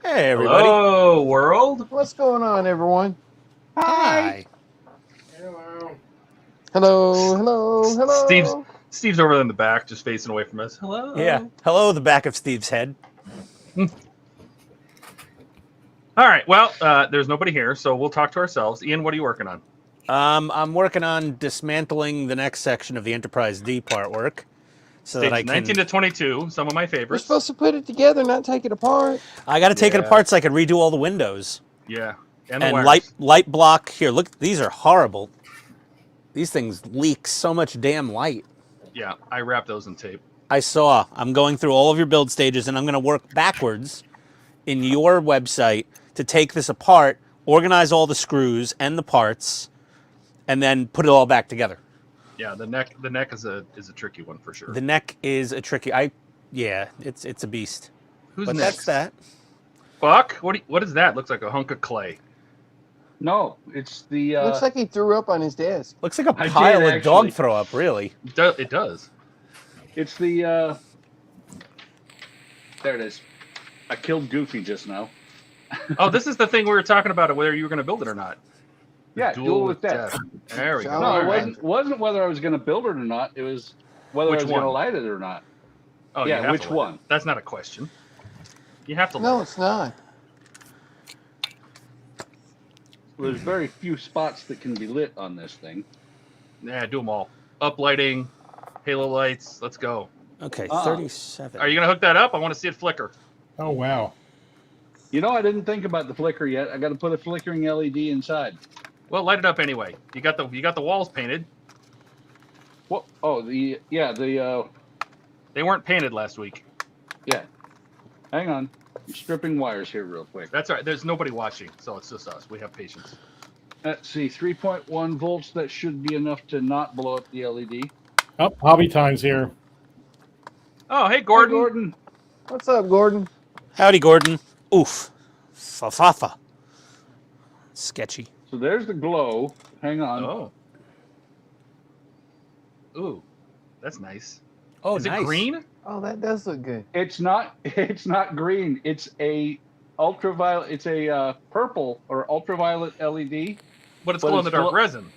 Hey, everybody. Hello, world. What's going on, everyone? Hi. Hello. Hello, hello, hello. Steve's over in the back, just facing away from us. Hello. Yeah. Hello, the back of Steve's head. All right. Well, there's nobody here, so we'll talk to ourselves. Ian, what are you working on? I'm working on dismantling the next section of the Enterprise D part work, so that I Stages can. 19 to 22, some of my We're favorites. supposed to put it together, not take it apart. I got to take it Yeah. apart so I can redo all the windows Yeah, and the and wires. light block. Here, look. These are horrible. These things leak so much damn light. Yeah, I wrap those in tape. I saw. I'm going through all of your build stages, and I'm going to work backwards in your website to take this apart, organize all the screws and the parts, and then put it all back together. Yeah, the neck is a tricky one for sure. The neck is a tricky. Yeah, it's a beast. Who's But next? that's that. Buck, what is that? Looks like a hunk of clay. No, it's the. Looks like he threw up on his desk. Looks like a I pile did, of dog actually. throw up, really. It does. It's the. There it is. I killed Goofy just now. Oh, this is the thing we were talking about, whether you were going to build it or not. Yeah, duel with death. There we go. Oh, No, all it right. wasn't whether I was going to build it or not. It was whether Which I was going to one? light it or not. Oh, you Yeah, have which to light one? it. That's not a question. You have to. No, light it. it's not. There's very few spots that can be lit on this thing. Yeah, do them all. Uplighting, halo lights. Let's go. Okay, Ah. 37. Are you gonna hook that up? I want to see it flicker. Oh, wow. You know, I didn't think about the flicker yet. I got to put a flickering LED inside. Well, light it up anyway. You got the walls painted. What? Oh, the They weren't painted last week. yeah. Hang on, I'm stripping wires here real quick. That's all right. There's nobody watching, so it's just us. We have patience. Let's see, 3.1 volts. That should be enough to not blow up the LED. Oh, hobby time's here. Oh, hey, Hey, Gordon. Gordon. What's up, Gordon? Howdy, Gordon. Oof. Fa-fa-fa. Sketchy. So there's the glow. Hang on. Oh. Ooh, that's nice. Oh, Is nice. it green? Oh, that does look good. It's not. It's not green. It's a ultraviolet. It's a purple or ultraviolet LED. But it's But glow in the it's dark glow- resin.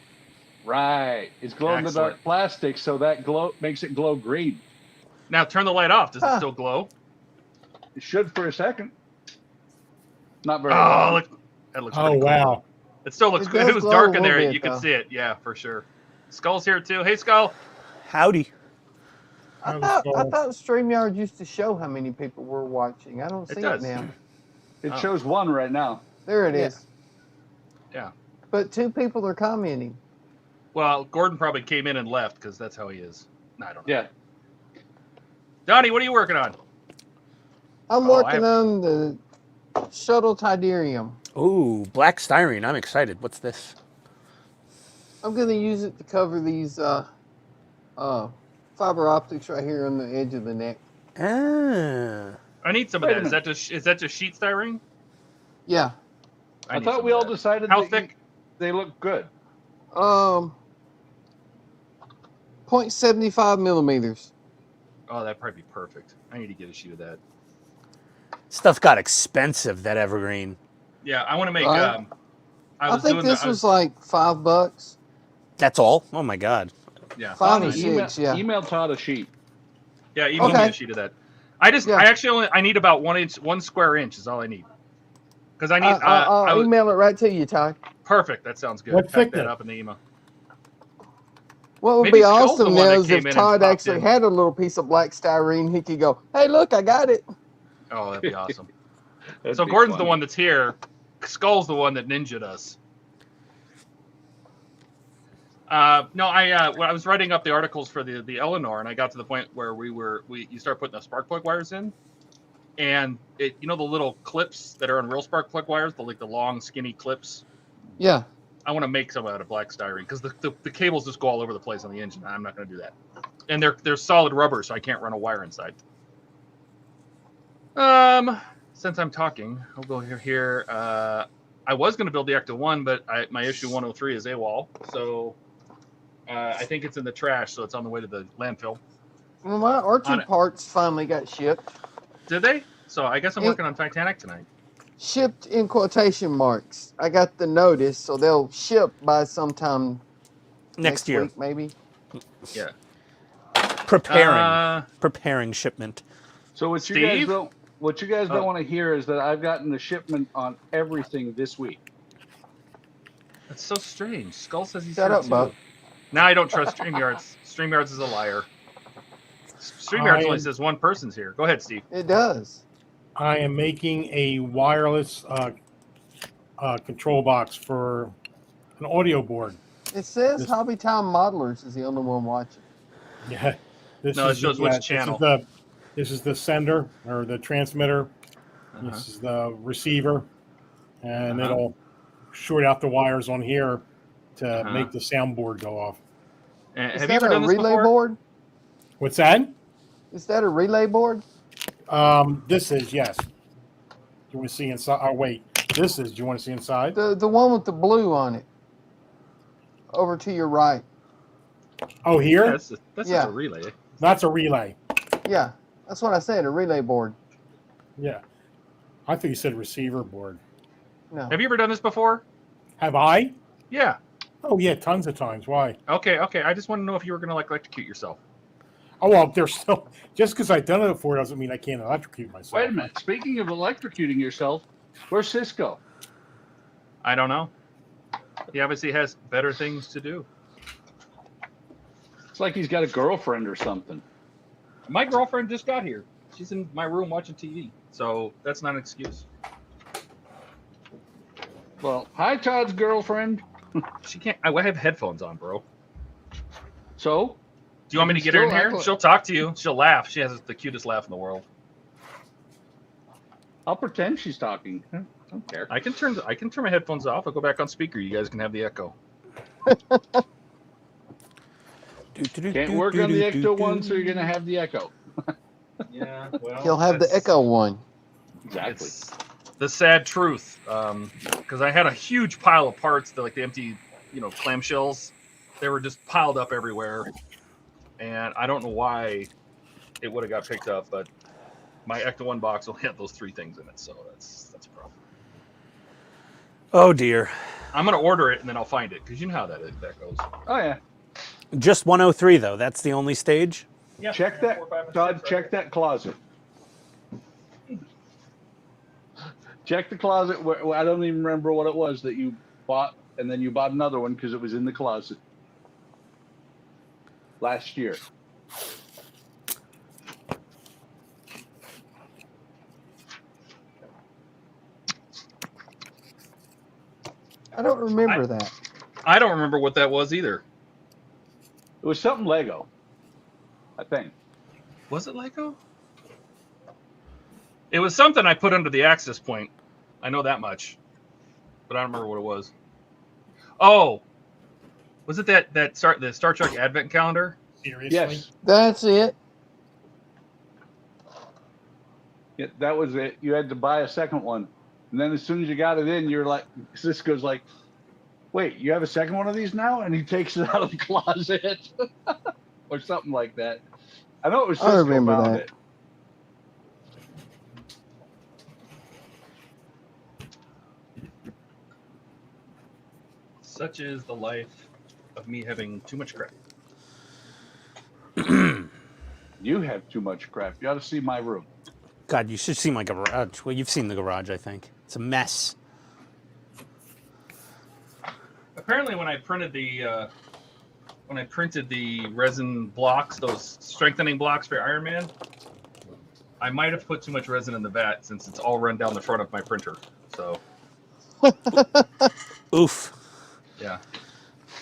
Right. It's glow in the Excellent. dark plastic, so that glow makes it glow green. Now turn the light off. Does it Huh. still glow? It should for a second. Not very Oh, long. look. That looks Oh, pretty cool. wow. It still looks It good. If does it was glow dark a in little there, bit, you could though. see it. Yeah, for sure. Skull's here too. Hey, Skull. Howdy. I How's thought it going? StreamYard used to show how many people were watching. I don't It see does. it now. It Oh. shows one right now. There it Yeah. is. Yeah. But 2 people are commenting. Well, Gordon probably came in and left because that's how he is. No, I don't know. Yeah. Donnie, what are you working on? I'm Oh, working on the shuttle Tidarium. Ooh, black styrene. I'm excited. What's this? I'm going to use it to cover these fiber optics right here on the edge of the neck. Ah. I need some Wait of a that. Is that just sheet styrene? Yeah. I need thought some we of all that. decided How that thick? they look good. 0.75 millimeters. Oh, that'd probably be perfect. I need to get a sheet of that. Stuff got expensive, that evergreen. Yeah, I want to make. Right. I I was think doing this was like $5. That's all? Oh, my God. yeah. 5 or Donnie, 6, yeah. Email Todd a sheet. Yeah, email me Okay. a sheet of that. Yeah. I actually I need about 1 square inch is all I need. Because I need. I'll email it right to you, Ty. Perfect. That sounds good. What Pack that thickness? up in the email. What would Maybe be Skull's the awesome one that is came if in and Todd popped actually in. had a little piece of black styrene, he could go, hey, look, I got it. Oh, that'd be awesome. That'd So be Gordon's the funny. one that's here. Skull's the one that ninja'd us. No, when I was writing up the articles for the Eleanor, and I got to the point where you start putting the spark plug wires in, and the little clips that are on real spark plug wires, the long skinny clips. Yeah. I want to make some out of black styrene because the cables just go all over the place on the engine. I'm not going to do that, and they're solid rubber, so I can't run a wire inside. Since I'm talking, I'll go here. I was going to build the Ecto 1, but my issue 103 is AWOL, so I think it's in the trash, so it's on the way to the landfill. Well, my On R2 it. parts finally got shipped. Did they? So I guess I'm It- working on Titanic tonight. shipped in quotation marks. I got the notice, so they'll ship by sometime Next year. week, maybe. Yeah. Preparing shipment. So what Steve? you guys don't Oh. want to hear is that I've gotten the shipment on everything this week. That's so strange. Skull says he's Shut here up, too. Buck. Now I don't trust StreamYards. StreamYards is a liar. StreamYards only says one person's here. Go ahead, Steve. It does. I am making a wireless control box for an audio board. It says This- Hobby Time Modelers is the only one watching. Yeah. This No, it is shows the, which channel. This is the sender or the transmitter. Uh-huh. This is the receiver, and Uh-huh. it'll short out the wires on here to Uh-huh. make the soundboard go off. And Is have you that ever a done this relay before? board? What's that? Is that a relay board? This is, yes. Do you want to see inside? Oh, wait. This is, do you want to see inside? The one with the blue on it. Over to your right. Oh, here? Yeah, that's just Yeah. a relay. That's a relay. Yeah, that's what I said, a relay board. Yeah. I thought you said receiver board. No. Have you ever done this before? Have I? Yeah. Oh, yeah, tons of times. Why? Okay. I just want to know if you were going to electrocute yourself. Oh, well, there's still, just because I've done it before doesn't mean I can't electrocute myself. Wait a minute. Speaking of electrocuting yourself, where's Cisco? I don't know. He obviously has better things to do. It's like he's got a girlfriend or something. My girlfriend just got here. She's in my room watching TV. So that's not an excuse. Well, hi, Todd's girlfriend. She can't. I have headphones on, bro. So, Do you want me to You get her in still here? act like- She'll talk to you. She'll laugh. She has the cutest laugh in the world. I'll pretend she's talking. I don't care. I can turn my headphones off. I'll go back on speaker. You guys can have the echo. Can't work on the Ecto one, so you're gonna have the Echo. Yeah, well, He'll have the that's- Echo one. Exactly. It's the sad truth, because I had a huge pile of parts, like the empty, clamshells. They were just piled up everywhere, and I don't know why it would have got picked up, but my Ecto One box will have those three things in it, so that's a problem. Oh dear. I'm gonna order it and then I'll find it, because you know how that goes. Oh yeah. Just 103 though. That's the only stage. Yeah. Check that, Todd. Check that closet. Check the closet. Where I don't even remember what it was that you bought, and then you bought another one because it was in the closet last year. I don't remember that. I don't remember what that was either. It was something Lego, I think. Was it Lego? It was something I put under the access point. I know that much, but I don't remember what it was. Oh, was it the Star Trek Advent Calendar? Seriously? Yes, That's it. yeah, that was it. You had to buy a second one, and then as soon as you got it in, you're like, Cisco's like, "Wait, you have a second one of these now?" And he takes it out of the closet, or something like that. I know it was Cisco I remember found that. it. Such is the life of me having too much crap. You have too much crap. You ought to see my room. God, you should see my garage. Well, you've seen the garage, I think. It's a mess. Apparently, when I printed the resin blocks, those strengthening blocks for Iron Man, I might have put too much resin in the vat since it's all run down the front of my printer. So, Oof. yeah.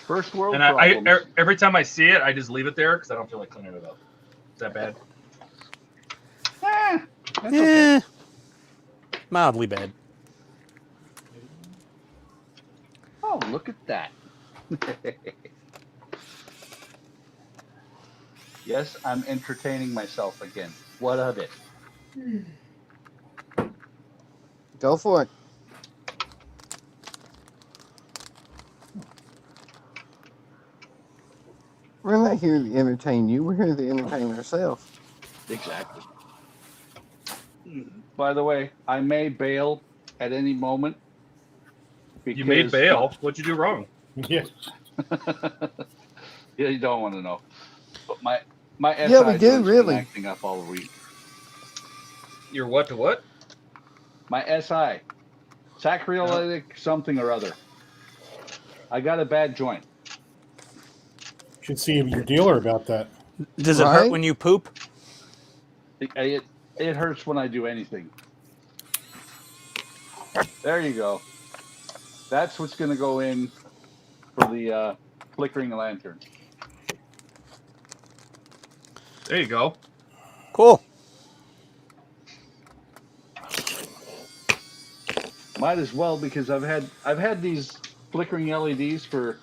First world And problems. every time I see it, I just leave it there because I don't feel like cleaning it up. Is that bad? That's okay. Eh, mildly bad. Oh, look at that. Yes, I'm entertaining myself again. What of it? Go for it. We're not here to entertain you. We're here to entertain ourselves. Exactly. By the way, I may bail at any moment. You made because- bail. What'd you do wrong? Yeah. Yeah, you don't want to know. But my SI Yeah, we do, joint's been really. acting up all week. Your what to what? My SI, sacroiliac something or other. I got a bad joint. Should see your dealer about that. Does it hurt Right? when you poop? It hurts when I do anything. There you go. That's what's going to go in for the flickering lantern. There you go. Cool. Might as well, because I've had these flickering LEDs for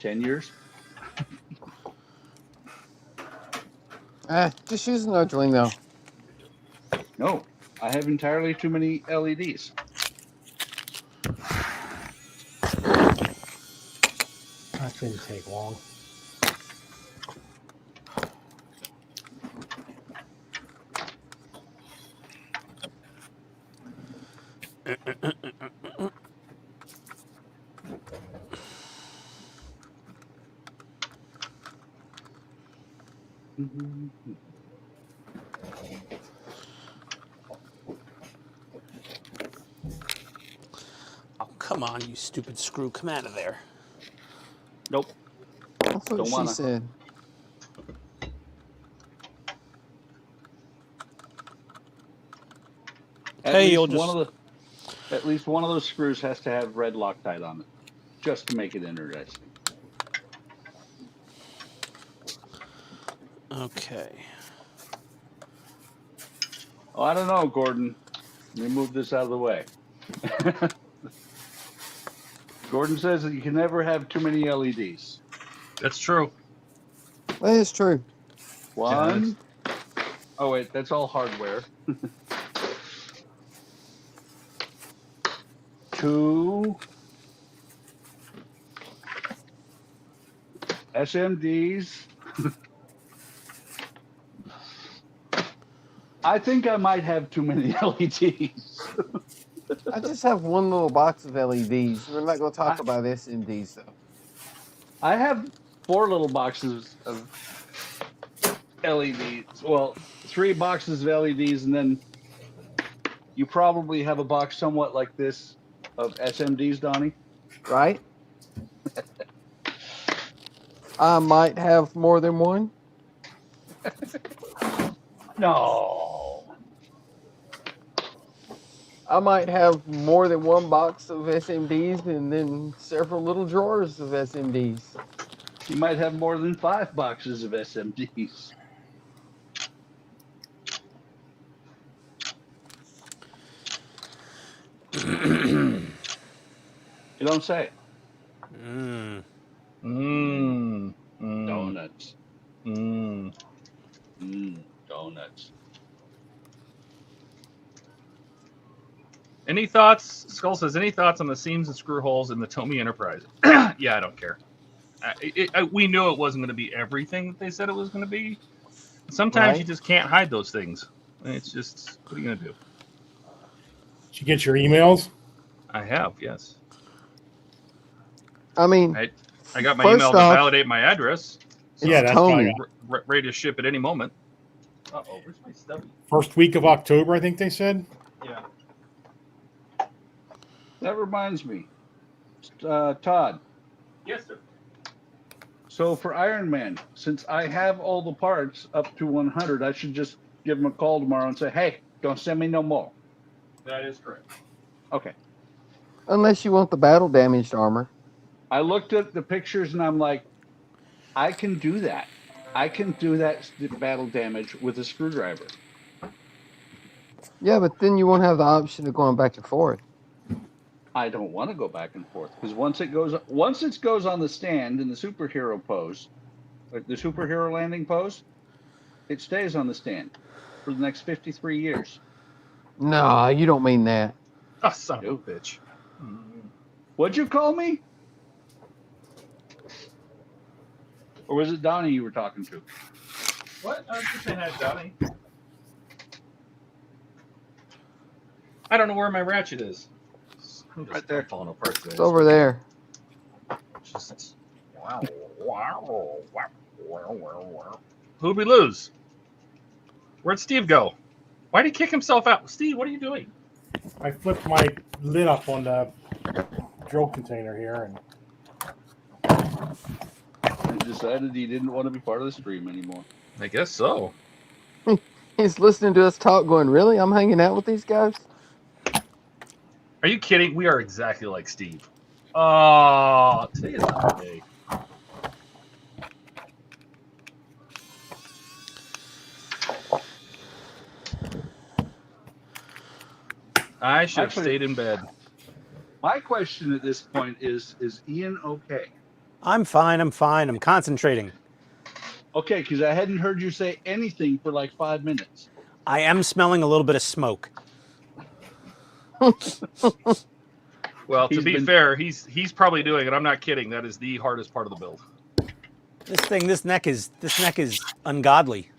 10 years. Just use another ring though. No, I have entirely too many LEDs. That shouldn't take long. Oh, come on, you stupid screw. Come out of there. Nope. That's what Don't she wanna. said. Okay, you'll At least one of those screws has to have red Loctite on it, just to make it interesting. Okay. Oh, I don't know, Gordon. Let me move this out of the way. Gordon says that you can never have too many LEDs. That's true. That is true. One. Oh, wait, that's all hardware. 2 SMDs. I think I might have too many LEDs. I just have one little box of LEDs. We're not going to talk about SMDs though. I have 4 little boxes of LEDs. Well, 3 boxes of LEDs, and then you probably have a box somewhat like this of SMDs, Donnie. Right? I might have more than one. No. I might have more than one box of SMDs and then several little drawers of SMDs. You might have more than 5 boxes of SMDs. You don't say. Donuts. Donuts. Any thoughts? Skull says, any thoughts on the seams and screw holes in the Tomy Enterprise? Yeah, I don't care. We knew it wasn't going to be everything that they said it was going to be. Sometimes you just can't hide those things. It's just, what are you going to do? Did you get your emails? I have, yes. I mean, I got my first email to off, validate my address. Yeah, that's what I got. Ready to ship at any moment. Uh-oh, where's my stubby? First week of October, I think they said. Yeah. That reminds me. Todd. Yes, sir. So for Iron Man, since I have all the parts up to 100, I should just give him a call tomorrow and say, hey, don't send me no more. That is correct. Okay. unless you want the battle damaged armor. I looked at the pictures and I'm like, I can do that. I can do that battle damage with a screwdriver. Yeah, but then you won't have the option of going back and forth. I don't want to go back and forth because once it goes on the stand in the superhero pose, like the superhero landing pose, it stays on the stand for the next 53 years. No, you don't mean that. Oh, son of a bitch. What'd you call me? Or was it Donnie you were talking to? What? I was just saying hi, Donnie. I don't know where my ratchet is. I'm Right there. falling apart today. It's over there. Just, who'd we lose? Where'd Steve go? Why'd he kick himself out? Steve, what are you doing? I flipped my lid up on the drill container here, and And decided he didn't want to be part of the stream anymore. I guess so. He's listening to us talk, going, "Really? I'm hanging out with these guys." Are you kidding? We are exactly like Steve. Oh, today is not the day. I should have Actually- stayed in bed. My question at this point is Ian okay? I'm fine. I'm fine. I'm concentrating. Okay, because I hadn't heard you say anything for like 5 minutes. I am smelling a little bit of smoke. Well, to He's be been- fair, he's probably doing it. I'm not kidding. That is the hardest part of the build. This neck is ungodly.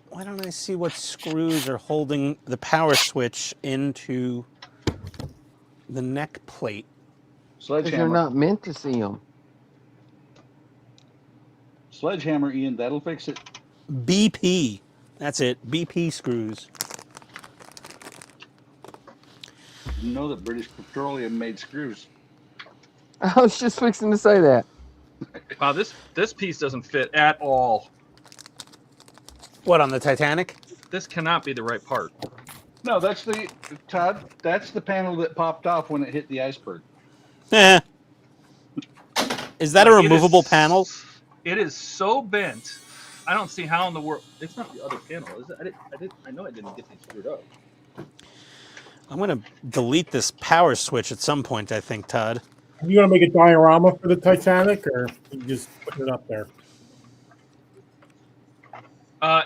Why don't I see what screws are holding the power switch into the neck plate? Because you're Sledgehammer. not meant to see them. Sledgehammer, Ian. That'll fix it. BP. That's it. BP screws. You know that British Petroleum made screws. I was just fixing to say that. Wow, this piece doesn't fit at all. What, on the Titanic? This cannot be the right part. No, that's the Todd. That's the panel that popped off when it hit the iceberg. Eh. Is that a Like, it removable is- panel? It is so bent. I don't see how in the world. It's not the other panel, is it? I know I didn't get these screwed up. I'm going to delete this power switch at some point, I think, Todd. are you gonna make a diorama for the Titanic, or you just put it up there?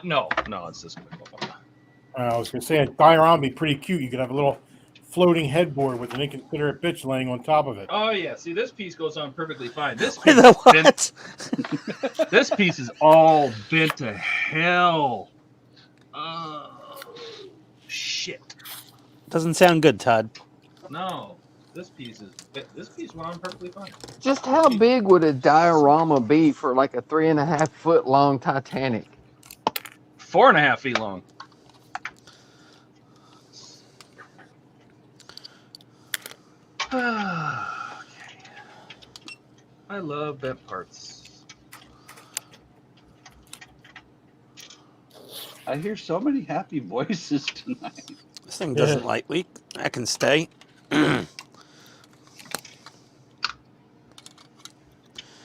No, it's this quick. I was gonna say a diorama would be pretty cute. You could have a little floating headboard with an inconsiderate bitch laying on top of it. Oh yeah, see this piece goes on perfectly fine. This Wait, piece, the is bent, what? this piece is all bent to hell. Oh shit! Doesn't sound good, Todd. No, this piece went on perfectly fine. Just how big would a diorama be for like a 3.5 foot long Titanic? 4.5 feet long. Okay. I love bent parts. I hear so many happy voices tonight. This thing doesn't light leak. That can stay. I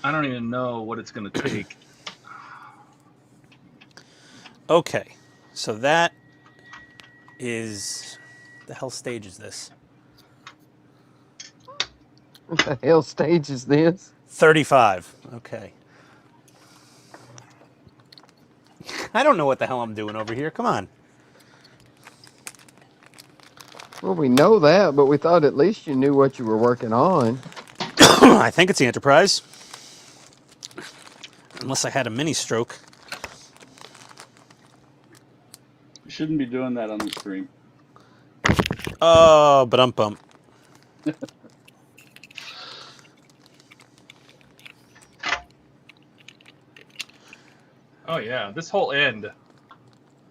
don't even know what it's going to take. Okay, so that is... The hell stage is this? What the hell stage is this? 35. Okay. I don't know what the hell I'm doing over here. Come on. Well, we know that, but we thought at least you knew what you were working on. I think it's the Enterprise. Unless I had a mini stroke. You shouldn't be doing that on the stream. Oh, but bump. Oh yeah, this whole end,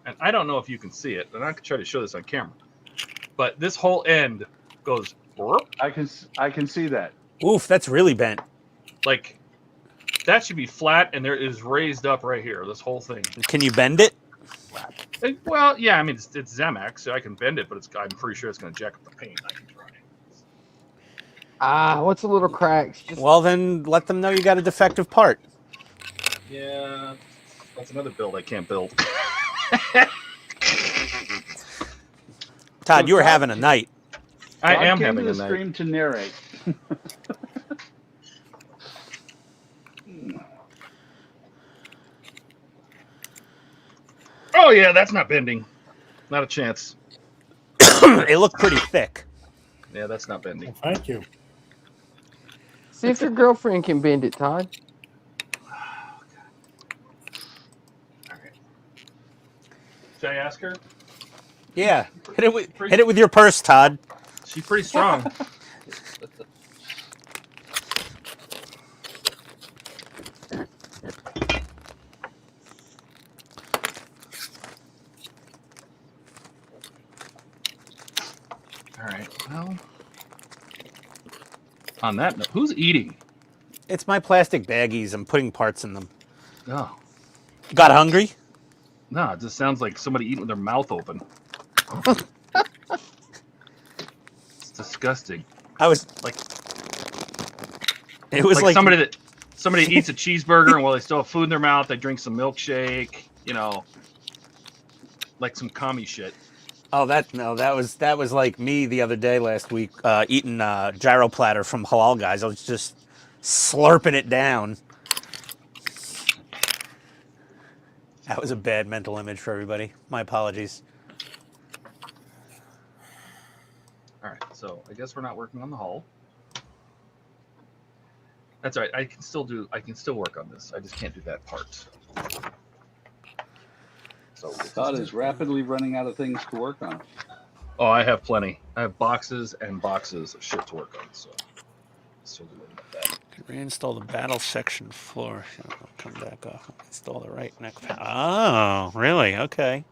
and I don't know if you can see it, and I could try to show this on camera, but this whole end goes I can see that. Oof, that's really bent. like that should be flat, and there is raised up right here. This whole thing. Can you bend it? Well, yeah, I mean it's Zemex, so I can bend it, but I'm pretty sure it's going to jack up the paint. I can try. Ah, what's a little cracks? Just Well, then let them know you got a defective part. Yeah, that's another build I can't build. Todd, you were having a night. I Todd am came having to a the night. stream to narrate. Oh yeah, that's not bending. Not a chance. It looked pretty thick. Yeah, that's not bending. Well, thank you. see if your girlfriend can bend it, Todd. Should I ask her? Yeah. Hit it with your purse, Todd. She's pretty strong. All right. Well, on that note, who's eating? It's my plastic baggies. I'm putting parts in them. No, Got hungry? no, it just sounds like somebody eating with their mouth open. It's disgusting. I was Like, it was like like somebody eats a cheeseburger and while they still have food in their mouth, they drink some milkshake. You know, like some commie shit. Oh, that was like me the other day last week eating gyro platter from Halal Guys. I was just slurping it down. That was a bad mental image for everybody. My apologies. All right, so I guess we're not working on the hull. That's all right. I can still work on this. I just can't do that part. So Todd is rapidly running out of things to work on. oh, I have plenty. I have boxes and boxes of shit to work on. So still doing that. Reinstall the battle section floor. I'll come back off. Install the right neck. Oh, really? Okay.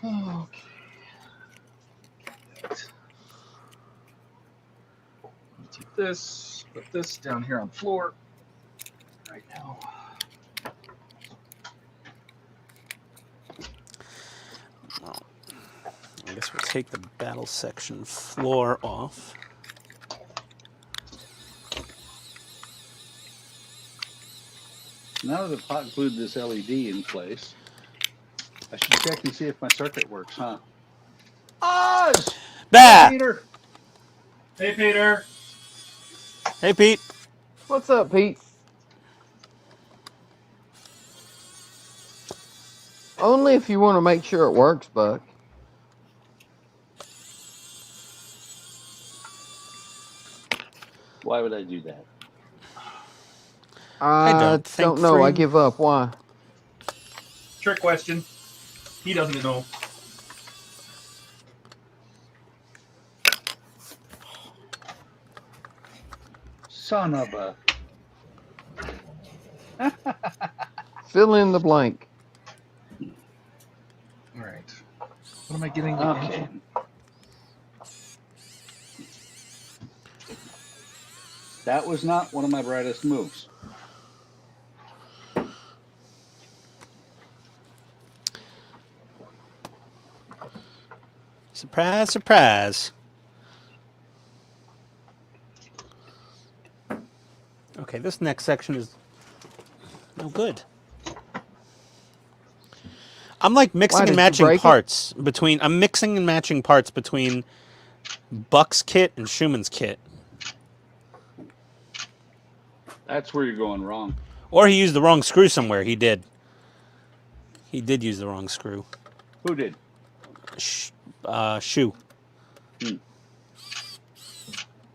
Okay. Take this, put this down here on the floor right now. Well, I guess we'll take the battle section floor off. Now that I've hot glued this LED in place, I should check and see if my circuit works, huh? Oz! Bah! Peter! Hey, Peter. Hey, Pete. What's up, Pete? Only if you want to make sure it works, Buck. Why would I do that? I don't think don't know. I free- give up. Why? Trick question. He doesn't know. Son of a... Fill in the blank. All right. What am I getting? Okay. That was not one of my brightest moves. Surprise, surprise. Okay, this next section is no good. I'm like mixing Why, and did you matching break it? parts between. I'm mixing and matching parts between Buck's kit and Schumann's kit. That's where you're going wrong. Or he used the wrong screw somewhere. He did. He did use the wrong screw. Who did? Shoe. Hmm.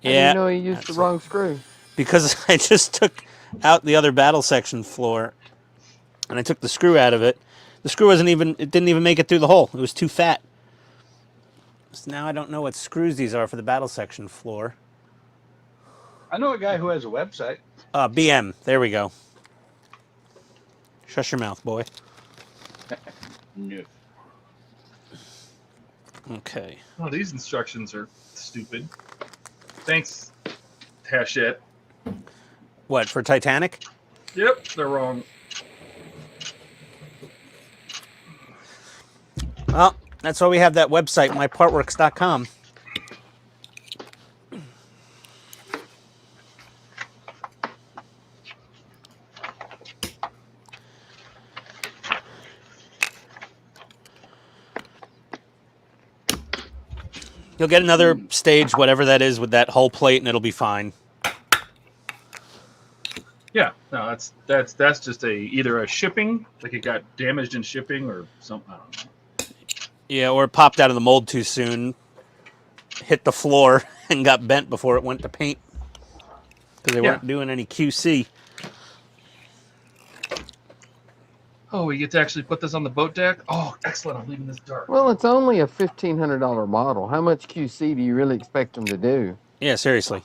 How do Yeah. you know he used the that's wrong screw? Because I just took out the other battle section floor and I took the screw out of it. The screw wasn't even, it didn't even make it through the hole. It was too fat. So now I don't know what screws these are for the battle section floor. I know a guy who has a website. BM. There we go. Shush your mouth, boy. No. Okay. Oh, these instructions are stupid. Thanks, Hachette. What, for Titanic? Yep, they're wrong. Well, that's why we have that website, mypartworks.com. You'll get another stage, whatever that is, with that whole plate, and it'll be fine. Yeah, no, that's just either a shipping, like it got damaged in shipping, or something. I don't know. Yeah, or it popped out of the mold too soon, hit the floor, and got bent before it went to paint. because they weren't doing any QC. Oh, we get to actually put this on the boat deck? Oh, excellent. I'm leaving this dark. Well, it's only a $1,500 model. How much QC do you really expect them to do? Yeah, seriously.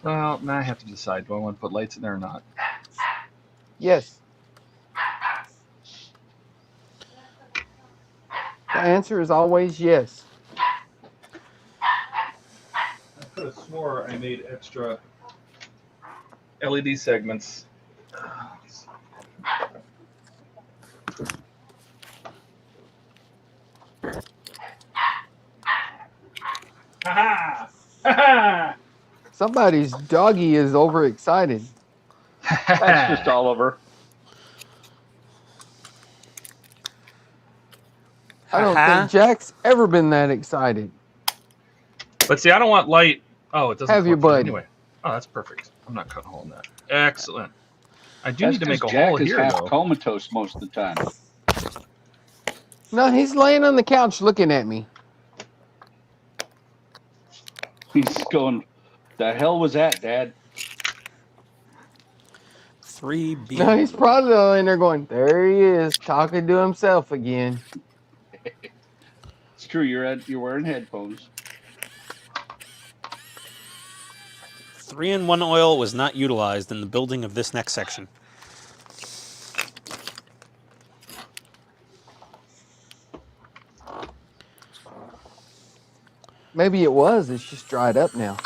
Well, now I have to decide. Do I want to put lights in there or not? Yes. The answer is always yes. I could have swore I made extra LED segments. Ha ha! Somebody's doggy is overexcited. That's just Oliver. I don't think Jack's ever been that excited. But see, I don't want light. Oh, it doesn't. Have your flip through bud. anyway. Oh, that's perfect. I'm not cutting a hole in that. Excellent. I do That's need to make a 'cause Jack hole is here, half though. comatose most of the time. No, he's laying on the couch looking at me. He's going, the hell was that, Dad? 3B. No, he's probably laying there going, there he is, talking to himself again. It's true, you're wearing headphones. 3-in-1 oil was not utilized in the building of this next section. Maybe it was, it's just dried up now.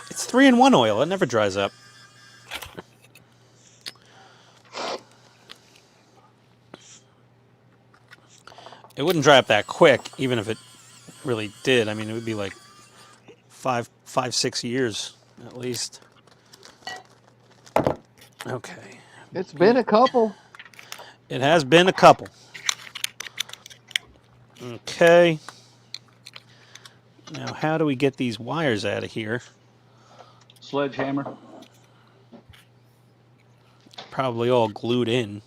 It's 3-in-1 oil. It never dries up. It wouldn't dry up that quick, even if it really did. I mean, it would be like 6 years at least. Okay. It's been a couple. It has been a couple. Okay. Now, how do we get these wires out of here? Sledgehammer. Probably all glued in.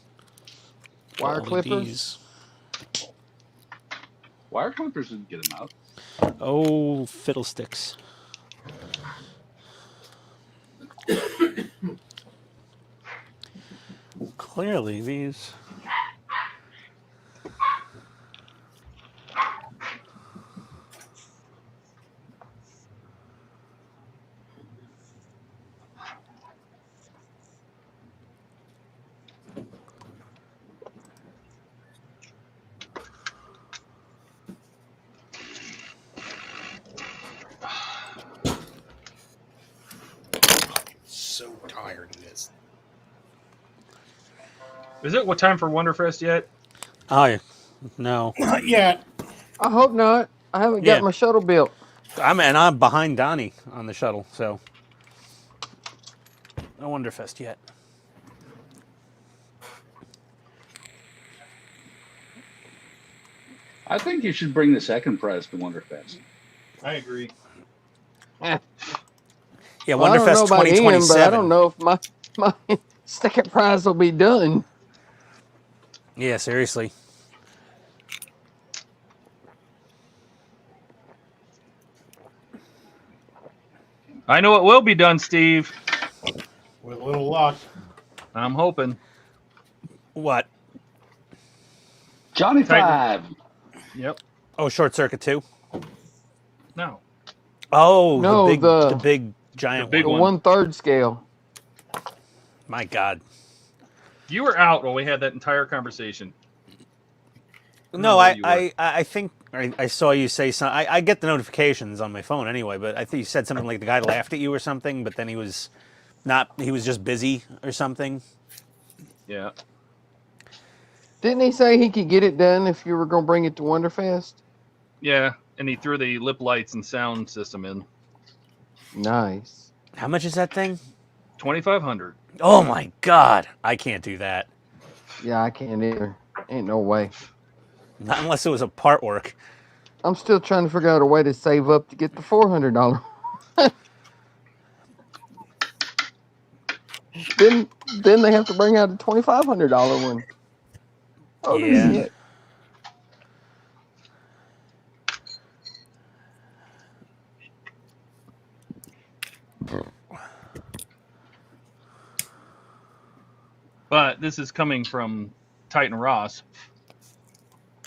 Wire clippers? LEDs. Wire clippers didn't get them out. Oh, fiddlesticks. Clearly, these... So tired of this. Is it what time for Wonderfest yet? Oh, no. Not yet. I hope not. I haven't got Yeah. my shuttle built. I'm behind Donnie on the shuttle, so no Wonderfest yet. I think you should bring the second prize to Wonderfest. I agree. Yeah, Well, I don't know Wonderfest about Ian, 2027. but I don't know if my second prize will be done. Yeah, seriously. I know it will be done, Steve. With a little luck. I'm hoping. What? Johnny Titan. 5. Yep. Oh, Short Circuit 2? No. Oh, No, the big giant the big one. The 1/3 scale. My God. You were out when we had that entire conversation. No, where you I think I saw you say something. I get the notifications on my phone anyway, but I think you said something like the guy laughed at you or something, but then he was not, he was just busy or something. Yeah. Didn't he say he could get it done if you were going to bring it to Wonderfest? Yeah, and he threw the lip lights and sound system in. Nice. How much is that thing? 2,500. Oh my God, I can't do that. Yeah, I can't either. Ain't no way. Not unless it was a part work. I'm still trying to figure out a way to save up to get the $400. then they have to bring out a $2,500 one. Holy Yeah. shit. But this is coming from Titan Ross,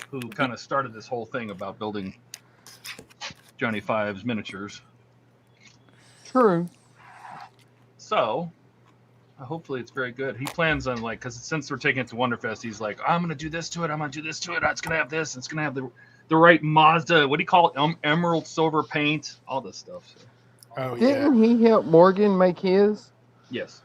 who kind of started this whole thing about building Johnny Five's miniatures. True. So, hopefully it's very good. He plans on, like, because since we're taking it to Wonderfest, he's like, I'm going to do this to it, I'm going to do this to it, it's going to have this, it's going to have the right Mazda, what do you call it, emerald silver paint, all this stuff. So. Oh, yeah. Didn't he help Morgan make his? Yes.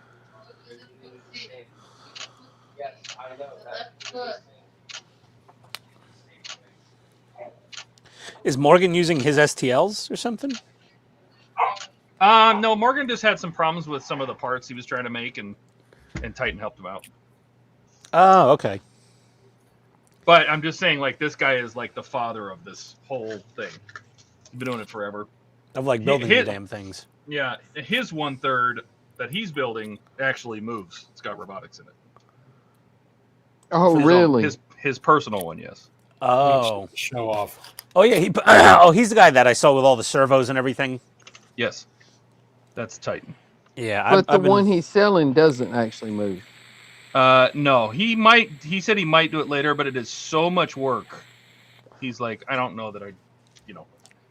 Is Morgan using his STLs or something? No, Morgan just had some problems with some of the parts he was trying to make, and Titan helped him out. Oh, okay. But I'm just saying, like, this guy is like the father of this whole thing. He's been doing it forever. Of like building the damn things. Yeah, his 1/3 that he's building actually moves. It's got robotics in it. Oh, His really? His personal one, yes. Oh. Show off. Oh yeah. Oh, he's the guy that I saw with all the servos and everything. Yes, that's Titan. Yeah. But the one he's selling doesn't actually move. No, he said he might do it later, but it is so much work. He's like, I don't know that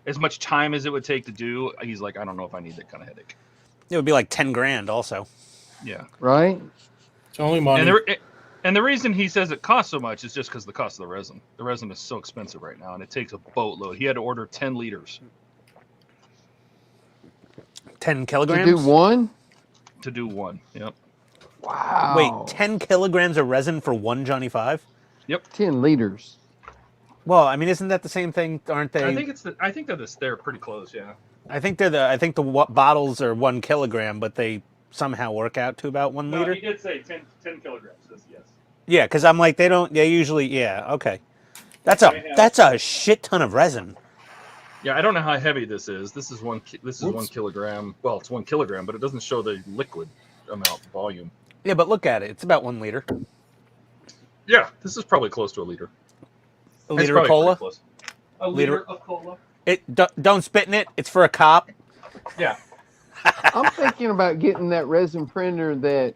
as much time as it would take to do. He's like, I don't know if I need that kind of headache. It would be like 10 grand also. Yeah. Right? It's only money. And the reason he says it costs so much is just because of the cost of the resin. The resin is so expensive right now, and it takes a boatload. He had to order 10 liters. 10 kilograms? To do one? To do one, yep. Wow. Wait, 10 kilograms of resin for one Johnny Five? Yep. 10 liters. Well, I mean, isn't that the same thing? Aren't they? I think they're pretty close, yeah. I think the bottles are 1 kilogram, but they somehow work out to about 1 liter. He did say 10 kilograms. Yes. Yeah, because I'm like, they usually, yeah, okay. That's a shit ton of resin. Yeah, I don't know how heavy this is. This is 1 kilogram. Well, it's 1 kilogram, but it doesn't show the liquid amount volume. Yeah, but look at it. It's about 1 liter. Yeah, this is probably close to a liter. A liter of cola? A liter of cola. Don't spit in it. It's for a cop. Yeah. I'm thinking about getting that resin printer that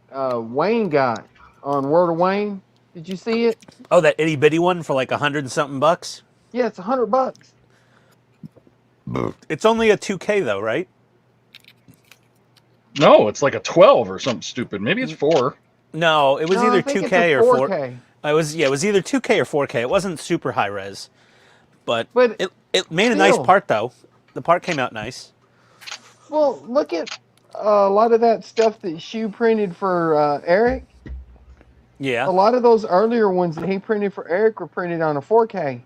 Wayne got on Word of Wayne. Did you see it? Oh, that itty bitty one for like $100 and something bucks? Yeah, it's $100. It's only a 2K though, right? No, it's like a 12 or something stupid. Maybe it's 4. No, it was No, either I think 2K it's a or 4K. It was either 2K or 4K. It wasn't super high res, but it made a nice still. part though. The part came out nice. Well, look at a lot of that stuff that Shu printed for Eric. Yeah. A lot of those earlier ones that he printed for Eric were printed on a 4K.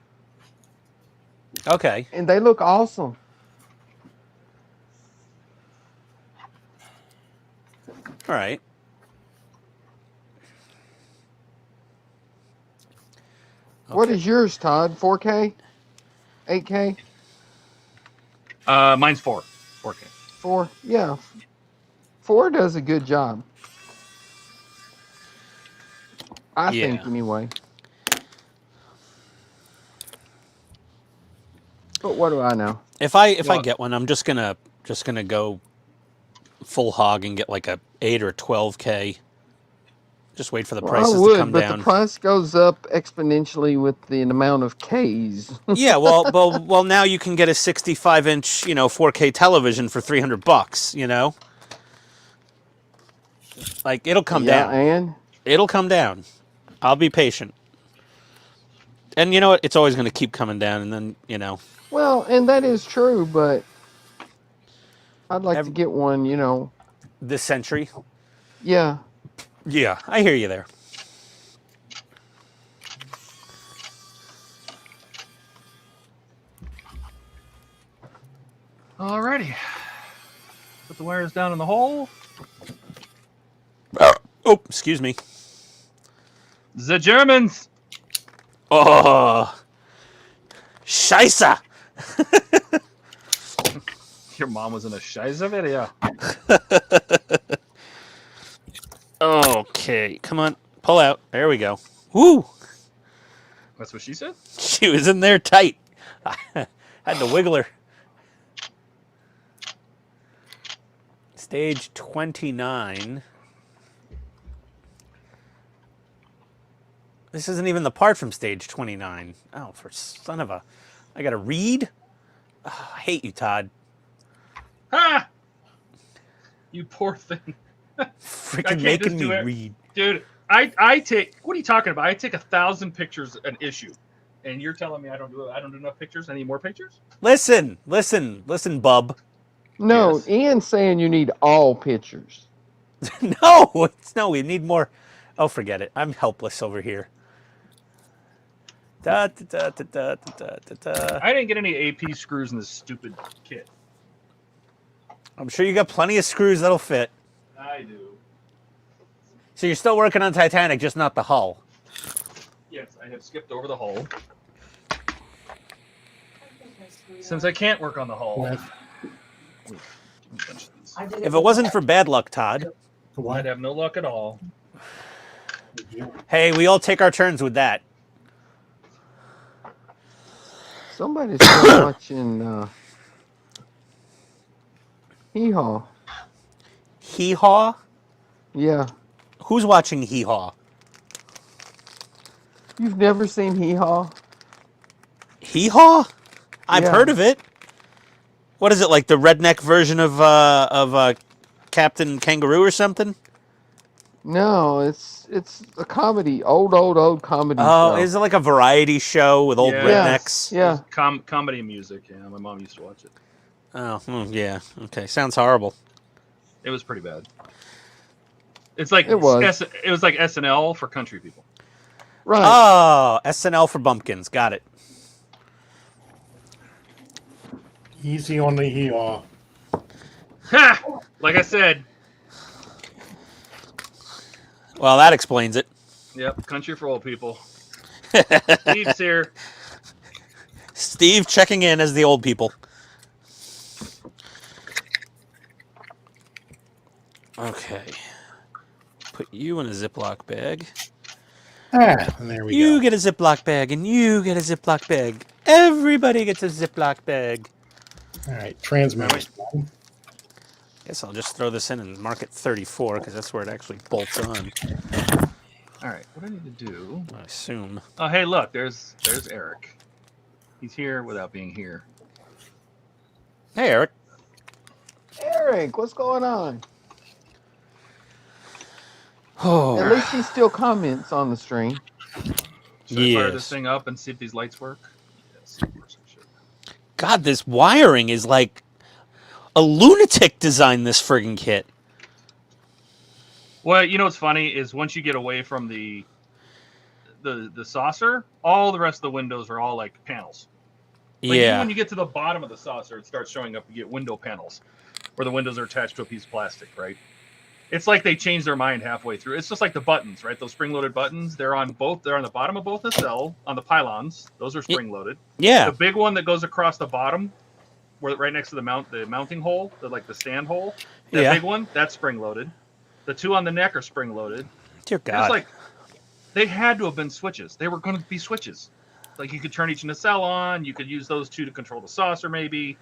Okay. And they look awesome. All right. What is yours, Todd? 4K? 8K? Mine's 4. 4K. 4? Yeah. 4 does a good job. I think anyway. But what do I know? If I get one, I'm just gonna go full hog and get like a 8 or 12K. Just wait for the prices to come down. But the price goes up exponentially with the amount of Ks. Yeah, well, now you can get a 65-inch, 4K television for $300, Like it'll come down. And it'll come down. I'll be patient. And you know what? It's always going to keep coming down, and then Well, and that is true, but I'd like to get one. This century. Yeah. Yeah, I hear you there. Alrighty. Put the wires down in the hole. Oh, excuse me. The Germans. Oh, Scheisse. Your mom was in a Scheisse video. Okay, come on, pull out. There we go. Woo! That's what she said? She was in there tight. I had to wiggle her. Stage 29. This isn't even the part from stage 29. Oh, for son of a... I gotta read? Oh, I hate you, Todd. Ha! You poor thing. Freaking can't making just do me it. read. Dude, I take... What are you talking about? I take 1,000 pictures an issue. And you're telling me I don't do enough pictures? I need more pictures? Listen, bub. No, Yes. Ian's saying you need all pictures. No, we need more. Oh, forget it. I'm helpless over here. Da, da, da, da, da, da, da, da. I didn't get any AP screws in this stupid kit. I'm sure you got plenty of screws that'll fit. I do. So you're still working on Titanic, just not the hull. Yes, I have skipped over the hull. Since I can't work on the hull. If it wasn't for bad luck, Todd. I'd have no luck at all. Hey, we all take our turns with that. Somebody's still watching Hee Haw. Hee Haw? Yeah. Who's watching Hee Haw? You've never seen Hee Haw? Hee Haw? I've Yeah. heard of it. What is it, like the redneck version of Captain Kangaroo or something? No, it's a comedy, old comedy Oh, show. is it like a variety show with old Yeah. rednecks? Yeah. Comedy music. Yeah, my mom used to watch it. Oh, yeah. Okay, sounds horrible. It was pretty bad. It's like It was. it was like SNL for country people. Right. Oh, SNL for bumpkins. Got it. Easy on the heel. Ha! Like I said. Well, that explains it. Yep, country for old people. Steve's here. Steve checking in as the old people. Okay. Put you in a Ziploc bag. And there we You go. get a Ziploc bag, and you get a Ziploc bag. Everybody gets a Ziploc bag. All right, transmitters. Guess I'll just throw this in and mark it 34, because that's where it actually bolts on, All right, what do I need to do? I assume. Oh, hey, look, there's Eric. He's here without being here. Hey, Eric. Eric, what's going on? Oh, At least he still comments on the stream. Should I fire this yes. thing up and see if these lights work? Yes, of course I should. God, this wiring is like a lunatic designed this friggin' kit. Well, you know what's funny is once you get away from the saucer, all the rest of the windows are all like panels. Like even when you get to the bottom of the saucer, it starts showing up. You get window panels where the windows are attached to a piece of plastic, right? It's like they changed their mind halfway through. It's just like the buttons, right? Those spring-loaded buttons. They're on the bottom of both the cell on the pylons. Those are spring-loaded. Yeah. The big one that goes across the bottom, where right next to the mounting hole, the stand hole. That Yeah. big one, that's spring-loaded. The two on the neck are spring-loaded. Dear And God. it's like they had to have been switches. They were going to be switches. Like you could turn each nacelle on. You could use those two to control the saucer, maybe.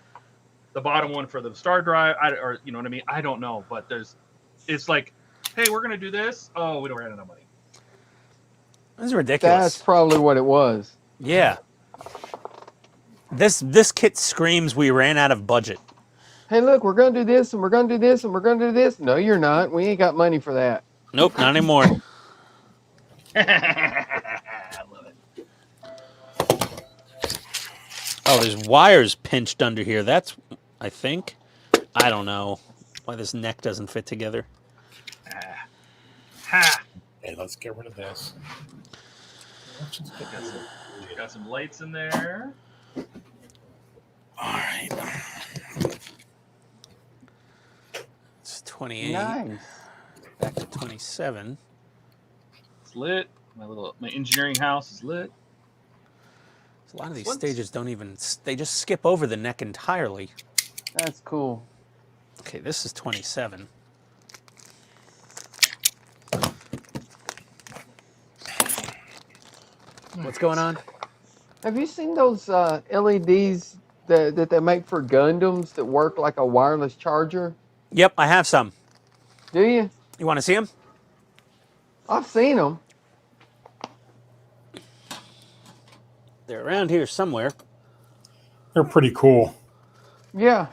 The bottom one for the star drive, or you know what I mean? I don't know, but it's like, hey, we're gonna do this. Oh, we don't have enough money. This is ridiculous. That's probably what it was. Yeah. This kit screams we ran out of budget. Hey, look, we're going to do this, and we're going to do this, and we're going to do this. No, you're not. We ain't got money for that. Nope, not anymore. I love it. Oh, there's wires pinched under here. That's, I think. I don't know why this neck doesn't fit together. Ha! Okay, let's get rid of this. Got some lights in there. All right. 28. Nice. Back to 27. It's lit. My engineering house is lit. A lot of these What's- stages don't even, they just skip over the neck entirely. That's cool. Okay, this is 27. What's going on? Have you seen those LEDs that they make for Gundams that work like a wireless charger? Yep, I have some. Do you? You want to see them? I've seen them. They're around here somewhere. They're pretty cool. Yeah.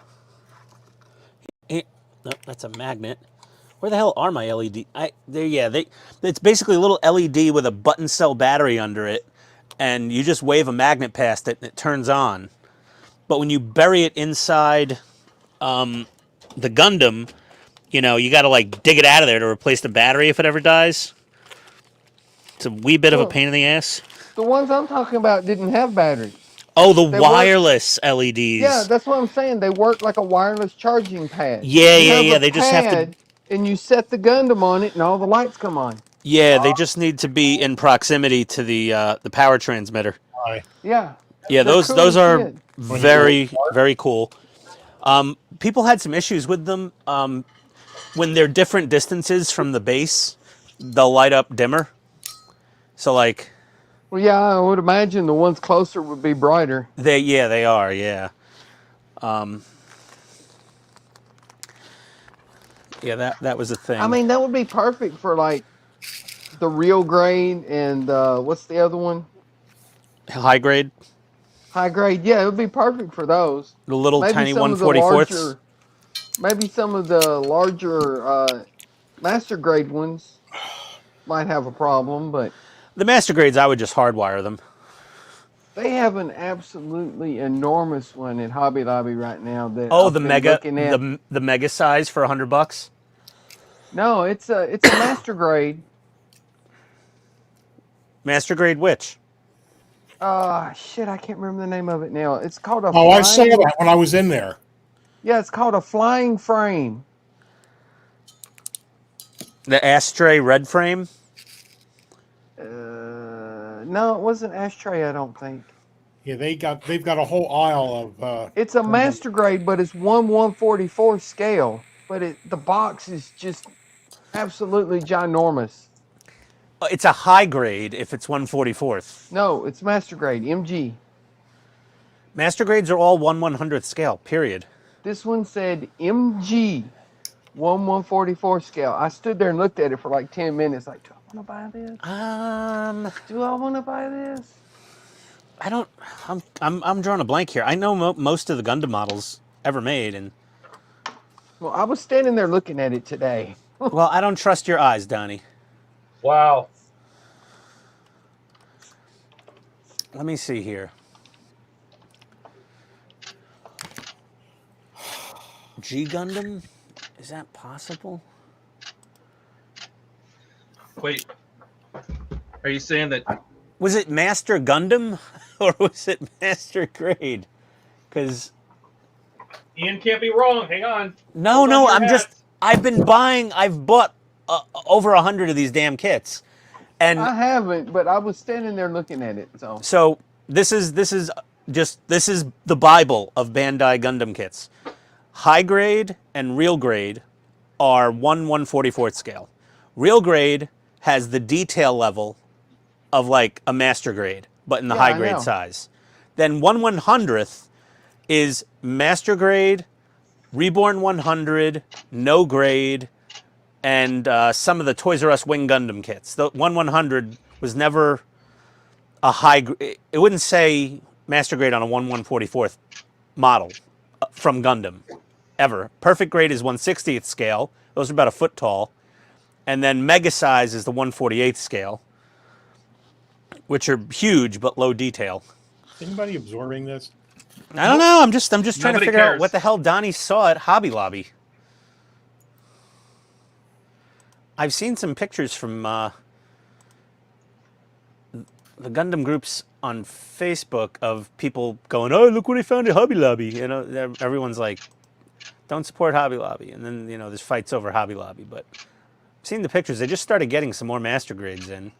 No, that's a magnet. Where the hell are my LED? It's basically a little LED with a button cell battery under it, and you just wave a magnet past it and it turns on. But when you bury it inside the Gundam, you know, you got to like dig it out of there to replace the battery if it ever dies. It's a wee bit of a pain in the ass. The ones I'm talking about didn't have batteries. Oh, the They wireless LEDs. Yeah, that's what I'm saying. They work like a wireless charging pad. Yeah, You yeah, have yeah. a They just have to. pad, and you set the Gundam on it, and all the lights come on. Yeah, they just need to be in proximity to the power transmitter. Hi. Yeah. Yeah, They're those cool those as are shit. very very cool. People had some issues with them when they're different distances from the base. They'll light up dimmer. So like Well, yeah, I would imagine the ones closer would be brighter. they are, yeah. Yeah, that was a thing. I mean, that would be perfect for like the real grade and what's the other one? High grade, High grade. Yeah, it would be perfect for those. the little Maybe tiny some of the 144ths. larger, maybe some of the larger master grade ones might have a problem, but The master grades, I would just hardwire them. they have an absolutely enormous one at Hobby Lobby right now. That Oh, I've the been mega, looking at. the mega size for $100. No, it's a master grade. Master grade which? Shit, I can't remember the name of it now. It's called a. Oh, I saw flying- that when I was in there. Yeah, it's called a flying frame. The Astray red frame. No, it wasn't Ashtray. I don't think. Yeah, they've got a whole aisle of. It's a master grade, but it's 1/144 scale. But the box is just absolutely ginormous. It's a high grade if it's 1/44th. No, it's master grade, MG. Master grades are all 1/100th scale, period. This one said MG, 1/144 scale. I stood there and looked at it for like 10 minutes. Like, do I want to buy this? Do I want to buy this? I don't. I'm drawing a blank here. I know most of the Gundam models ever made, and Well, I was standing there looking at it today. well, I don't trust your eyes, Donnie. Wow. Let me see here. G Gundam? Is that possible? Wait. Are you saying that? Was it Master Gundam or was it Master Grade? Because Ian can't be wrong. Hang on. no, Hold on to your I'm just. hats. I've bought over 100 of these damn kits, and I haven't, but I was standing there looking at it. so this is the Bible of Bandai Gundam kits. High grade and real grade are 1/144th scale. Real grade has the detail level of like a master grade, but in the Yeah, high I grade know. size. Then 1/100th is master grade, reborn 100, no grade, and some of the Toys R Us Wing Gundam kits. The 1/100 was never a high. It wouldn't say master grade on a 1/144th model from Gundam, ever. Perfect grade is 1/60th scale. Those are about a foot tall, and then mega size is the 1/48th scale, which are huge but low detail. Anybody absorbing this? I don't know. I'm just trying to Nobody figure out cares. what the hell Donnie saw at Hobby Lobby. I've seen some pictures from the Gundam groups on Facebook of people going, "Oh, look what I found at Hobby Lobby." You know, everyone's like, Don't support Hobby Lobby. And then, you know, there's fights over Hobby Lobby. But I've seen the pictures. They just started getting some more master grades in.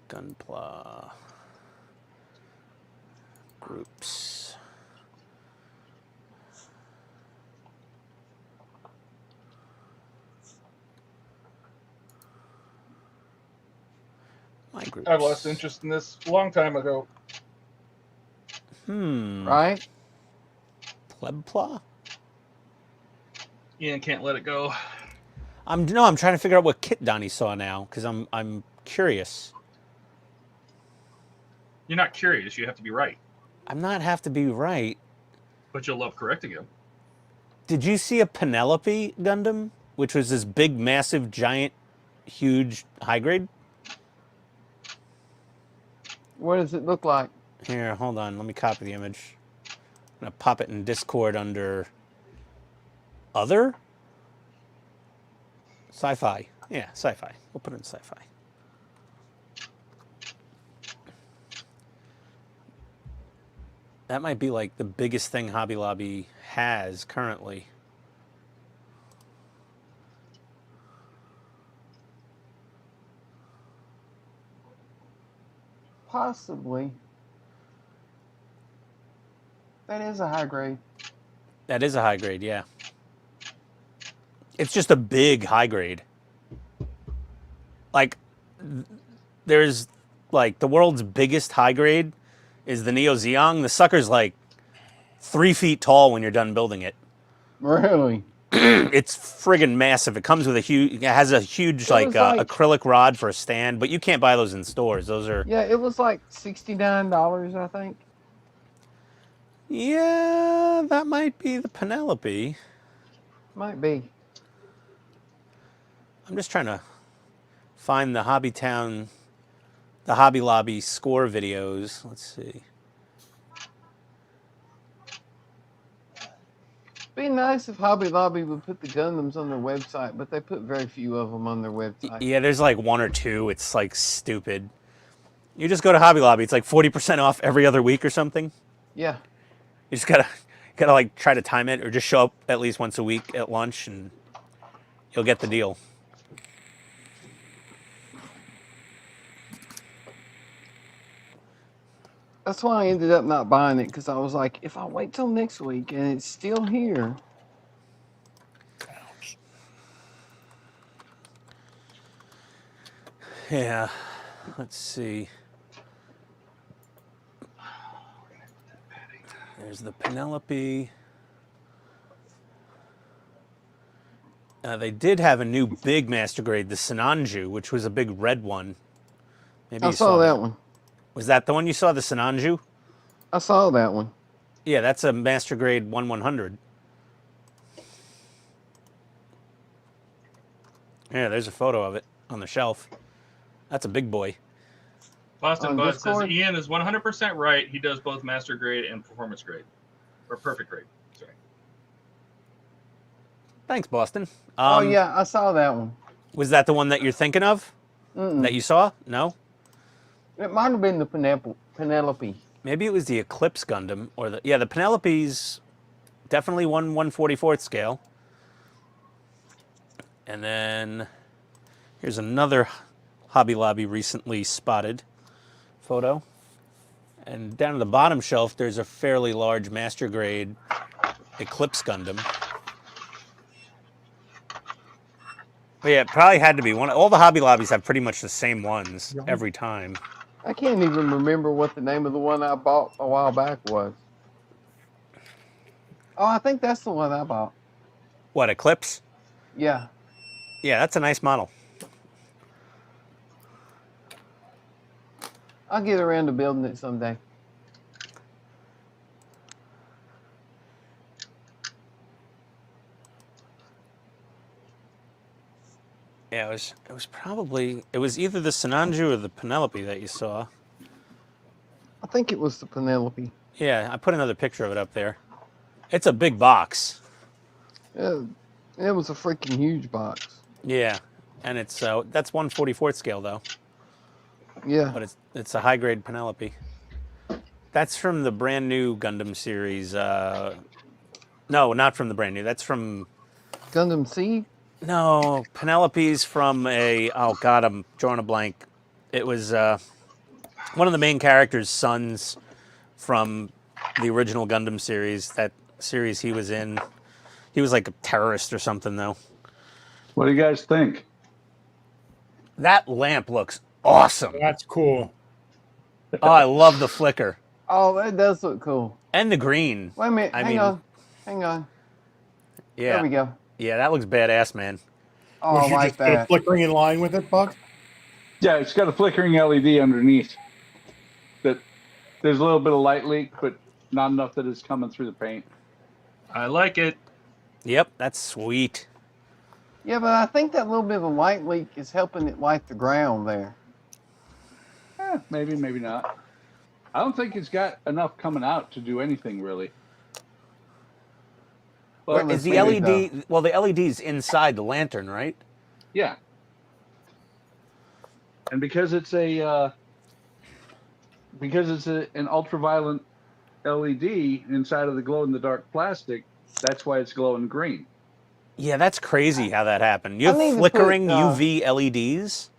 Gunpla. Groups. My groups. I've lost interest in this a long time ago. Right? Plebpla? Ian can't let it go. I'm trying to figure out what kit Donnie saw now because I'm curious. You're not curious. You have to be right. I'm not have to be right. But you'll love correcting him. Did you see a Penelope Gundam, which was this big, massive, giant, huge high grade? What does it look like? Here, hold on. Let me copy the image. I'm gonna pop it in Discord under other sci-fi. Yeah, sci-fi. We'll put it in sci-fi. That might be like the biggest thing Hobby Lobby has currently. Possibly. That is a high grade. That is a high grade, yeah. It's just a big high grade. Like, there's, like, the world's biggest high grade is the Neo Zeong. The sucker's, like, 3 feet tall when you're done building it. Really? It's friggin' massive. It comes with it has a huge, like, acrylic rod for a stand, but you can't buy those in stores. Those are... Yeah, it was like $69, I think. Yeah, that might be the Penelope. Might be. I'm just trying to find the Hobby Lobby score videos. Let's see. Be nice if Hobby Lobby would put the Gundams on their website, but they put very few of them on their website. Yeah, there's like 1 or 2. It's like stupid. You just go to Hobby Lobby. It's like 40% off every other week or something. Yeah. You just gotta like try to time it, or just show up at least once a week at lunch, and you'll get the deal. That's why I ended up not buying it, because I was like, if I wait till next week and it's still here. Yeah, let's see. There's the Penelope. They did have a new big master grade, the Sinanju, which was a big red one. Maybe I you saw that one. Was that the one you saw, the Sinanju? I saw that one. Yeah, that's a master grade 1/100. Yeah, there's a photo of it on the shelf. That's a big boy. Boston Bud says Discord? Ian is 100% right. He does both master grade and performance grade. Or perfect grade. Sorry. Thanks, Boston. Oh, yeah, I saw that one. Was that the one that you're thinking of? That you saw? No? It might have been the Penelope. Maybe it was the Eclipse Gundam, or the Penelope's definitely 1/144th scale. And then here's another Hobby Lobby recently spotted photo. And down at the bottom shelf, there's a fairly large master grade Eclipse Gundam. But yeah, it probably had to be one. All the Hobby Lobbies have pretty much the same ones every time. I can't even remember what the name of the one I bought a while back was. Oh, I think that's the one I bought. What, Eclipse? Yeah. Yeah, that's a nice model. I'll get around to building it someday. Yeah, it was either the Sinanju or the Penelope that you saw. I think it was the Penelope. Yeah, I put another picture of it up there. It's a big box. It was a freaking huge box. Yeah, and it's that's 1/44th scale though. Yeah. but it's a high grade Penelope. That's from the brand new Gundam series. No, not from the brand new. That's from Gundam Seed. no Penelope's from a. Oh God, I'm drawing a blank. It was one of the main characters' sons from the original Gundam series. That series he was in. He was like a terrorist or something, though. What do you guys think? That lamp looks awesome. That's cool. Oh, I love the flicker Oh, that does look cool. and the green. Wait a minute. I Hang mean, on. Hang on. Yeah, There we go. yeah, that looks badass, man. Oh, Would I you like just put a that. flickering in line with it, Buck? Yeah, it's got a flickering LED underneath. That there's a little bit of light leak, but not enough that it's coming through the paint. I like it. Yep, that's sweet. Yeah, but I think that little bit of a light leak is helping it light the ground there. Maybe, maybe not. I don't think it's got enough coming out to do anything really. But Is the maybe LED? Well, the LED's inside the lantern, right? yeah, and because it's an ultraviolet LED inside of the glow in the dark plastic, that's why it's glowing green. Yeah, that's crazy how that happened. You I have need to flickering put, UV LEDs.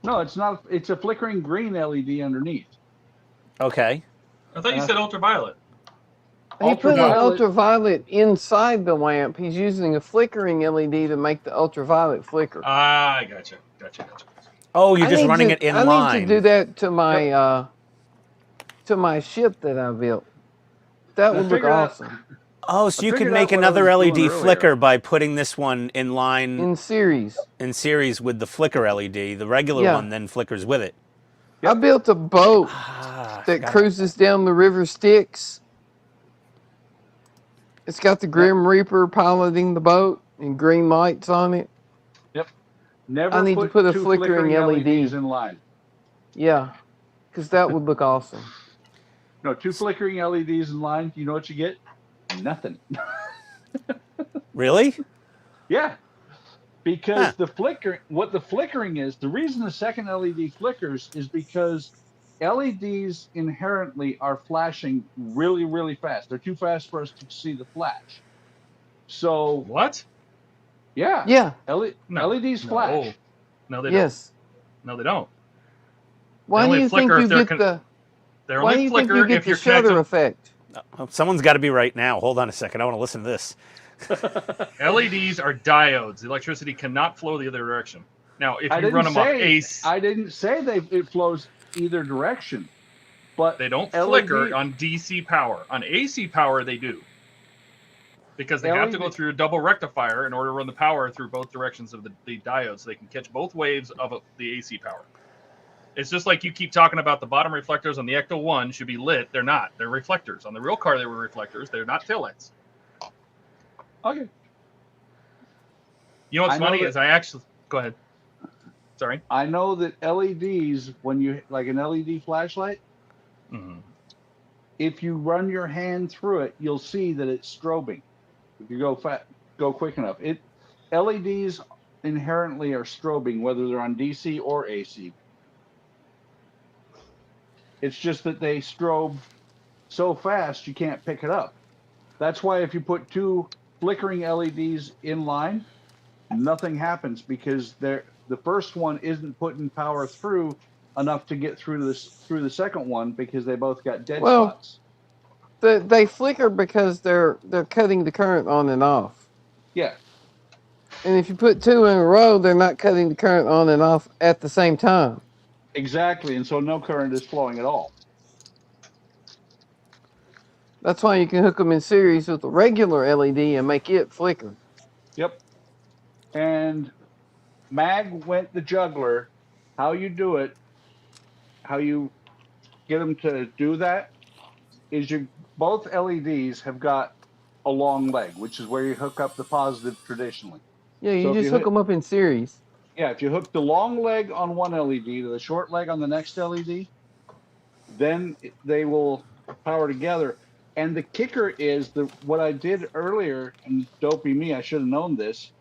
No, it's not. It's a flickering green LED underneath. Okay. I thought you said ultraviolet. He put an Ultraviolet- ultraviolet inside the lamp. He's using a flickering LED to make the ultraviolet flicker. Ah, I gotcha. Gotcha. Oh, you're I just need running to- it in I line. need to do that to my ship that I built. That I would look figured out- awesome. Oh, so I you could figured make out what I another was LED doing earlier. flicker by putting this one in line In series. in series with the flicker LED. The regular Yeah. one then flickers with it. I built a boat Ah, I that forgot cruises down the river Styx. It's got the Grim Reaper piloting the boat and green lights on it. Never I need to put a two flickering LED. LEDs in line. Yeah, because that would look awesome. No, two flickering LEDs in line. You know what you get? Nothing. Really? Yeah, because Huh. what the flickering is, the reason the second LED flickers is because LEDs inherently are flashing really, really fast. They're too fast for us to see the flash. So, What? yeah, Yeah, No. LEDs flash. No, they yes. don't. No, they don't. Why do only you think flicker you if they're get the? They're Why do only you think flicker you get if the you're shutter connected. effect? Oh, someone's got to be right now. Hold on a second. I want to listen to this. LEDs are diodes. The electricity cannot flow the other direction. Now, if I you didn't run them off say AC, I didn't say it flows either direction, but they don't LED flicker on DC power. On AC power, they do. Because they have to go LED through a double rectifier in order to run the power through both directions of the diode so they can catch both waves of the AC power. It's just like you keep talking about the bottom reflectors on the Ecto 1 should be lit. They're not. They're reflectors. On the real car, they were reflectors. They're not taillights. Okay. You know what's I know funny that- is I actually... Go ahead. Sorry. I know that LEDs, when you like an LED flashlight, Mm-hmm. if you run your hand through it, you'll see that it's strobing. If you go quick enough, LEDs inherently are strobing, whether they're on DC or AC. It's just that they strobe so fast you can't pick it up. That's why if you put two flickering LEDs in line, nothing happens because the first one isn't putting power through enough to get through the second one because they both got dead spots. They flicker because they're cutting the current on and off. Yeah, And if you put two in a row, they're not cutting the current on and off at the same time. exactly. And so no current is flowing at all. That's why you can hook them in series with a regular LED and make it flicker. Yep. And Mag went the juggler. How you do it, how you get them to do that, is both LEDs have got a long leg, which is where you hook up the positive traditionally. Yeah, you So if just you hook hit- them up in series. Yeah, if you hook the long leg on one LED to the short leg on the next LED, then they will power together. And the kicker is what I did earlier, and dopey me, I should have known this.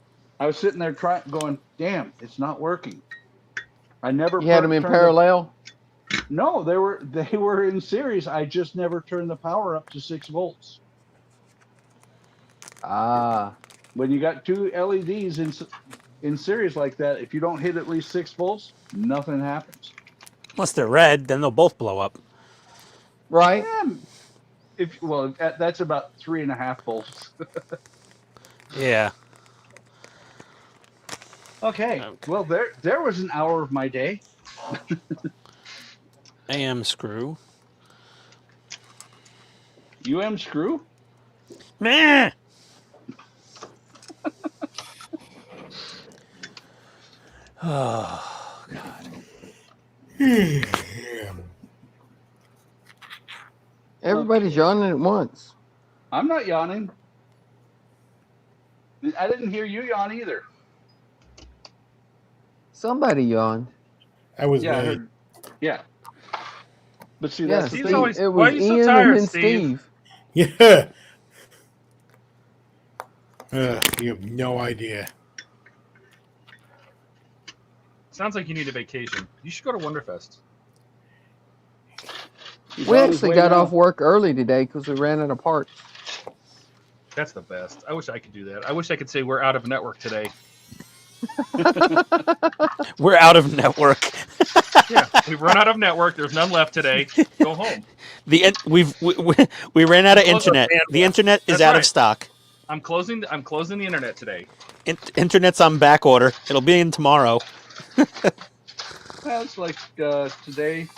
I was sitting there going, damn, it's not working. I never. You had them in turned parallel? No, they were in series. I just never turned the power up to 6 volts. Ah. When you got 2 LEDs in series like that, if you don't hit at least 6 volts, nothing happens. Unless they're red, then they'll both blow up. Right? That's about 3.5 volts. Yeah. Okay. Well, there was an hour of my day. AM screw. UM screw? Meh. Oh, God. Everybody's yawning at once. I'm not yawning. I didn't hear you yawn either. Somebody yawned. That was Yeah, I me. heard. Yeah. But see, Yeah, that's the Steve's thing. always- it why was are you so Ian tired, and then Steve? Steve. Yeah. You have no idea. Sounds like you need a vacation. You should go to Wonderfest. He's We on his actually way got now. off work early today because we ran out of parts. That's the best. I wish I could do that. I wish I could say we're out of network today. We're out of network. Yeah, we've run out of network. There's none left today. Go home. We ran out of Close up internet. bandwidth. The internet is That's out of right. stock. I'm closing the internet today. Internet's on back order. It'll be in tomorrow. That's like today.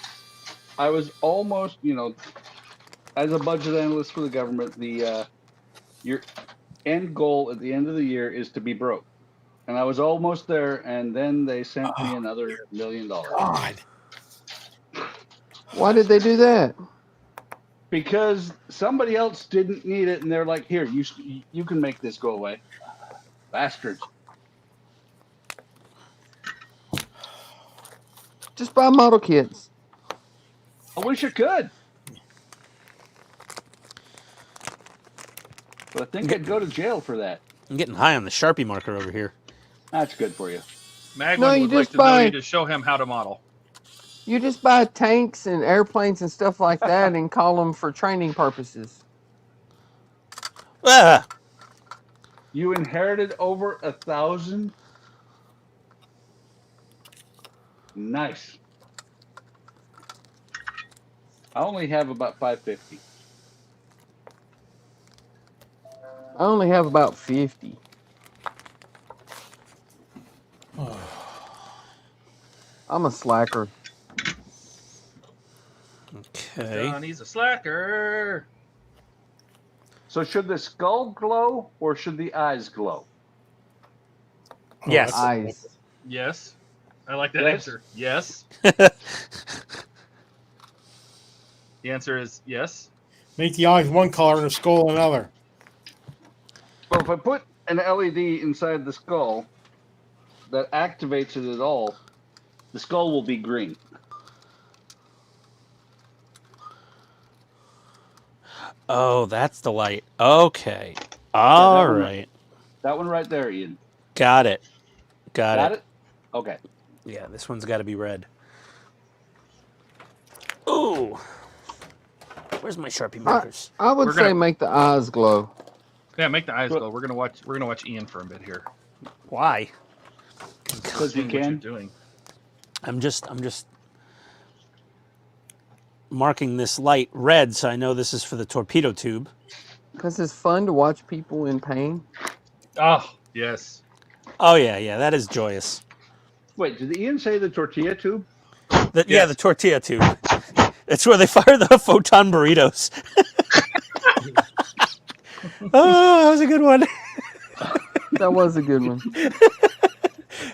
I was almost, as a budget analyst for the government, your end goal at the end of the year is to be broke. And I was almost there, and then they sent me another $1 million. God. Why did they do that? Because somebody else didn't need it, and they're like, "Here, you can make this go away." Bastards. Just buy model kits. I wish I could. But I think I'd go to jail for that. I'm getting high on the Sharpie marker over here. That's good for you. Maglin No, you would like just to know buy- you to show him how to model. You just buy tanks and airplanes and stuff like that and call them for training purposes. Ah, You inherited over 1,000. Nice. I only have about 550. I only have about 50. I'm a slacker. okay. Donnie's a slacker. So should the skull glow or should the eyes glow? Yes. that's- Eyes. Yes. I like that Yes. answer. Yes. The answer is yes. Make the eyes one color and the skull another. Well, if I put an LED inside the skull that activates it at all, the skull will be green. Oh, that's the light. Okay. All one- right. That one right there, Ian. Got it. Got Got it. it? Okay. Yeah, this one's got to be red. Ooh. Where's my Sharpie markers? I would We're say gonna- make the eyes glow. Yeah, make the eyes Well- glow. We're gonna watch Ian for a bit here. Why? Because you Seeing what you're can. doing. I'm just marking this light red so I know this is for the torpedo tube. Because it's fun to watch people in pain. Oh, yes. Oh yeah, that is joyous. Wait, did Ian say the tortilla tube? Yeah, Yes. the tortilla tube. It's where they fire the photon burritos. Oh, that was a good one. That was a good one.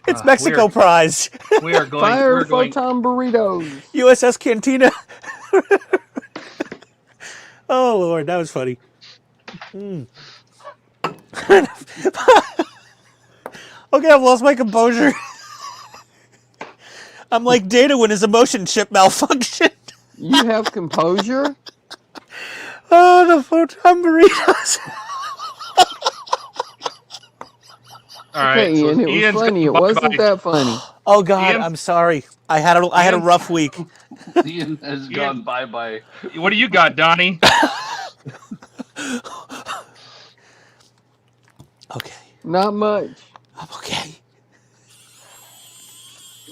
It's Mexico prize. We are going. Fire We're going. photon burritos. USS Cantina. Oh Lord, that was funny. Okay, I've lost my composure. I'm like Data when his emotion chip malfunctioned. You have composure? Oh, the photon burritos. All right, Okay, so Ian, it was Ian's funny. It gone wasn't bye-bye. that funny. Oh God, Ian's- I'm sorry. I had a Ian's- rough week. Ian has Ian- gone bye-bye. What do you got, Donnie? Okay, Not much. I'm okay.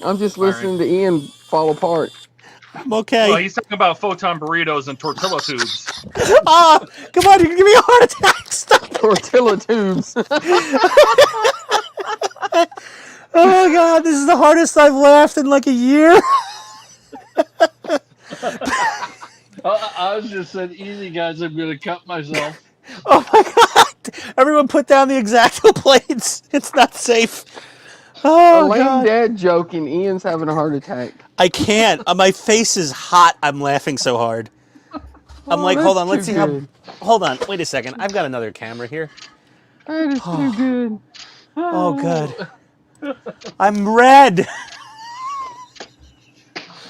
I'm just All right. listening to Ian fall apart. I'm okay. Well, he's talking about photon burritos and tortilla tubes. Ah, come on, you can give me a heart attack. Stop. Tortilla tubes. Oh my God, this is the hardest I've laughed in like a year. I was just saying, easy guys, I'm gonna cut myself. Oh my God! Everyone put down the X-Acto plates. It's not safe. A Oh lame God! dad joke and Ian's having a heart attack. I can't. My face is hot. I'm laughing so hard. I'm like, hold on. Let's see how. Hold on. Wait a second. I've got another camera here. That is too good. Oh good. I'm red.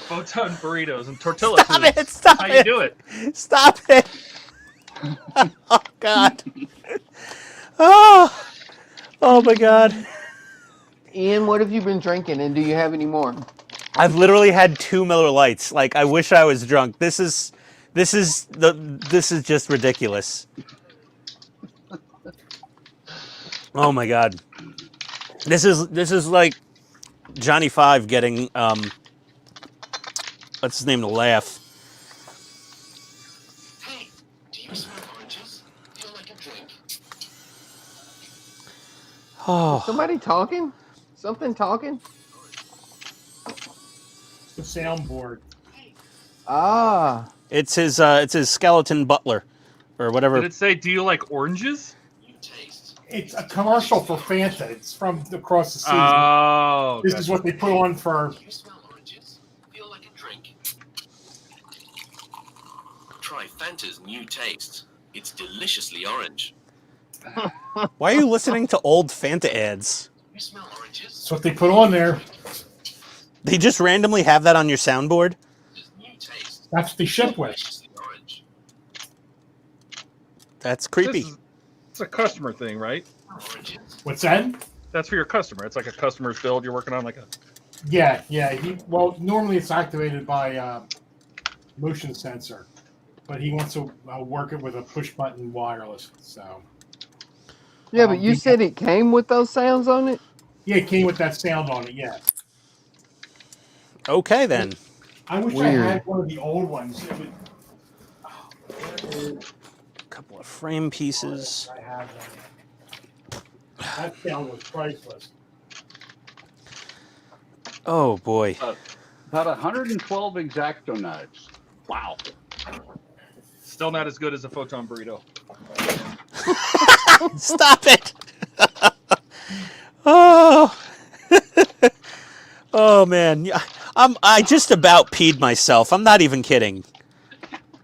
Photon burritos and tortilla Stop tubes. it! Stop How it! you do it? Stop it! Oh God! Oh! Oh my God! Ian, what have you been drinking, and do you have any more? I've literally had 2 Miller Lights. Like I wish I was drunk. This is just ridiculous. Oh my God! This is like Johnny Five getting what's his name to laugh. Hey, do you smell oranges? Feel like a drink? Oh, Somebody talking? Something talking? The soundboard. Ah, it's his skeleton butler, or whatever. Did it say, "Do you like oranges"? You taste. It's a commercial for Fanta. It's from across the sea. Oh, This is what they put on for. Do you smell oranges? Feel like a drink? Try Fanta's new taste. It's deliciously orange. Why are you listening to old Fanta ads? You smell oranges? That's what they put on there. They just randomly have that on your soundboard. Fanta's new taste. That's what they ship with. Deliciously orange. That's creepy. It's a customer thing, right? Oranges? What's that? That's for your customer. It's like a customer's build you're working on, like a. Yeah. Well, normally it's activated by motion sensor, but he wants to work it with a push button wireless. So yeah, but you said it came with those sounds on it? yeah, it came with that sound on it. Yeah. Okay then. I wish Weird. I had one of the old ones. It would, A couple of frame pieces. I have one. That sound was priceless. Oh boy. About 112 X-Acto knives. Wow. Still not as good as a photon burrito. Stop it. Oh. Oh man. I just about peed myself. I'm not even kidding.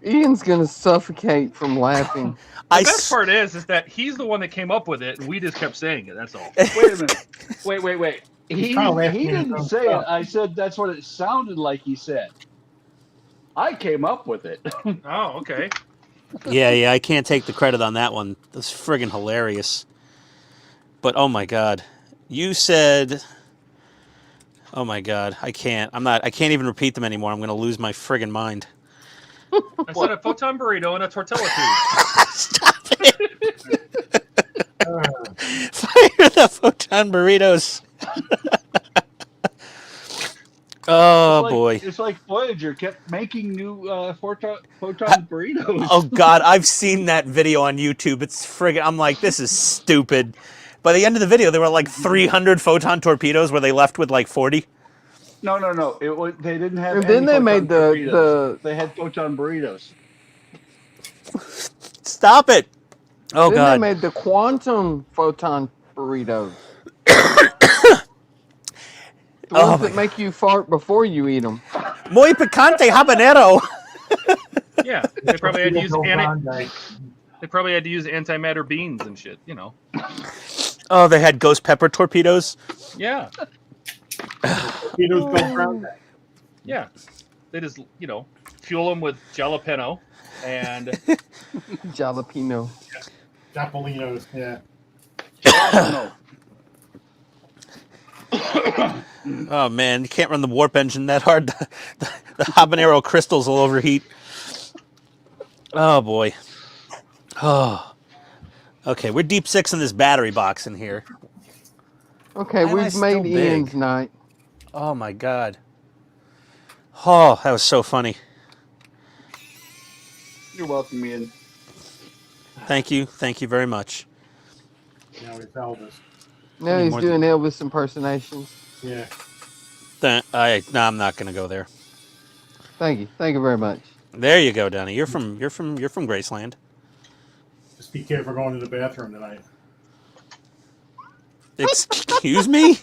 Ian's gonna suffocate from laughing. The I best s- part is that he's the one that came up with it, and we just kept saying it. That's all. Wait a minute. Wait. He kinda laughing at his didn't own say it. stuff. I said that's what it sounded like he said. I came up with it. Oh, okay. Yeah, I can't take the credit on that one. That's friggin' hilarious. But oh my God. You said oh my God, I can't even repeat them anymore. I'm gonna lose my friggin' mind. I said a photon burrito and a tortilla tube. Stop it! Fire the photon burritos. Oh boy. It's like Voyager kept making new photon burritos. Oh God, I've seen that video on YouTube. It's friggin'. I'm like, this is stupid. By the end of the video, there were like 300 photon torpedoes, where they left with like 40. No. It was, they didn't have. And any then they photon made burritos. They had photon burritos. Stop it! Oh then God. they made the quantum photon burritos. The Oh ones my that make you fart before you eat them. Muy picante habanero. Yeah, they probably had to use Grande. they probably had to use antimatter beans and shit. You know. Oh, they had ghost pepper torpedoes. Yeah, Torpedoes Bill Grande. yeah. They just fuel them with jalapeno and Jalapeno. Japolinos, yeah. No. Oh man, you can't run the warp engine that hard. The habanero crystals will overheat. Oh boy. Oh. Okay, we're deep 6 in this battery box in here. Okay, Why am I we've still made big? ends night. Oh my god. Oh, that was so funny. You're welcome, Ian. Thank you very much. Now he's Elvis. Now need he's more doing Elvis impersonations. Yeah. No, I'm not gonna go there. Thank you very much. There you go, Donnie. You're from Graceland. Just be careful going to the bathroom tonight. Excuse me?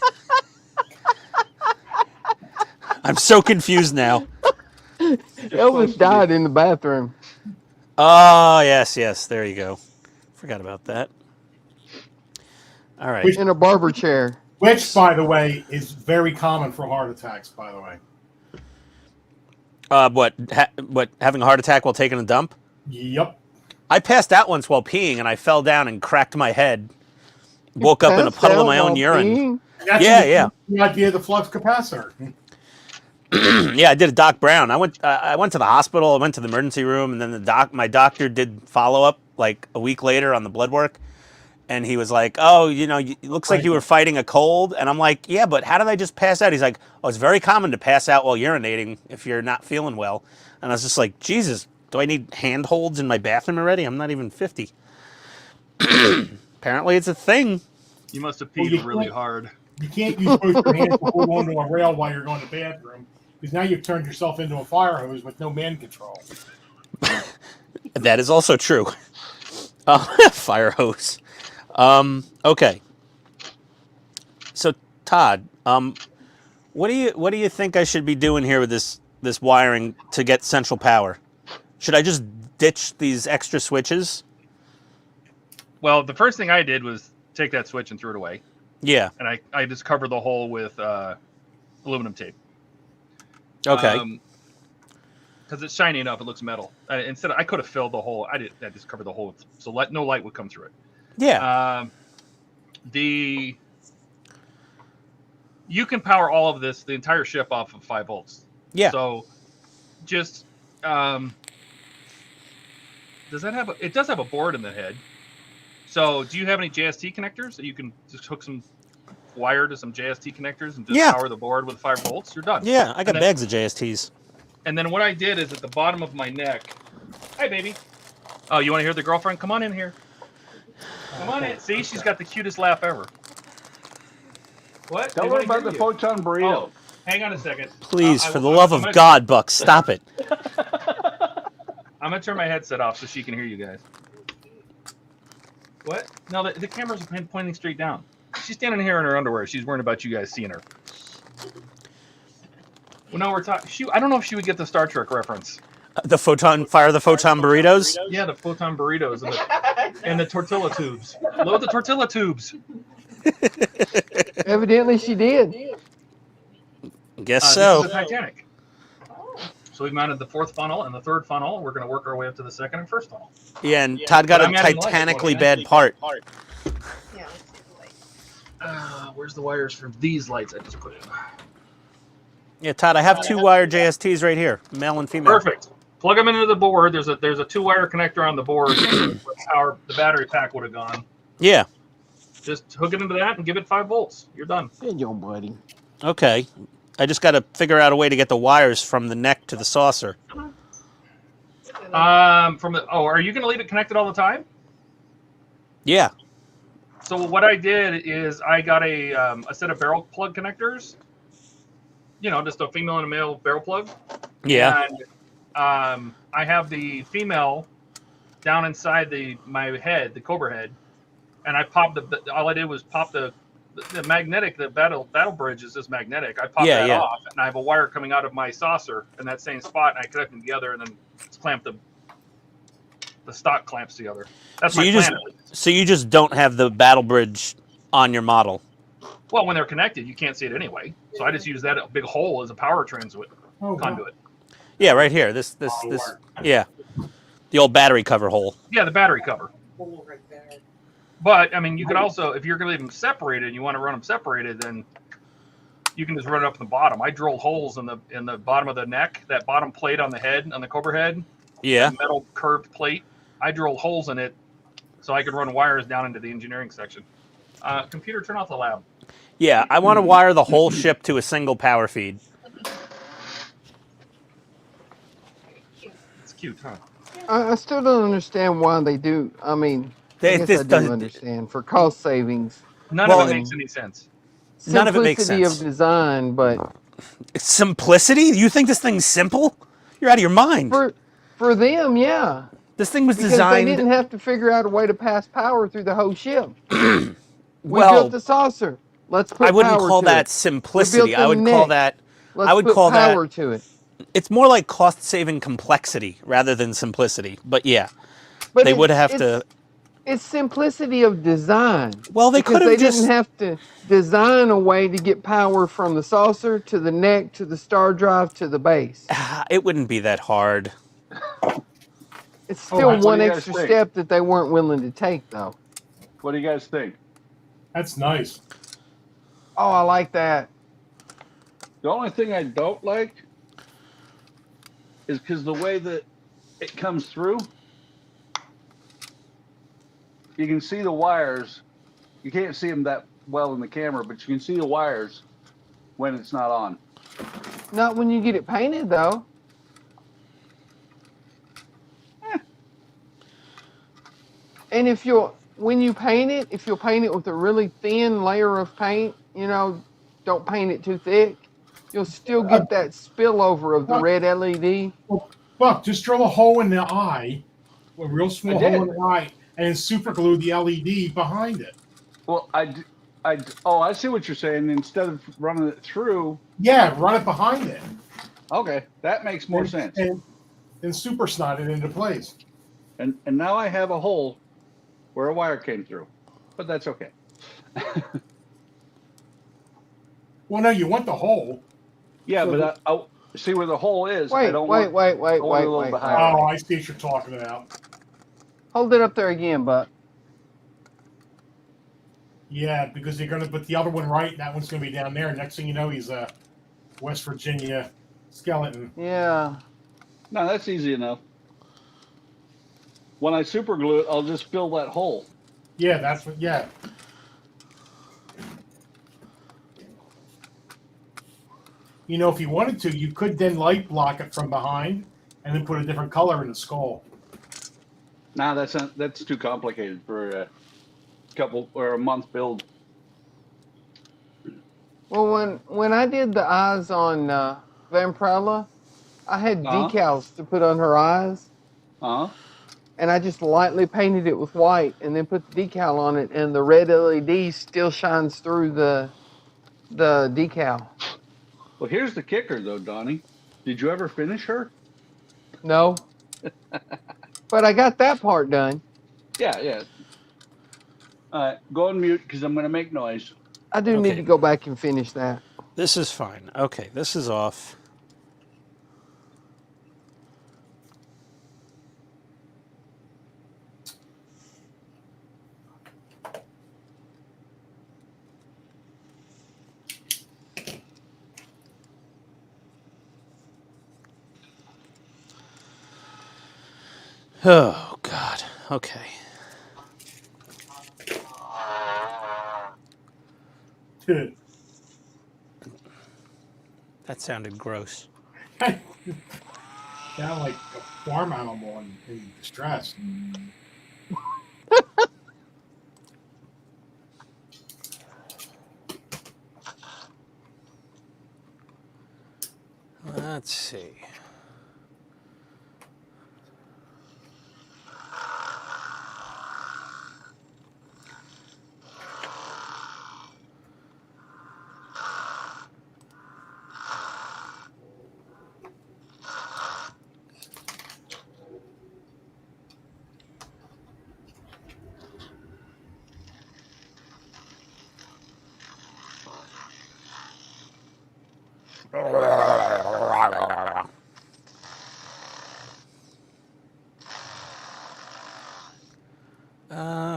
I'm so confused now. Elvis died in the bathroom. Oh, yes. There you go. Forgot about that. All right. Which- In a barber chair. Which, by the way, is very common for heart attacks, by the way. What? Having a heart attack while taking a dump? Yep. I passed out once while peeing, and I fell down and cracked my head. Woke up in a Passed puddle of out my own while urine. peeing? That's Yeah. the idea of the flux capacitor. Yeah, I did a Doc Brown. I went to the hospital. I went to the emergency room, and then my doctor did follow up like a week later on the blood work, and he was like, "Oh, it looks like you were fighting a cold." And I'm like, "Yeah, but how did I just pass out?" He's like, "Oh, it's very common to pass out while urinating if you're not feeling well." And I was just like, "Jesus, do I need handholds in my bathroom already? I'm not even 50." Apparently, it's a thing. You must have Well, peed you really can't- hard. You can't use both your hands to hold onto a rail while you're going to the bathroom, because now you've turned yourself into a fire hose with no man control. That is also true. Fire hose. Okay. So Todd, what do you think I should be doing here with this wiring to get central power? Should I just ditch these extra switches? Well, the first thing I did was take that switch and threw it away. Yeah. And I just covered the hole with aluminum tape. Okay. Because it's shiny enough, it looks metal. Instead, I could have filled the hole. I just covered the hole so no light would come through it. Yeah. You can power all of this, the entire ship, off of 5 volts. Yeah. So, just does that have? It does have a board in the head. So, do you have any JST connectors that you can just hook some wire to some JST connectors and just power the board with 5 volts? You're done. Yeah, I got bags of JSTs. And then what I did is at the bottom of my neck. Hi, baby. Oh, you want to hear the girlfriend? Come on in here. Come on in. See, she's got the cutest laugh ever. What? Tell her about the photon burrito. Oh, hang on a second. Please, for the love of God, Buck, stop it. I'm going to turn my headset off so she can hear you guys. What? No, the camera's pointing straight down. She's standing here in her underwear. She's worried about you guys seeing her. Well, no, we're talking. I don't know if she would get the Star Trek reference. The photon burritos? Yeah, the photon burritos and the tortilla tubes. Load the tortilla tubes. Evidently she did. Guess so. This is the Titanic. So we've mounted the 4th funnel and the 3rd funnel. We're going to work our way up to the 2nd and 1st funnel. Yeah, and Todd got a titanically bad part. Yeah, let's see the light. Where's the wires for these lights I just put in? Yeah, Todd, I have 2-wire JSTs right here, male and female. Perfect. Plug them into the board. There's a 2-wire connector on the board where the battery pack would have gone. Yeah. Just hook it into that and give it 5 volts. You're done. Hey, yo, buddy. Okay. I just got to figure out a way to get the wires from the neck to the saucer. Are you going to leave it connected all the time? Yeah. So what I did is I got a set of barrel plug connectors. Just a female and a male barrel plug. Yeah. And I have the female down inside my head, the Cobra head, and I popped all I did was pop the magnetic, the battle bridge is just magnetic. I popped that off, and I have a wire coming out of my saucer in that same spot, and I connect them together, and then clamp the stock clamps together. That's my plan. So you just don't have the battle bridge on your model? Well, when they're connected, you can't see it anyway. So I just use that big hole as a power conduit. Yeah, right here. This. Yeah. The old battery cover hole. Yeah, the battery cover. Right there. But I mean, you could also, if you're going to leave them separated, and you want to run them separated, then you can just run it up the bottom. I drilled holes in the bottom of the neck, that bottom plate on the head, on the Cobra head, Yeah. that metal curved plate. I drilled holes in it so I could run wires down into the engineering section. Computer, turn off the lab. Yeah, I want to wire the whole ship to a single power feed. It's cute, huh? I still don't understand why they do. I mean, I guess I do understand for cost savings. None Well, of it makes any sense. None of it makes Simplicity of sense. design, but Simplicity? You think this thing's simple? You're out of your mind. for them, yeah. This thing was Because designed. they didn't have to figure out a way to pass power through the whole ship. We Well, built the saucer. Let's put I wouldn't power call to that it. simplicity. We built I would the call neck. that. Let's I would put call power that. to it. It's more like cost-saving complexity rather than simplicity. But yeah, But they would have to. It's simplicity of design. Well, they could because have they just. didn't have to design a way to get power from the saucer to the neck to the star drive to the base. It wouldn't be that hard. It's still What do one you guys extra think? step that they weren't willing to take, though. What do you guys think? That's nice. Oh, I like that. The only thing I don't like is because the way that it comes through, you can see the wires. You can't see them that well in the camera, but you can see the wires when it's not on. Not when you get it painted, though. And when you paint it, if you'll paint it with a really thin layer of paint, don't paint it too thick, you'll still get that spillover of the red LED. Well, Buck, just drill a hole in the eye, a real small hole in the eye, and then super glue the LED behind it. Well, I see what you're saying. Instead of running it through. Yeah, run it behind it. Okay, that makes more sense. And then super snot it into place. And now I have a hole where a wire came through, but that's okay. Well, no, you want the hole. Yeah, So but I see where the hole is. Wait, I don't wait. Oh, I see what you're talking about. Hold it up there again, Buck. Yeah, because they're going to put the other one right, and that one's going to be down there. Next thing you know, he's a West Virginia skeleton. Yeah. No, that's easy enough. When I super glue it, I'll just fill that hole. Yeah, that's what. Yeah. If you wanted to, you could then light block it from behind, and then put a different color in the skull. Nah, that's too complicated for a couple or a month build. Well, when I did the eyes on Vampirella, I had decals to put on her eyes. And I just lightly painted it with white and then put the decal on it, and the red LED still shines through the decal. Well, here's the kicker, though, Donnie. Did you ever finish her? No. But I got that part done. Yeah. All right, go on mute because I'm going to make noise. I do need to go back and finish that. This is fine. Okay, this is off. Oh, God. Okay. That sounded gross. Sound like a farm animal in distress. Let's see.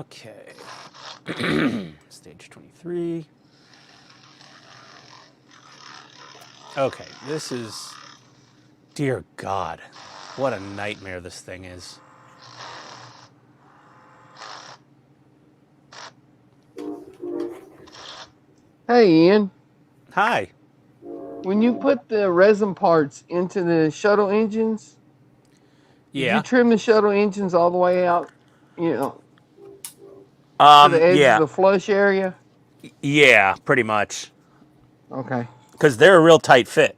Okay. Stage 23. Okay, this is... Dear God, what a nightmare this thing is. Hey, Ian. Hi. When you put the resin parts into the shuttle engines, did Yeah. you trim the shuttle engines all the way out, you know, to the edge of Yeah. the flush area? Yeah, pretty much. Okay. Because they're a real tight fit.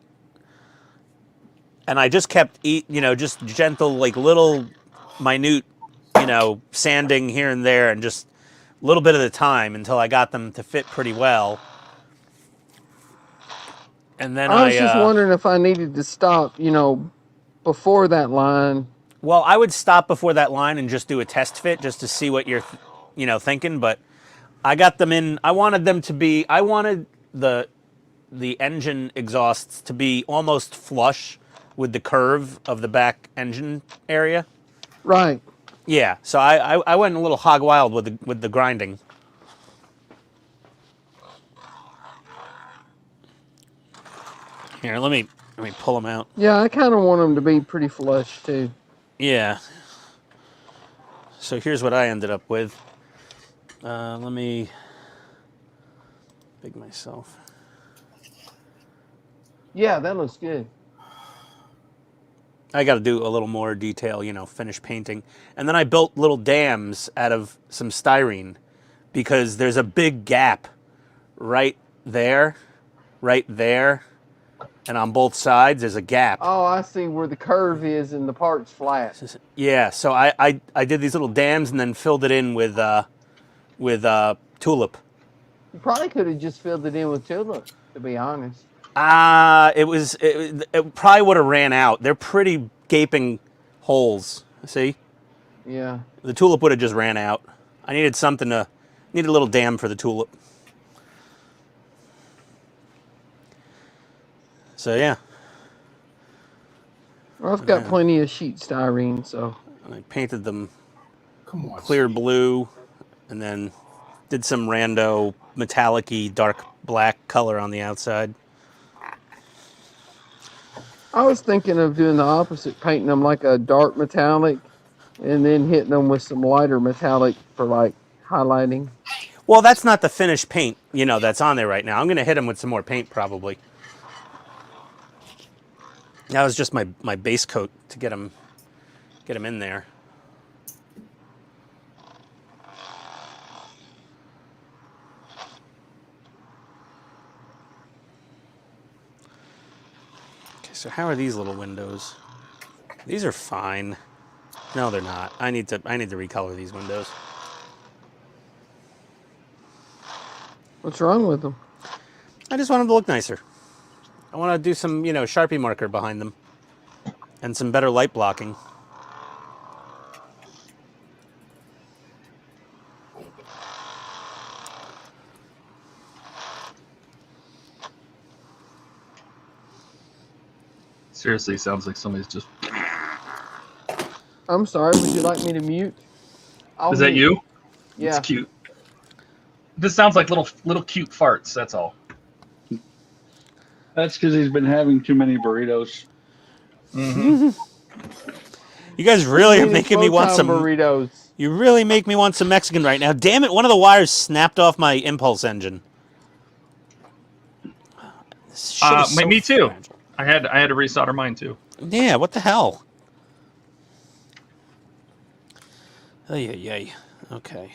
And I just kept, just gentle, like little minute, sanding here and there and just a little bit at a time until I got them to fit pretty well. And then I was just wondering if I needed to stop, before that line. well, I would stop before that line and just do a test fit just to see what you're, thinking. But I got them in. I wanted them to be. I wanted the engine exhausts to be almost flush with the curve of the back engine area. Right. Yeah. So I went a little hog wild with the grinding. Here, let me pull them out. Yeah, I kind of want them to be pretty flush too. Yeah. So here's what I ended up with. Let me big myself. Yeah, that looks good. I got to do a little more detail, finish painting. And then I built little dams out of some styrene because there's a big gap right there, and on both sides there's a gap. Oh, I see where the curve is and the part's flat. Yeah, so I did these little dams and then filled it in with tulip. You probably could have just filled it in with tulip, to be honest. It probably would have ran out. They're pretty gaping holes. See? Yeah. The tulip would have just ran out. I needed needed a little dam for the tulip. So yeah. Well, I've got plenty of sheet styrene, so. I painted them Come on, clear Steve. blue, and then did some rando metallic-y dark black color on the outside. I was thinking of doing the opposite, painting them like a dark metallic, and then hitting them with some lighter metallic for like highlighting. Well, that's not the finished paint, that's on there right now. I'm going to hit them with some more paint probably. That was just my base coat to get them in there. Okay, so how are these little windows? These are fine. No, they're not. I need to recolor these windows. What's wrong with them? I just want them to look nicer. I want to do some, Sharpie marker behind them and some better light blocking. Seriously, sounds like somebody's just. I'm sorry, would you like me to mute? Is that you? Yeah. It's cute. This sounds like little cute farts. That's all. That's because he's been having too many burritos. Mm-hmm. You guys really are making me want some burritos. You really make me want some Mexican right now. Damn it, one of the wires snapped off my impulse engine. This shit is so me too. fragile. I had to resolder mine too. Yeah, what the hell? Ay. Okay.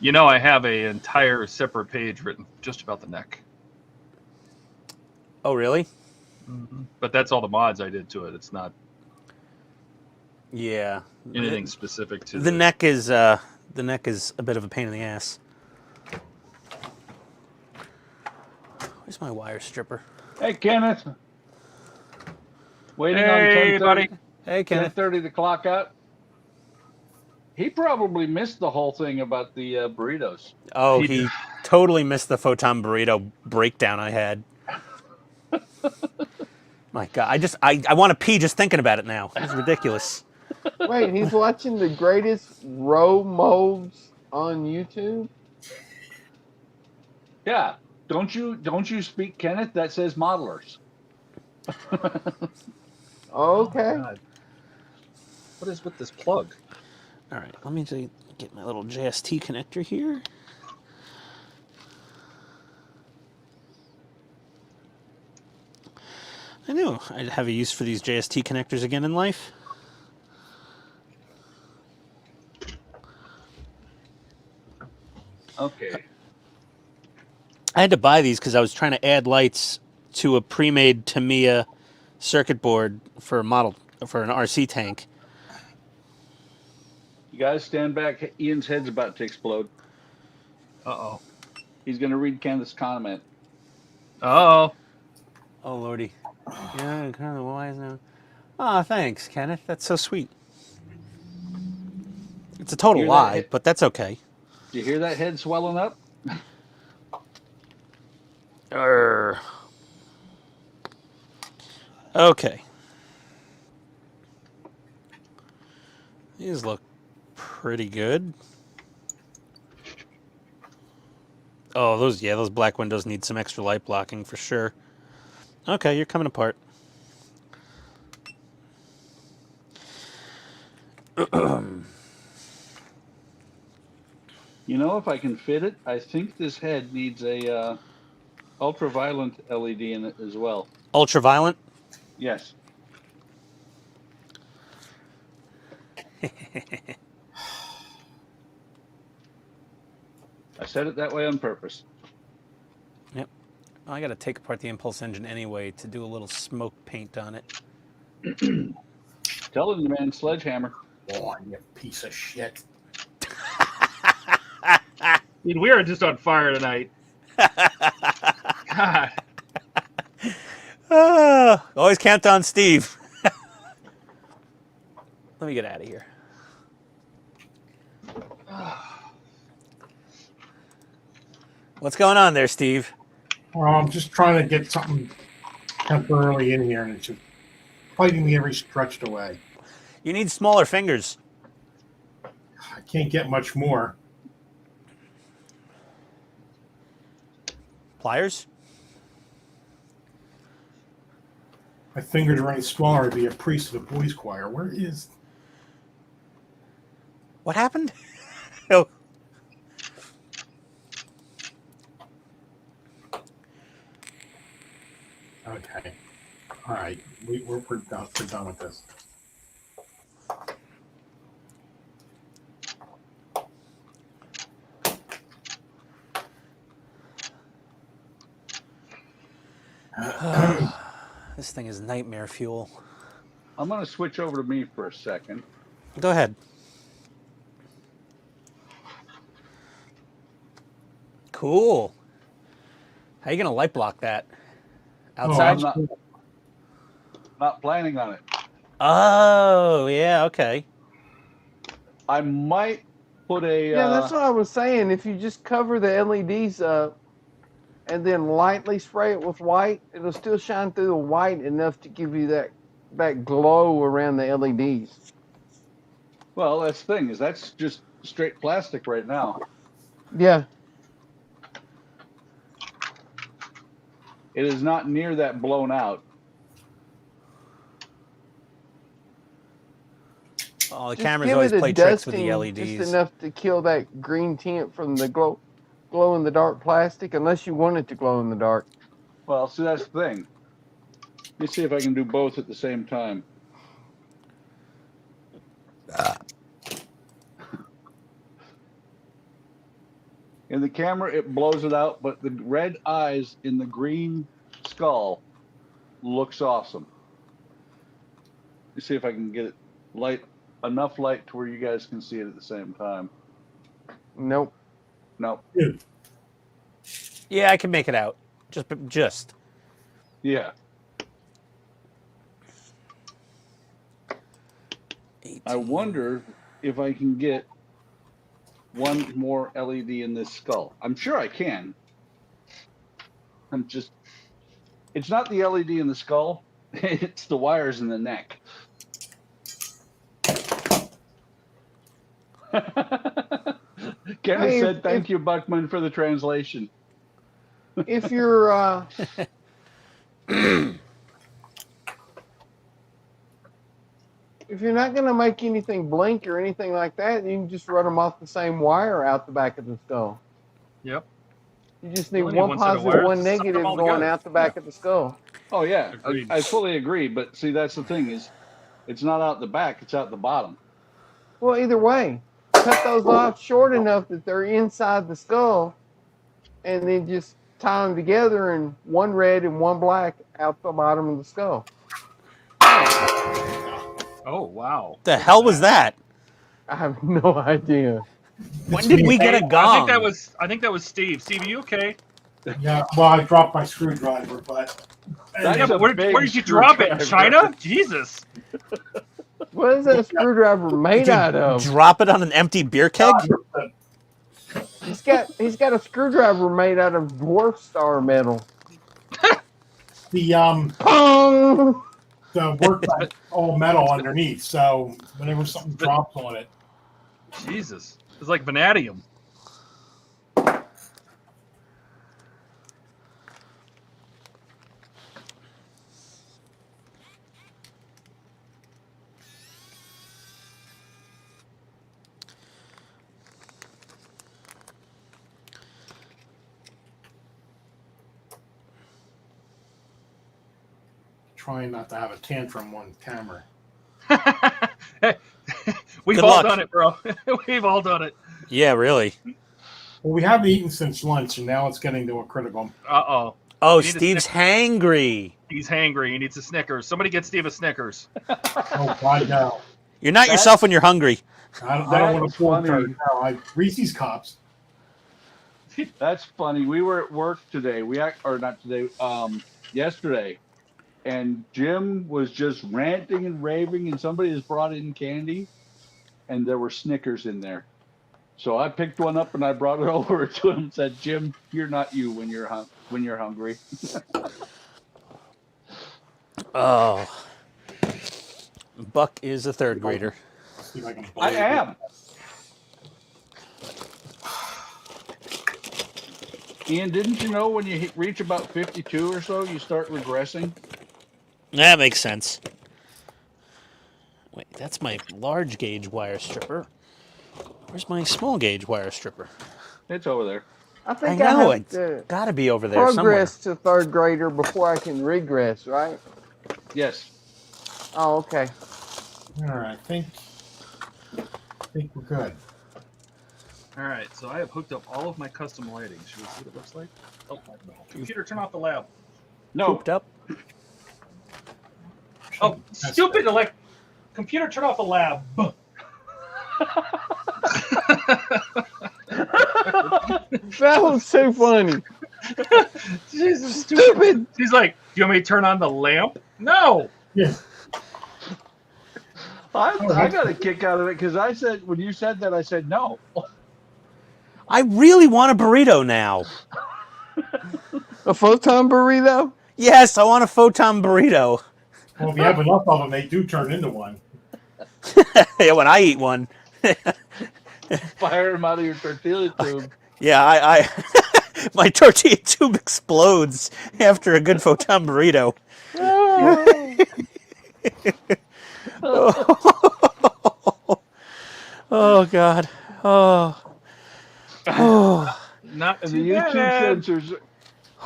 I have an entire separate page written just about the neck. Oh, really? Mm-hmm. But that's all the mods I did to it. It's not Yeah. anything specific to The neck is a bit of a pain in the ass. Where's my wire stripper? Hey, Kenneth. Waiting Hey, on 10:30. buddy. Hey, Kenneth. 10:30 the clock out. He probably missed the whole thing about the burritos. Oh, he totally missed the photon burrito breakdown I had. My God, I want to pee just thinking about it now. It's ridiculous. Wait, he's watching the greatest row molds on YouTube? Yeah. Don't you speak, Kenneth? That says modelers. Okay. God. What is with this plug? All right, let me just get my little JST connector here. I knew I'd have a use for these JST connectors again in life. Okay. I had to buy these because I was trying to add lights to a pre-made Tamiya circuit board for an RC tank. You guys stand back. Ian's head's about to explode. Uh-oh. He's going to read Candace's comment. Uh-oh. Oh lordy. Yeah, kind of wise now. Ah, thanks, Kenneth. That's so sweet. It's a total lie, but that's okay. Do you hear that head swelling up? Okay. These look pretty good. Oh, those black windows need some extra light blocking for sure. Okay, you're coming apart. You know, if I can fit it, I think this head needs a ultraviolet LED in it as well. Ultraviolet? Yes. I said it that way on purpose. Yep. I got to take apart the impulse engine anyway to do a little smoke paint on it. Telling you, man, sledgehammer. Oh, you piece of shit. Dude, we are just on fire tonight. God. Always count on Steve. Let me get out of here. What's going on there, Steve? Well, I'm just trying to get something temporarily in here, and it's just fighting me every stretch of the way. You need smaller fingers. I can't get much more. Pliers? My fingers are any smaller to be a priest of the boys' choir. Where is... What happened? Oh. Okay. All right. We're done with this. This thing is nightmare fuel. I'm going to switch over to me for a second. Go ahead. Cool. How are you going to light block that? Outside? I'm not planning on it. Oh, yeah, okay. I might put a... Yeah, that's what I was saying. If you just cover the LEDs up and then lightly spray it with white, it'll still shine through the white enough to give you that glow around the LEDs. Well, that's the thing, is that's just straight plastic right now. Yeah. It is not near that blown out. Oh, the Just cameras give always it a play tricks with the dusting, LEDs. just enough to kill that green tint from the glow in the dark plastic, unless you want it to glow in the dark. Well, see, that's the thing. Let me see if I can do both at the same time. In the camera, it blows it out, but the red eyes in the green skull looks awesome. Let me see if I can get it enough light to where you guys can see it at the same time. Nope. Nope. Yeah, I can make it out. Just. Yeah. 18. I wonder if I can get one more LED in this skull. I'm sure I can. It's not the LED in the skull, it's the wires in the neck. Kenneth said, thank you, Buckman, for the translation. If you're If you're not going to make anything blink or anything like that, you can just run them off the same wire out the back of the skull. Yep. You just need You only need one one set of positive, wires, one suck them negative all going together. out the back of the skull. Oh yeah, Agreed. I fully agree. But see, that's the thing is, it's not out the back; it's out the bottom. Well, either way, cut those off short enough that they're inside the skull, and then just tie them together and one red and one black out the bottom of the skull. Oh wow. The hell was that? I have no idea. When did we get a I gong? think that was Steve. Steve, are you okay? Yeah, well, I dropped my screwdriver, but That's Yeah, but a where big did you drop it? In screwdriver. China? Jesus. What is that screwdriver made out of? Drop it on an empty beer keg? He's got a screwdriver made out of dwarf star metal. the Pong! workbench all metal underneath, so whenever something drops on it, Jesus. It's like vanadium. trying not to have a tantrum on camera. We've Good all luck. done it, bro. We've all done it. Yeah, really. Well, we haven't eaten since lunch, and now it's getting to a critical. Uh-oh. Oh, You need a Steve's hangry. He's hangry. He needs a Snickers. Somebody get Steve a Snickers. Oh, God, no. You're not yourself when you're hungry. I don't That's want to pull funny. turd. No, Reese's Cups. That's funny. We were at work today. Or not today. Yesterday, and Jim was just ranting and raving, and somebody has brought in candy, and there were Snickers in there. So I picked one up and I brought it over to him and said, "Jim, you're not you when you're hungry." Oh. Buck is a third grader. See if I can I blow it. am. Ian, didn't you know when you reach about 52 or so, you start regressing? That makes sense. Wait, that's my large gauge wire stripper. Where's my small gauge wire stripper? It's over there. I I think know, have it's to got to be over there somewhere. progress to third grader before I can regress, right? Yes. Oh, okay. All right, I think we're good. All right, so I have hooked up all of my custom lighting. Should we see what it looks like? Oh, computer, turn off the lab. No. Pooped up. Oh, stupid computer, turn off the lab. That was too funny. Jesus, Stupid. He's like, do you want me to turn on the lamp? No. Yeah. I got a kick out of it because I said, when you said that, I said no. I really want a burrito now. A photon burrito? Yes, I want a photon burrito. Well, if you have enough of them, they do turn into one. Yeah, when I eat one. Fire him out of your tortilla tube. Yeah, I my tortilla tube explodes after a good photon burrito. Oh God. Oh. Not And too the YouTube bad. censors,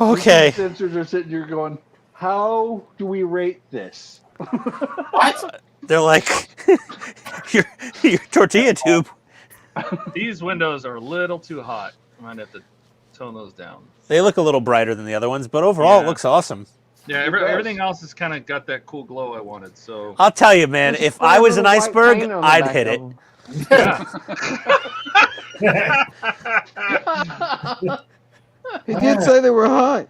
Okay. YouTube censors are sitting here going, "How do we rate this?" They're like your tortilla tube. These windows are a little too hot. I might have to tone those down. They look a little brighter than the other ones, but overall it Yeah. looks awesome. Yeah, It does. everything else has kind of got that cool glow I wanted. So I'll tell you, man, Just if put a I was an little white iceberg, paint on the I'd back hit of it. 'em. yeah. He did say they were hot.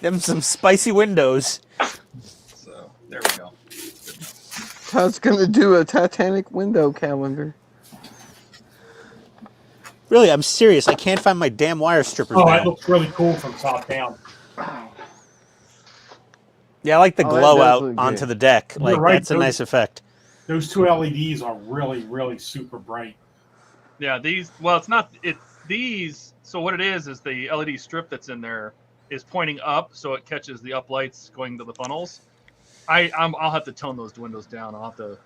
Them some spicy windows. So there we go. I was going to do a Titanic window calendar. Really, I'm serious. I can't find my damn wire strippers Oh, now. it looks really cool from top down. Yeah, I like the Oh, that glow does out look onto good. the deck. You're Like right, that's a those- nice effect. Those two LEDs are really, really super bright. Yeah, these. Well, it's not. It's these. So what it is the LED strip that's in there is pointing up, so it catches the up lights going to the funnels. I'll have to tone those windows down. I'll have to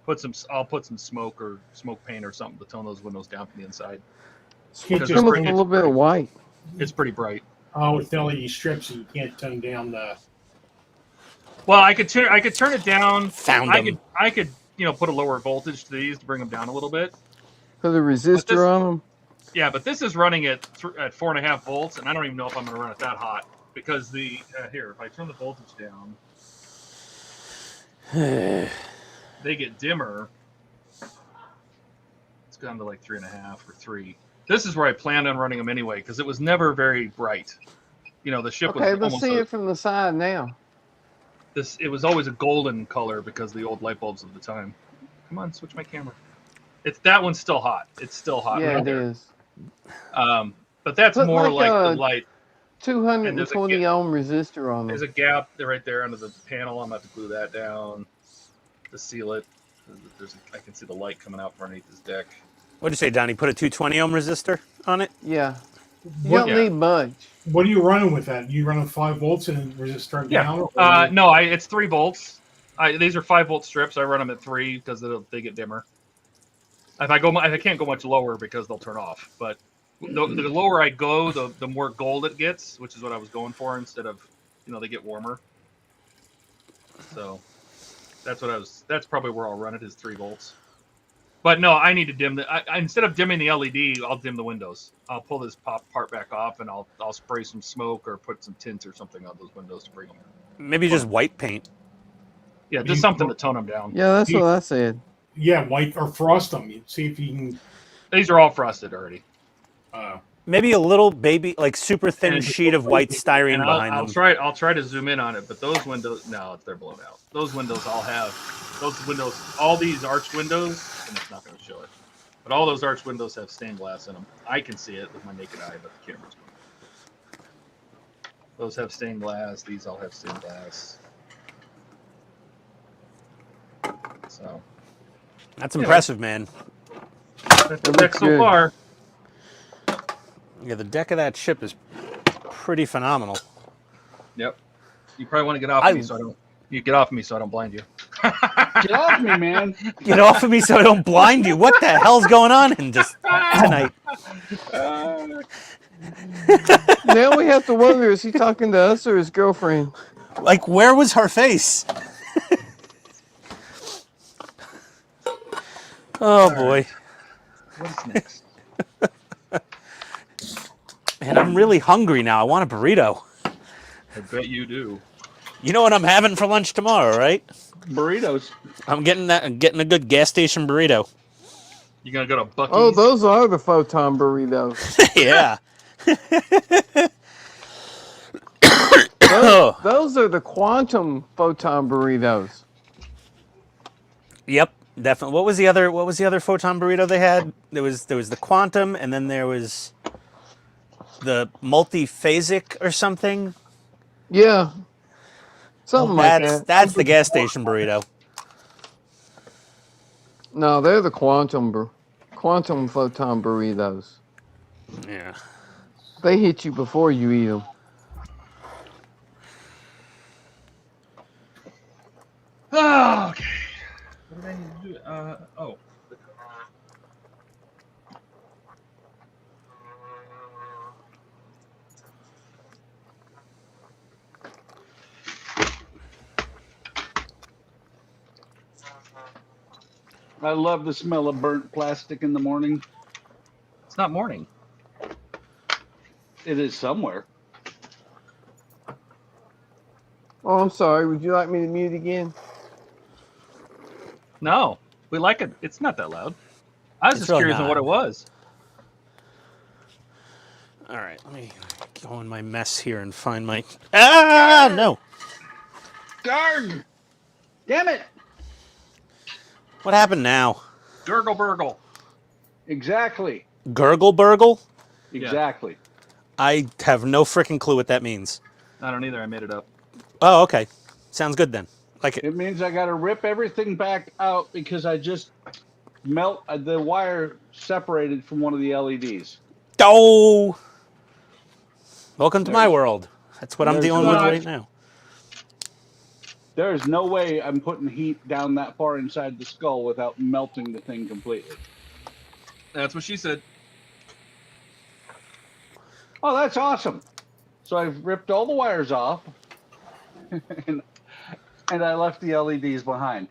put some smoke or smoke paint or something to tone those windows down from the inside. Can't Because just Come with a little bit of white. It's pretty bright. Oh, with LED strips, you can't tone down the. Well, I could turn it down. Found them. I could put a lower voltage to these to bring them down a little bit. Put a resistor on them. Yeah, but this is running at 4.5 volts, and I don't even know if I'm going to run it that hot because here, if I turn the voltage down, they get dimmer. It's gone to like 3.5 or 3. This is where I planned on running them anyway because it was never very bright. The ship was Okay, let's almost see it from the side now. it was always a golden color because of the old light bulbs of the time. Come on, switch my camera. That one's still hot. It's still hot. Yeah, right it there. is. But that's Put more like like a the light. 220 ohm resistor on them. There's a gap right there under the panel. I'm about to glue that down to seal it. I can see the light coming out from underneath this deck. What'd you say, Donnie? Put a 220 ohm resistor on it? Yeah. You What- don't need much. What are you running with that? You running 5 volts and resistor down? Yeah. No, it's 3 volts. These are 5-volt strips. I run them at 3 because they get dimmer. If I can't go much lower because they'll turn off. But the lower I go, the more gold it gets, which is what I was going for. Instead of, they get warmer. So that's probably where I'll run it is 3 volts. But no, I need to dim instead of dimming the LED, I'll dim the windows. I'll pull this part back off and I'll spray some smoke or put some tint or something on those windows to bring them. Maybe just white paint. Yeah, just something to tone them down. Yeah, that's what I said. Yeah, white or frost them. See if you can. These are all frosted already. Maybe a little baby, like super thin sheet of white styrene And behind I'll them. I'll try to zoom in on it, but those windows, no, they're blown out. Those windows all these arched windows, and it's not going to show it. But all those arched windows have stained glass in them. I can see it with my naked eye, but the camera's going. Those have stained glass. These all have stained glass. So That's impressive, man. that's the deck so good. far. Yeah, the deck of that ship is pretty phenomenal. Yep. You probably want to get off of me so I don't. You get off of me so I don't blind you. Get off me, man. Get off of me so I don't blind you. What the hell's going on in just tonight? Now we have to wonder, is he talking to us or his girlfriend? Like, where was her face? Oh, boy. What's next? Man, I'm really hungry now. I want a burrito. I bet you do. You know what I'm having for lunch tomorrow, right? Burritos. I'm getting a good gas station burrito. You gonna go to Bucky's? Oh, those are the photon burritos. Yeah. Those are the quantum photon burritos. Yep, definitely. What was the other photon burrito they had? There was the quantum, and then there was the multiphasic or something. Yeah. Something like that. That's the gas station burrito. No, they're the quantum photon burritos. Yeah. They hit you before you eat them. Oh, okay. What did I need to do? Oh. I love the smell of burnt plastic in the morning. It's not morning. It is somewhere. Oh, I'm sorry. Would you like me to mute again? No, we like it. It's not that loud. I was It's just really curious on not. what it was. All right, let me go in my mess here and find my. Ah, no. Darn! Damn it! What happened now? Gurgle burgle. Exactly. Gurgle burgle? Exactly. I have no freaking clue what that means. I don't either. I made it up. Oh, okay. Sounds good then. Like it. It means I got to rip everything back out because I just the wire separated from one of the LEDs. Oh! Welcome to my world. That's what I'm There's dealing with not- right now. There is no way I'm putting heat down that far inside the skull without melting the thing completely. That's what she said. Oh, that's awesome. So I've ripped all the wires off and I left the LEDs behind.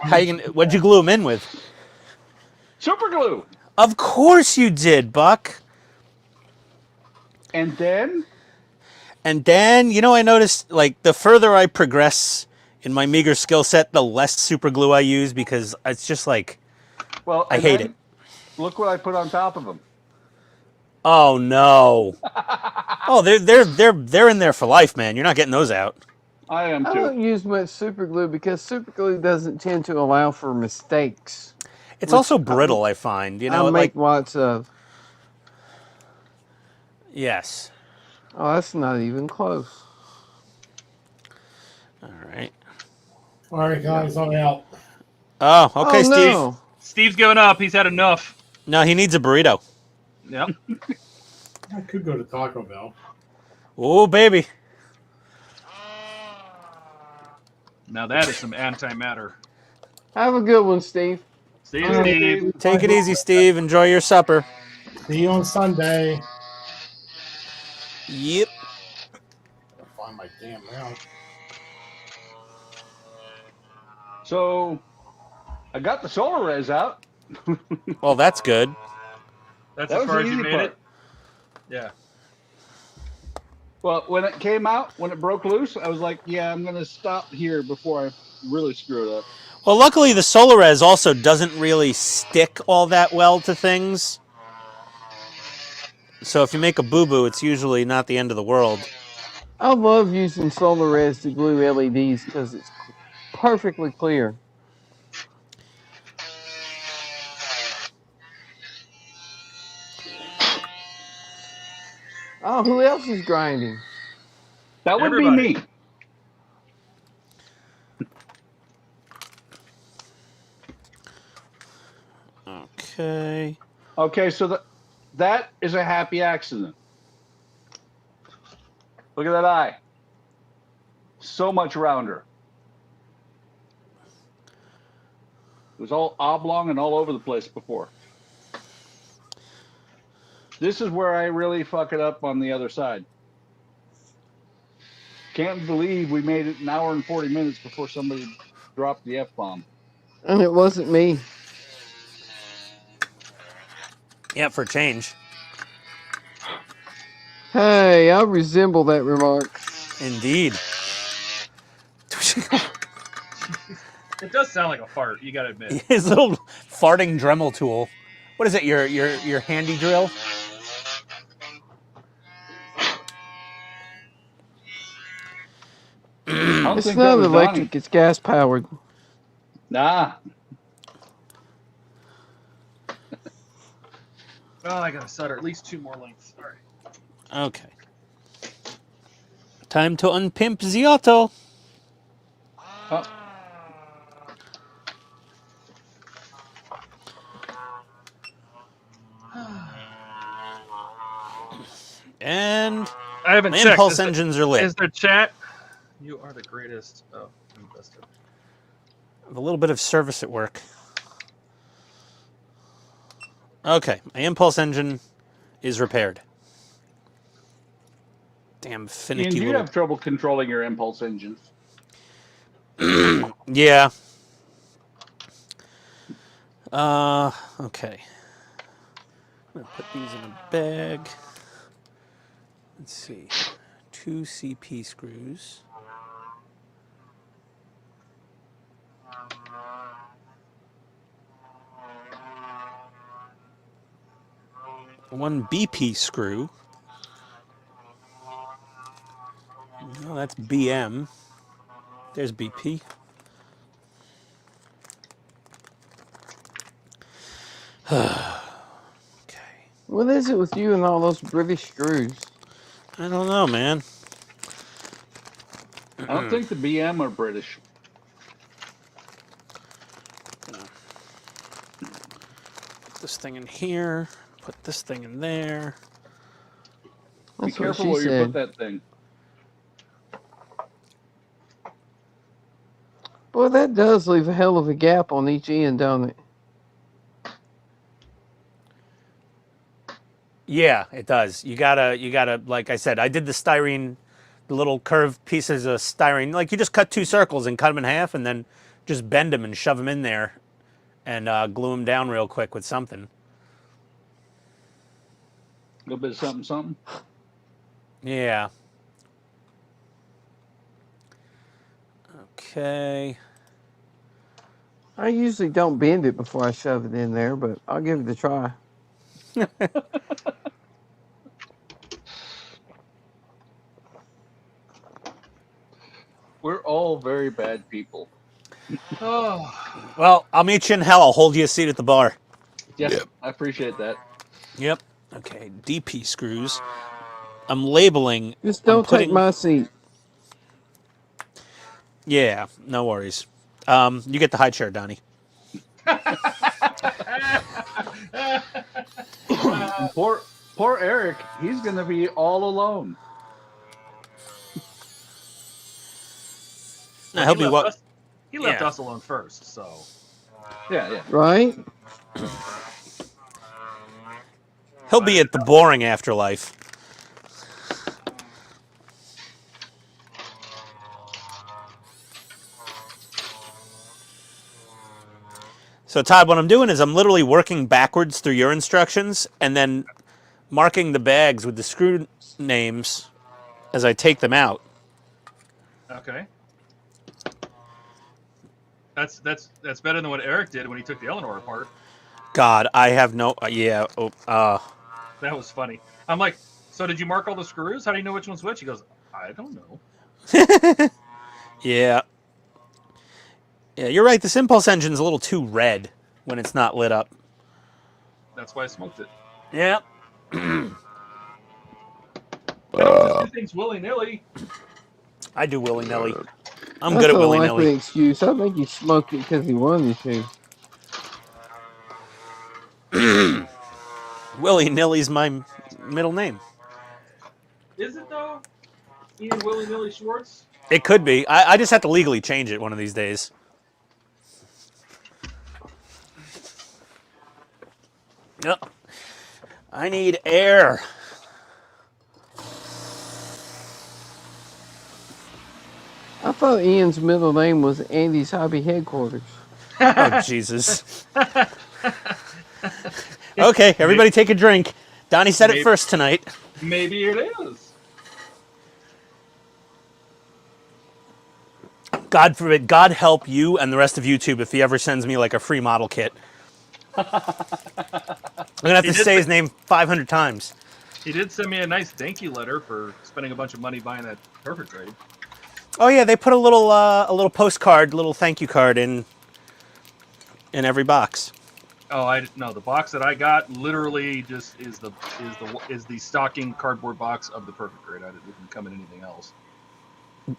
How you gonna, what'd you glue them in with? Super glue. Of course you did, Buck. And then You know, I noticed, like, the further I progress in my meager skill set, the less super glue I use because it's just like, well, I hate it. Look what I put on top of them. Oh no! Oh, they're in there for life, man. You're not getting those out. I am I too. don't use much super glue because super glue doesn't tend to allow for mistakes. It's Which also brittle, I find. You know, I like make lots of. yes. Oh, that's not even close. All right. All right, guys, I'm out. Oh, okay, Oh, Steve. no. Steve's given up. He's had enough. No, he needs a burrito. Yep. I could go to Taco Bell. Oh, baby. Now that is some antimatter. Have a good one, Steve. See you, All right, Steve. Take it easy, Steve. Enjoy your supper. See you on Sunday. Yep. I'll find my damn mount. So I got the solar res out. Well, that's good. That's That as was far the as you easy made part. it. Yeah. Well, when it came out, when it broke loose, I was like, yeah, I'm going to stop here before I really screw it up. Well, luckily the Solarez also doesn't really stick all that well to things. So if you make a boo-boo, it's usually not the end of the world. I love using solar res to glue LEDs because it's perfectly clear. Oh, who else is grinding? That would Everybody. be me. Okay. Okay, so that is a happy accident. Look at that eye. So much rounder. It was all oblong and all over the place before. This is where I really fuck it up on the other side. Can't believe we made it an hour and 40 minutes before somebody dropped the F-bomb. And it wasn't me. Yeah, for change. Hey, I resemble that remark. Indeed. It does sound like a fart, you gotta admit. His little farting Dremel tool. What is it? Your handy drill? It's not electric, it's gas powered. Nah. Oh, I gotta solder at least 2 more lengths. All right. Okay. Time to unpimp the auto. Oh. And I haven't my checked. impulse engines are lit. Is there chat? You are the greatest. Oh, invested. I have a little bit of service at work. Okay, my impulse engine is repaired. Damn finicky Ian, do you little... have trouble controlling your impulse engines? Yeah. Okay. I'm gonna put these in a bag. Let's see. 2 CP screws. One BP screw. Oh, that's BM. There's BP. Okay. What is it with you and all those British screws? I don't know, man. I don't think the BM are British. Put this thing in here. Put this thing in there. Be That's what careful she where you said. put that thing. Boy, that does leave a hell of a gap on each end, don't it? Yeah, it does. You gotta, like I said, I did the styrene, the little curved pieces of styrene. Like you just cut 2 circles and cut them in half, and then just bend them and shove them in there, and glue them down real quick with something. A little bit of something, something. Yeah. Okay. I usually don't bend it before I shove it in there, but I'll give it a try. We're all very bad people. Oh, Well, I'll meet you in hell. I'll hold you a seat at the bar. Yeah, I appreciate that. Yep. Okay. DP screws. I'm labeling. Just don't take my seat. Yeah. No worries. You get the high chair, Donnie. And poor Eric, he's going to be all alone. I hope you what. He left us alone first, so. Yeah. Right? He'll be at the boring afterlife. So, Todd, what I'm doing is I'm literally working backwards through your instructions and then marking the bags with the screw names as I take them out. Okay. That's better than what Eric did when he took the Eleanor apart. God, I have no... yeah. That was funny. I'm like, so did you mark all the screws? How do you know which one's which? He goes, I don't know. Yeah. Yeah, you're right. This impulse engine's a little too red when it's not lit up. That's why I smoked it. Yeah. I don't just do things willy-nilly. I do willy-nilly. I'm That's good at a willy-nilly. likely excuse. I think he smoked it because he wanted to. Willy-nilly's my middle name. Is it, though? Ian Willy-nilly Schwartz? It could be. I just have to legally change it one of these days. Yep. I need air. I thought Ian's middle name was Andy's Hobby Headquarters. Oh, Jesus. Okay, everybody take a drink. Donnie said it first tonight. Maybe it is. God forbid, God help you and the rest of YouTube if he ever sends me like a free model kit. I'm going to have to say his name 500 times. He did send me a nice thank you letter for spending a bunch of money buying that perfect trade. Oh yeah, they put a little postcard, little thank you card in every box. Oh, no, the box that I got literally just is the stocking cardboard box of the perfect trade. It didn't come in anything else.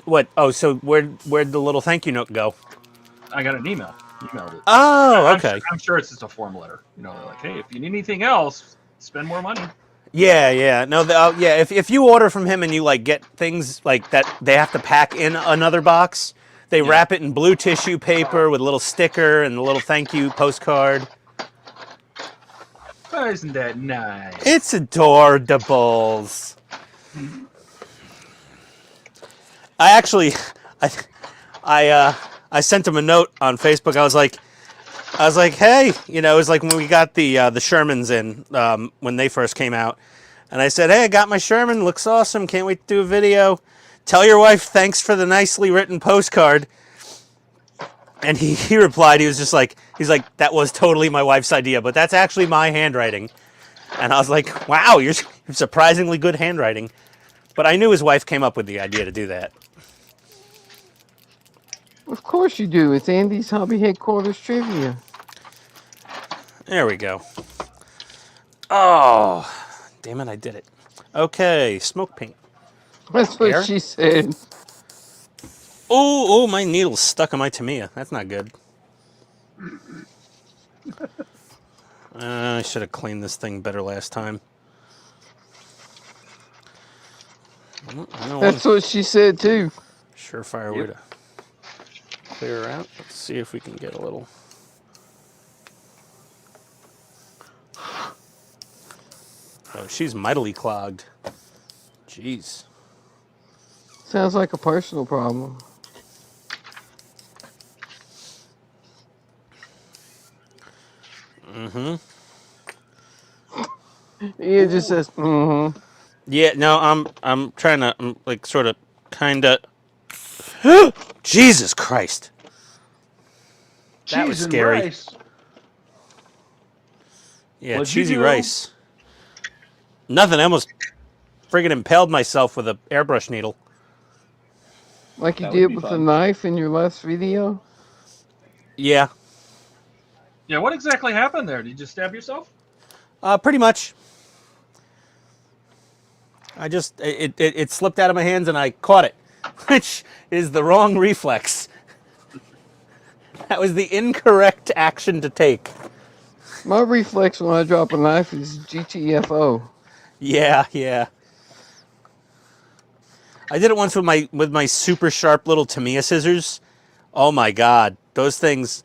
What? Oh, so where'd the little thank you note go? I got an email. Emailed it. Oh, okay. I'm sure it's just a form letter. You know, they're like, hey, if you need anything else, spend more money. Yeah. No, yeah. If you order from him and you like get things like that, they have to pack in another box. They wrap it in blue tissue paper with a little sticker and a little thank you postcard. Oh, isn't that nice? It's adorables. I actually, I sent him a note on Facebook. I was like, hey, you know, it was like when we got the Shermans in when they first came out, and I said, hey, I got my Sherman, looks awesome, can't wait to do a video. Tell your wife thanks for the nicely written postcard. And he replied, he's like, that was totally my wife's idea, but that's actually my handwriting. And I was like, wow, you're surprisingly good handwriting. But I knew his wife came up with the idea to do that. Of course you do. It's Andy's Hobby Headquarters Trivia. There we go. Oh, damn it, I did it. Okay, smoke paint. That's what she said. Oh, my needle's stuck on my Tamiya. That's not good. I should have cleaned this thing better last time. That's what she said too. Surefire way to. clear her out. Let's see if we can get a little. Oh, she's mightily clogged. Jeez. Sounds like a personal problem. Mm-hmm. It just says, mm-hmm. Yeah, no, I'm trying to, I'm like sort of, kind of. Jesus Christ. That was Cheese and scary. rice. Yeah, What'd you cheesy do? rice. Nothing. I almost friggin' impaled myself with an airbrush needle. Like you That would did be with the fun. knife in your last video. Yeah, Yeah, what exactly happened there? Did you just stab yourself? pretty much. I just it slipped out of my hands and I caught it, which is the wrong reflex. That was the incorrect action to take. My reflex when I drop a knife is GTFO. Yeah, yeah. I did it once with my super sharp little Tamiya scissors. Oh my God, those things.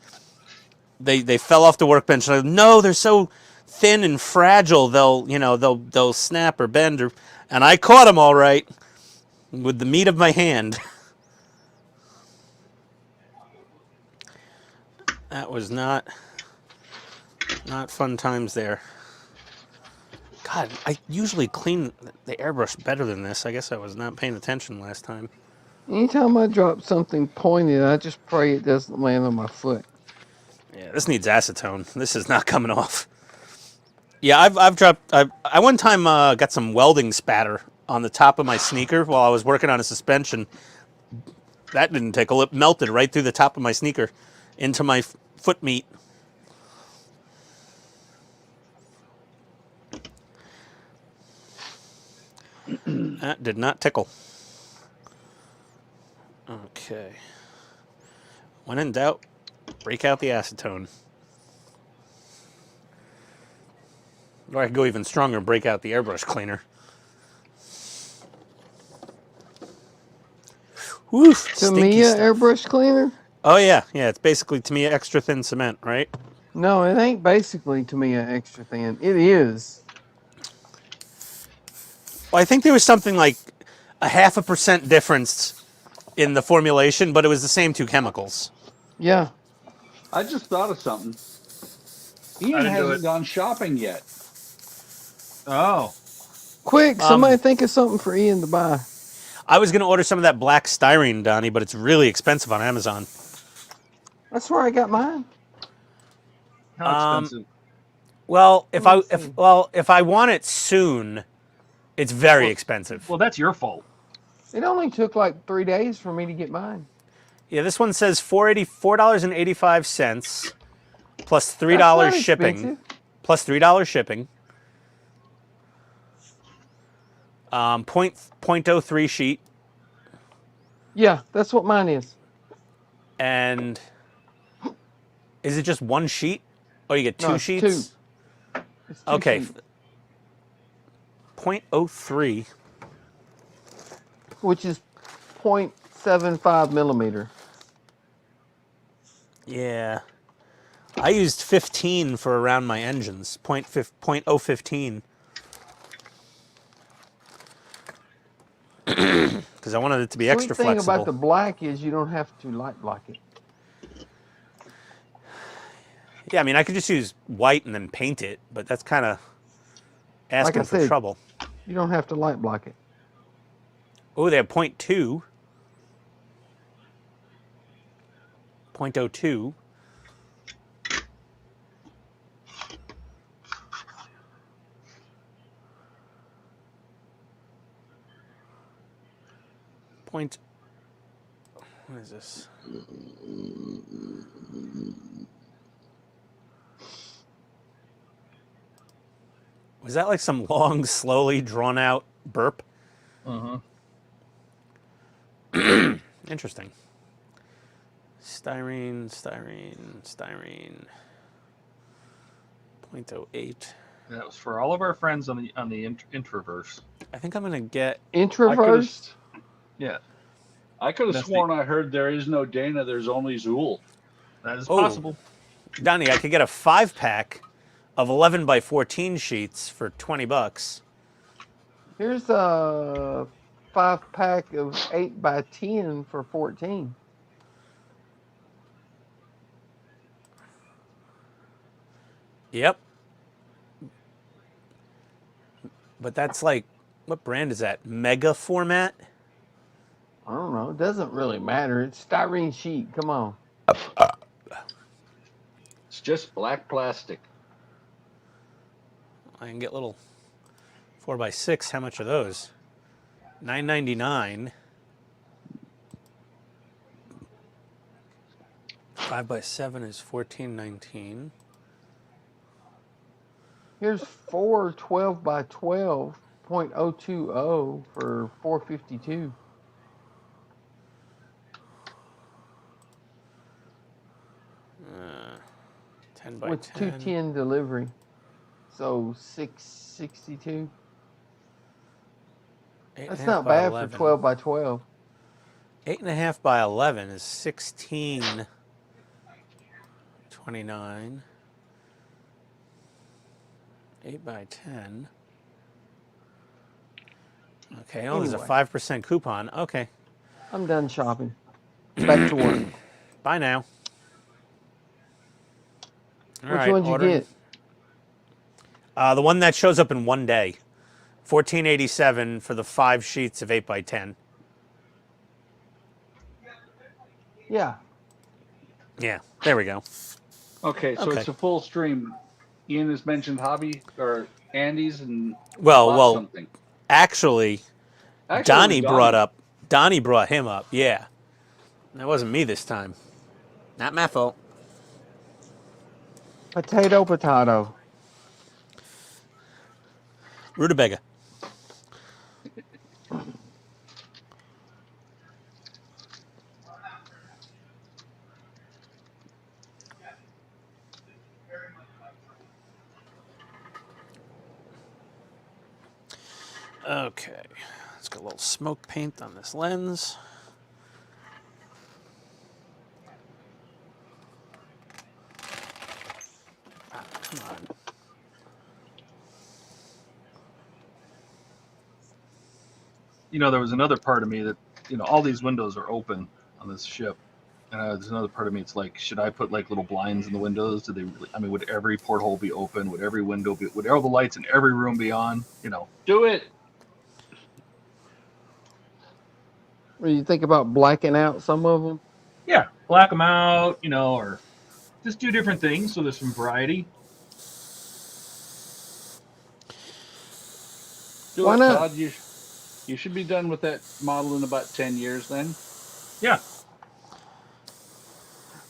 They fell off the workbench. And I go, no, they're so thin and fragile. They'll snap or bend and I caught them all right with the meat of my hand. That was not fun times there. God, I usually clean the airbrush better than this. I guess I was not paying attention last time. Anytime I drop something pointed, I just pray it doesn't land on my foot. Yeah, this needs acetone. This is not coming off. Yeah, I've dropped. I one time got some welding spatter on the top of my sneaker while I was working on a suspension. That didn't tickle. It melted right through the top of my sneaker into my foot meat. That did not tickle. Okay. When in doubt, break out the acetone. Or I could go even stronger and break out the airbrush cleaner. Woof, stinky Tamiya stuff. airbrush cleaner? Oh yeah, yeah. It's basically Tamiya extra thin cement, right? No, it ain't basically Tamiya extra thin. It is. Well, I think there was something like a 0.5% difference in the formulation, but it was the same two chemicals. Yeah. I just thought of something. I Ian didn't do hasn't it. gone shopping yet. Oh. Quick, somebody think of something for Ian to buy. I was going to order some of that black styrene, Donnie, but it's really expensive on Amazon. That's where I got mine. How expensive? Well, Let me see. if I want it soon, it's very expensive. Well, that's your fault. It only took like 3 days for me to get mine. Yeah, this one says $4.85 plus $3 That's not shipping. expensive. Plus $3 shipping. 0.03 sheet. Yeah, that's what mine is. And is it just one sheet? Oh, you get two No, it's sheets? two. It's two Okay. sheets, 0.03. which is 0.75 millimeter. Yeah. I used 15 for around my engines. 0.015. Because I wanted it to be extra Sweet thing flexible. about the black is you don't have to light block it. Yeah, I mean, I could just use white and then paint it, but that's kind of asking for said, trouble. You don't have to light block it. Oh, they have 0.2. 0.02. What is this? Was that like some long, slowly drawn out burp? Uh-huh. Interesting. Styrene. 0.08. That was for all of our friends on the introverse. I think I'm gonna get. Introverse? Yeah. I could have That's sworn I heard there is no Dana, there's only Zool. That is Oh. possible. Donnie, I could get a 5-pack of 11 by 14 sheets for $20. Here's a 5-pack of 8 by 10 for 14. Yep. But that's like, what brand is that? Mega format? I don't know. It doesn't really matter. It's styrene sheet. Come on. It's just black plastic. I can get little 4x6. How much are those? $9.99. 5x7 is $14.19. Here's 4 12 by 12.020 for $4.52. 10 by With 10. 210 delivery. So $6.62. That's not bad for 12 by 12. 8.5 by 11 is $16.29. 8 by 10. Okay, oh, there's a Anyway. 5% coupon. Okay, I'm done shopping. Back to work. bye now. All Which right, one'd you ordering. get? The one that shows up in one day. $14.87 for the 5 sheets of 8 by 10. Yeah. Yeah, there we go. Okay, so Okay. it's a full stream. Ian has mentioned Hobby or Andy's and Well, bought something. actually, Actually, Donnie brought him up. Yeah, that wasn't me this time. Not my fault. Potato. Rutabaga. Okay, let's get a little smoke paint on this lens. Ah, come on. You know, there was another part of me that, you know, all these windows are open on this ship. And there's another part of me, it's like, should I put like little blinds in the windows? Do they really, I mean, would every porthole be open? Would every window be, would all the lights in every room be on? You know. Do it. Or you think about blacking out some of them? Yeah, black them out, you know, or just do different things so there's some variety. Do Why it, not? Todd. You should be done with that model in about 10 years then. Yeah.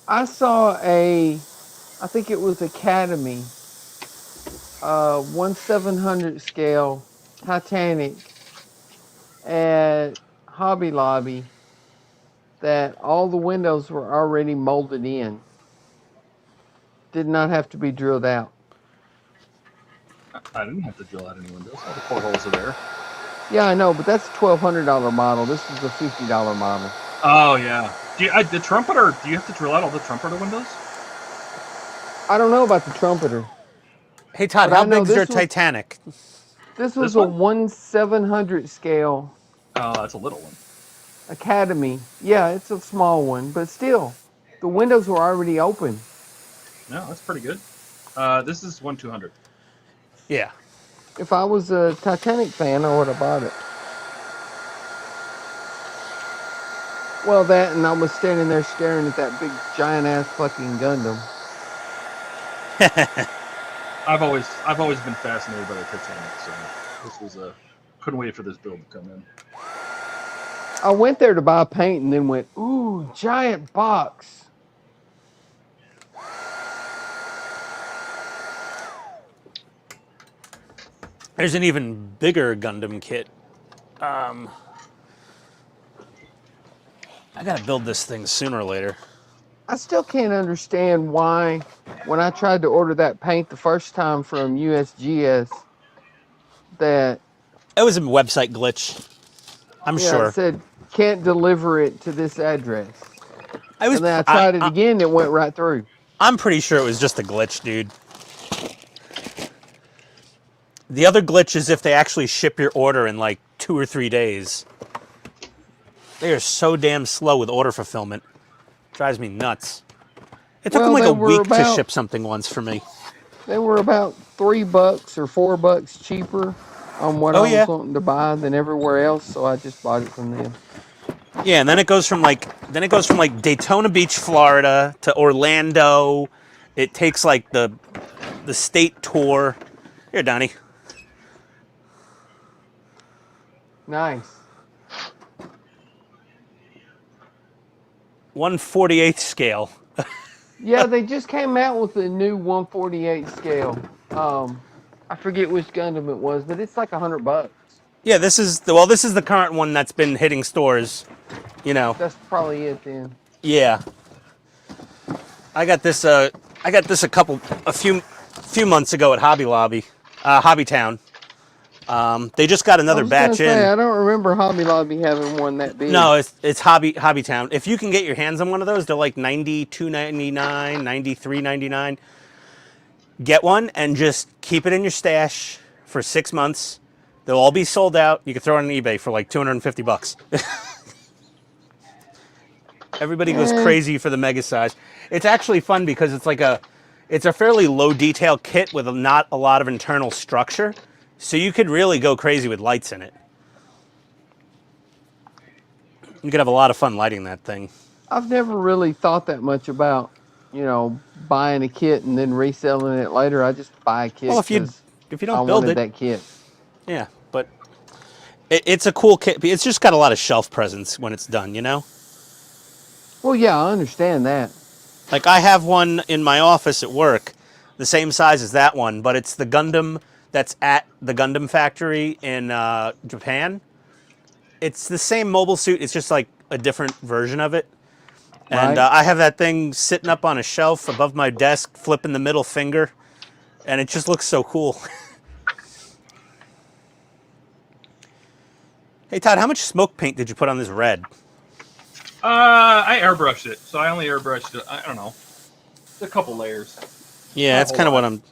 I saw I think it was Academy, 1/700 scale Titanic at Hobby Lobby that all the windows were already molded in. Did not have to be drilled out. I didn't have to drill out any windows. All the portholes are there. Yeah, I know, but that's a $1,200 model. This is a $50 model. Oh, yeah. The trumpeter, do you have to drill out all the trumpeter windows? I don't know about the trumpeter. Hey Todd, But how I know big is your this was- Titanic? This was This a one? 1/700 scale Oh, that's a little one. Academy. Yeah, it's a small one, but still, the windows were already open. No, that's pretty good. This is 1/200. Yeah. If I was a Titanic fan, I would have bought it. Well, that and I was standing there staring at that big giant ass fucking Gundam. I've always been fascinated by the Titanic, so this was couldn't wait for this build to come in. I went there to buy paint and then went, ooh, giant box. There's an even bigger Gundam kit. I gotta build this thing sooner or later. I still can't understand why, when I tried to order that paint the first time from USGS, that It was a website glitch. I'm yeah, sure. it said can't deliver it to this address. I was. And then I tried it again, it went right through. I'm pretty sure it was just a glitch, dude. The other glitch is if they actually ship your order in like 2 or 3 days. They are so damn slow with order fulfillment. Drives me nuts. It took them like a week to ship something once for me. They were about $3 or $4 cheaper on what I was wanting to buy than everywhere else, so I just bought it from them. Yeah, and then it goes from like Daytona Beach, Florida to Orlando. It takes like the state tour. Here, Donnie. Nice. 1/48 scale. Yeah, they just came out with a new 1/48 scale. I forget which Gundam it was, but it's like $100. Yeah, this is the current one that's been hitting stores. You know. That's probably it then. Yeah. I got this a few months ago at Hobby Lobby, Hobby Town. They just got another batch in. I don't remember Hobby Lobby having one that big. No, it's Hobby Town. If you can get your hands on one of those, they're like $92.99, $93.99. Get one and just keep it in your stash for 6 months. They'll all be sold out. You can throw it on eBay for like $250. Everybody goes crazy for the mega size. It's actually fun because it's a fairly low detail kit with not a lot of internal structure. So you could really go crazy with lights in it. You could have a lot of fun lighting that thing. I've never really thought that much about, buying a kit and then reselling it later. I just buy a kit. Well, if you don't build it, that kit. Yeah, but it's a cool kit. It's just got a lot of shelf presence when it's done, Well, yeah, I understand that. Like I have one in my office at work, the same size as that one, but it's the Gundam that's at the Gundam factory in Japan. It's the same mobile suit. It's just like a different version of it. And I have that thing sitting up on a shelf above my desk, flipping the middle finger, and it just looks so cool. Hey, Todd, how much smoke paint did you put on this red? I airbrushed it, so I only airbrushed it. I don't know, a couple layers. Yeah, that's kind of what I'm.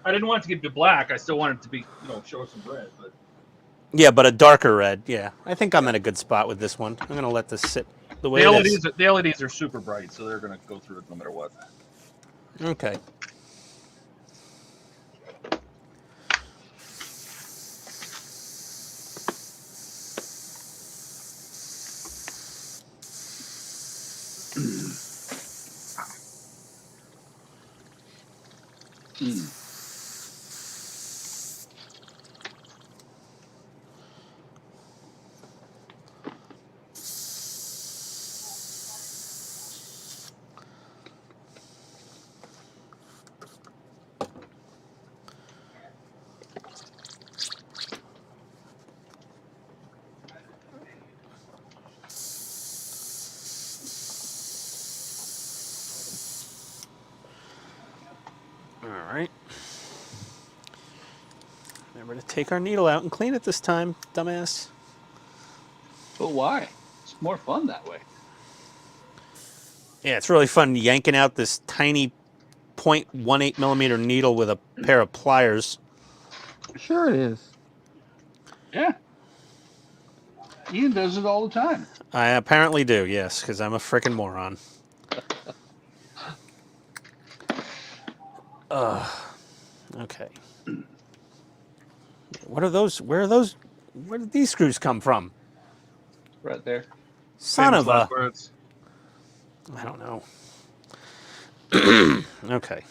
I didn't want it to get to black. I still wanted it to be, show some red. But yeah, but a darker red. Yeah, I think I'm in a good spot with this one. I'm gonna let this sit the way it is. The LEDs are super bright, so they're gonna go through it no matter what. Okay. All right. Remember to take our needle out and clean it this time, dumbass. But why? It's more fun that way. Yeah, it's really fun yanking out this tiny 0.18 millimeter needle with a pair of pliers. Sure it is. Yeah. Ian does it all the time. I apparently do, yes, because I'm a frickin' moron. Okay. What are those? Where are those? Where did these screws come from? Right there. Son Famous of a... last words. I don't know. Okay.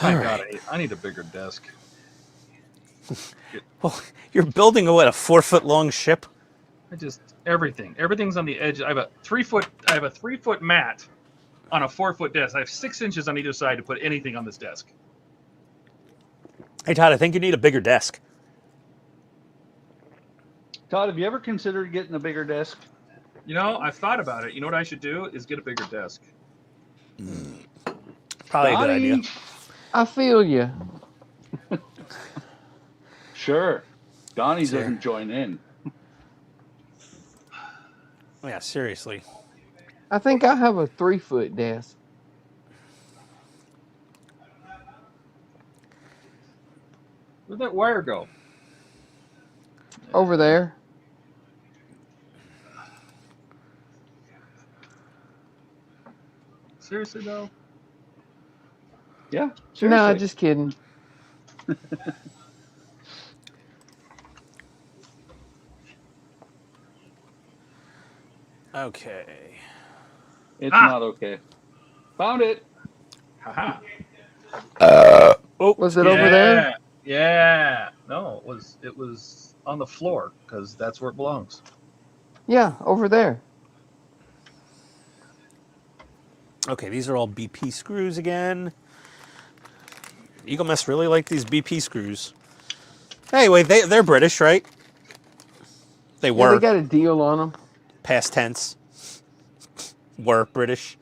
God, I need a bigger desk. Well, you're building a 4-foot long ship? Everything's on the edge. I have a 3-foot mat on a 4-foot desk. I have 6 inches on either side to put anything on this desk. Hey, Todd, I think you need a bigger desk. Todd, have you ever considered getting a bigger desk? I've thought about it. You know what I should do is get a bigger desk. Probably a good idea. Donnie. I feel you. Sure. Donnie Sure. doesn't join in. Yeah, seriously. I think I have a 3-foot desk. Where'd that wire go? Over there. Seriously though. Yeah. Seriously. No, just kidding. Okay. It's not okay. Found it. Haha. Oh, Was it over there? Yeah. No, it was on the floor because that's where it belongs. Yeah, over there. okay, these are all BP screws again. Eagle Mess really like these BP screws. Anyway, they're British, right? They Yeah, were. they got a deal on them. Past tense. Were British.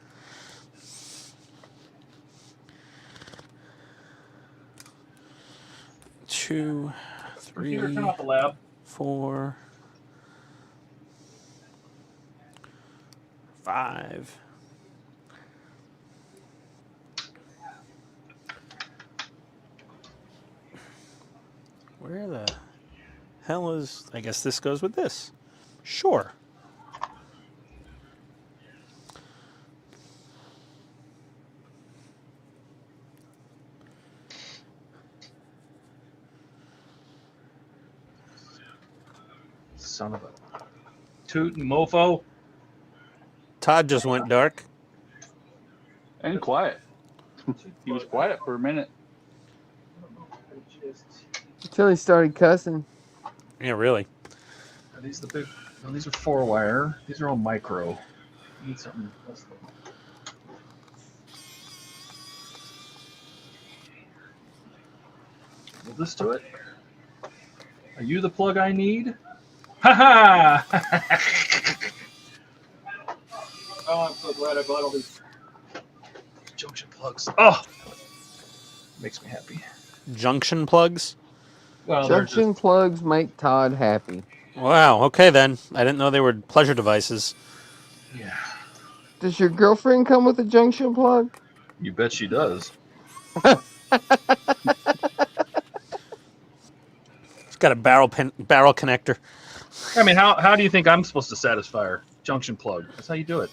Two, Computer, three, turn off the lab. 4, 5. Where the hell is... I guess this goes with this. Sure. Son of a toot and mofo. Todd just went dark. And quiet. He was quiet for a minute. Until he started cussing. Yeah, really. Are these the big? No, these are 4-wire. These are all micro. Need something. Will this do it? Are you the plug I need? Ha ha! Oh, I'm so glad I bought all these junction plugs. Oh, makes me happy. Junction plugs? Well, Junction plugs make Todd happy. Wow, okay then. I didn't know they were pleasure devices. Yeah. Does your girlfriend come with a junction plug? You bet she does. It's got a barrel connector. I mean, how do you think I'm supposed to satisfy her? Junction plug. That's how you do it.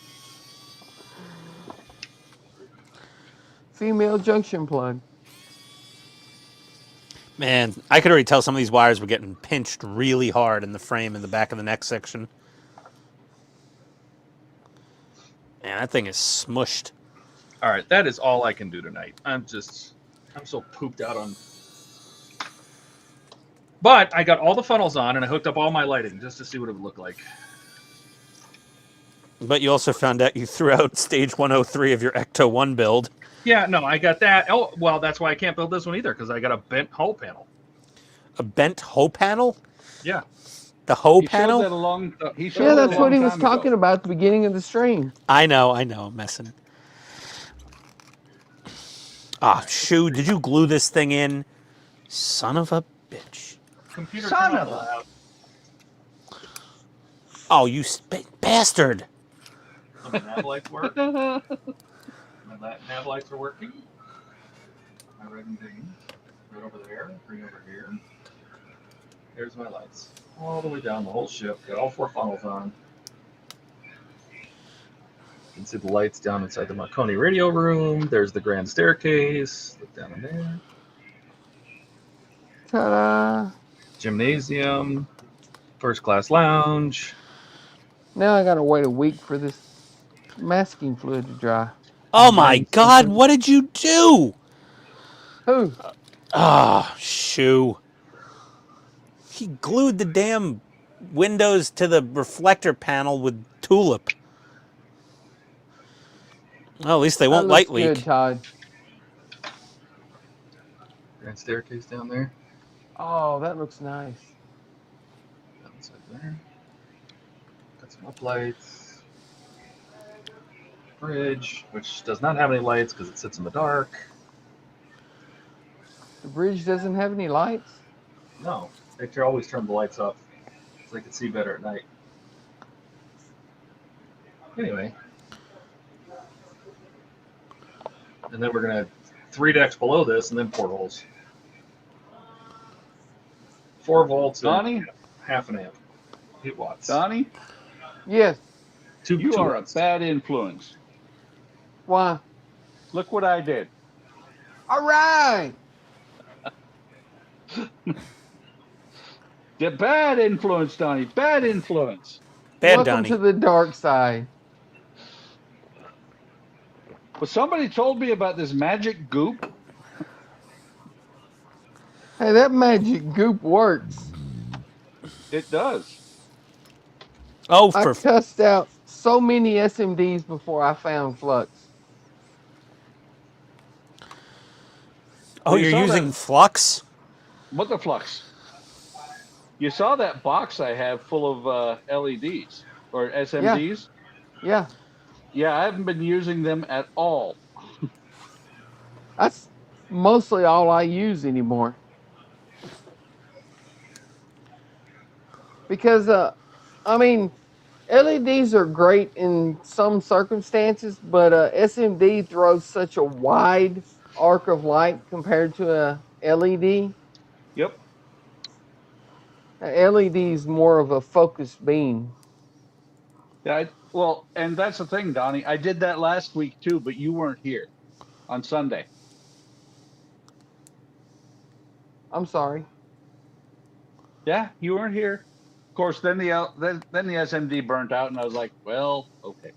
Female junction plug. Man, I could already tell some of these wires were getting pinched really hard in the frame in the back of the neck section. Man, that thing is smushed. All right, that is all I can do tonight. I'm so pooped out on. But I got all the funnels on and I hooked up all my lighting just to see what it would look like. But you also found out you threw out stage 103 of your Ecto 1 build. Yeah, no, I got that. Oh, well, that's why I can't build this one either, because I got a bent hull panel. A bent hoe panel? Yeah. The hoe He showed panel? that he showed Yeah, that that's a what he long was time talking ago. about at the beginning of the stream. I know, I'm messing. Ah, shoo, did you glue this thing in? Son of a bitch. Computer Son turn of off a- the lab. Oh, you bastard. So my nav lights work. My nav lights are working. My red and green. Red over there, green over here. There's my lights. All the way down the whole ship. Got all 4 funnels on. You can see the lights down inside the Marconi radio room. There's the grand staircase. Look down in there. Ta-da! Gymnasium. First class lounge. Now I gotta wait a week for this masking fluid to dry. Oh my Nice. God, what did you do? Who? Ah, shoo. He glued the damn windows to the reflector panel with tulip. Well, at least they won't That light looks leak. good, Todd. Grand staircase down there. Oh, that looks nice. Inside there. Got some up lights. Bridge, which does not have any lights because it sits in the dark. The bridge doesn't have any lights? No, they always turn the lights up so they can see better at night. Anyway. And then we're going to have 3 decks below this and then portholes. 4 volts Donnie? and half an amp. 8 watts. Donnie, Yes. you are a bad influence. Why? Look what I did. All right. The bad influence, Donnie. Bad influence. Bad Welcome Donnie. to the dark side. Well, somebody told me about this magic goop. Hey, that magic goop works. It does. Oh, I for cussed out so many SMDs before I found Flux. oh, you you're saw using that- flux? What the flux? You saw that box I have full of LEDs or SMDs? Yeah, Yeah, I haven't been using them at all. that's mostly all I use anymore. Because, I mean, LEDs are great in some circumstances, but SMD throws such a wide arc of light compared to a LED. Yep. A LED is more of a focused beam. Yeah. Well, and that's the thing, Donnie. I did that last week too, but you weren't here on Sunday. I'm sorry. Yeah, you weren't here. Of course, then the SMD burnt out, and I was like, well, okay.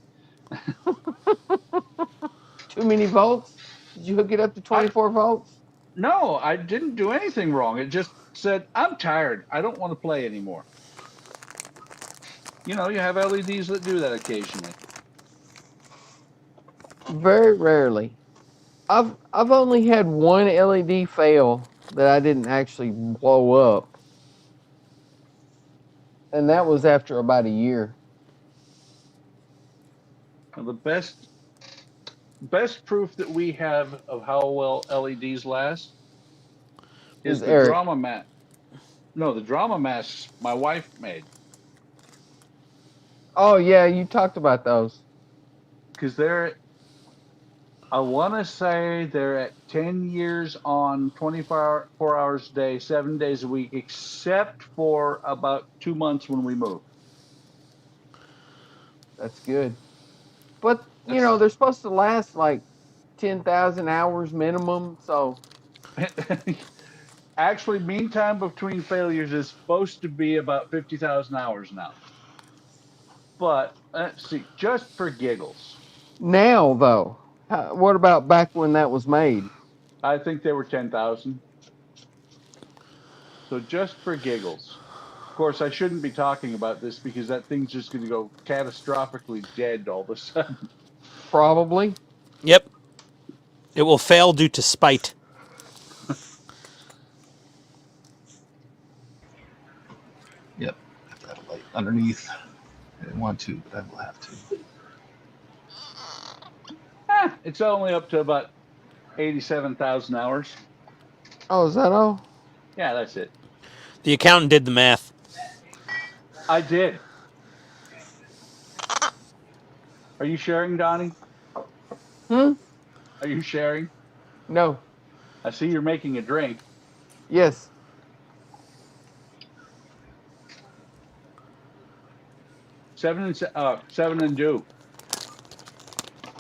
Too many volts? Did you hook it up to 24 volts? No, I didn't do anything wrong. It just said, I'm tired. I don't want to play anymore. You know, you have LEDs that do that occasionally. Very rarely. I've only had one LED fail that I didn't actually blow up. And that was after about a year. Now, the best proof that we have of how well LEDs last is the Eric. drama mat. No, the drama masks my wife made. Oh yeah, you talked about those. Because I want to say they're at 10 years on 24 hours a day, 7 days a week, except for about 2 months when we move. That's good. But, you know, they're supposed to last like 10,000 hours minimum, so. Actually, mean time between failures is supposed to be about 50,000 hours now. But, let's see, just for giggles. Now, though, what about back when that was made? I think they were 10,000. So just for giggles. Of course, I shouldn't be talking about this because that thing's just going to go catastrophically dead all of a sudden. Probably. Yep. It will fail due to spite. Yep. I have to have a light underneath. I didn't want to, but I will have to. It's only up to about 87,000 hours. Oh, is that all? Yeah, that's it. The accountant did the math. I did. Are you sharing, Donnie? Hmm? Are you sharing? No. I see you're making a drink. Yes. Seven and do.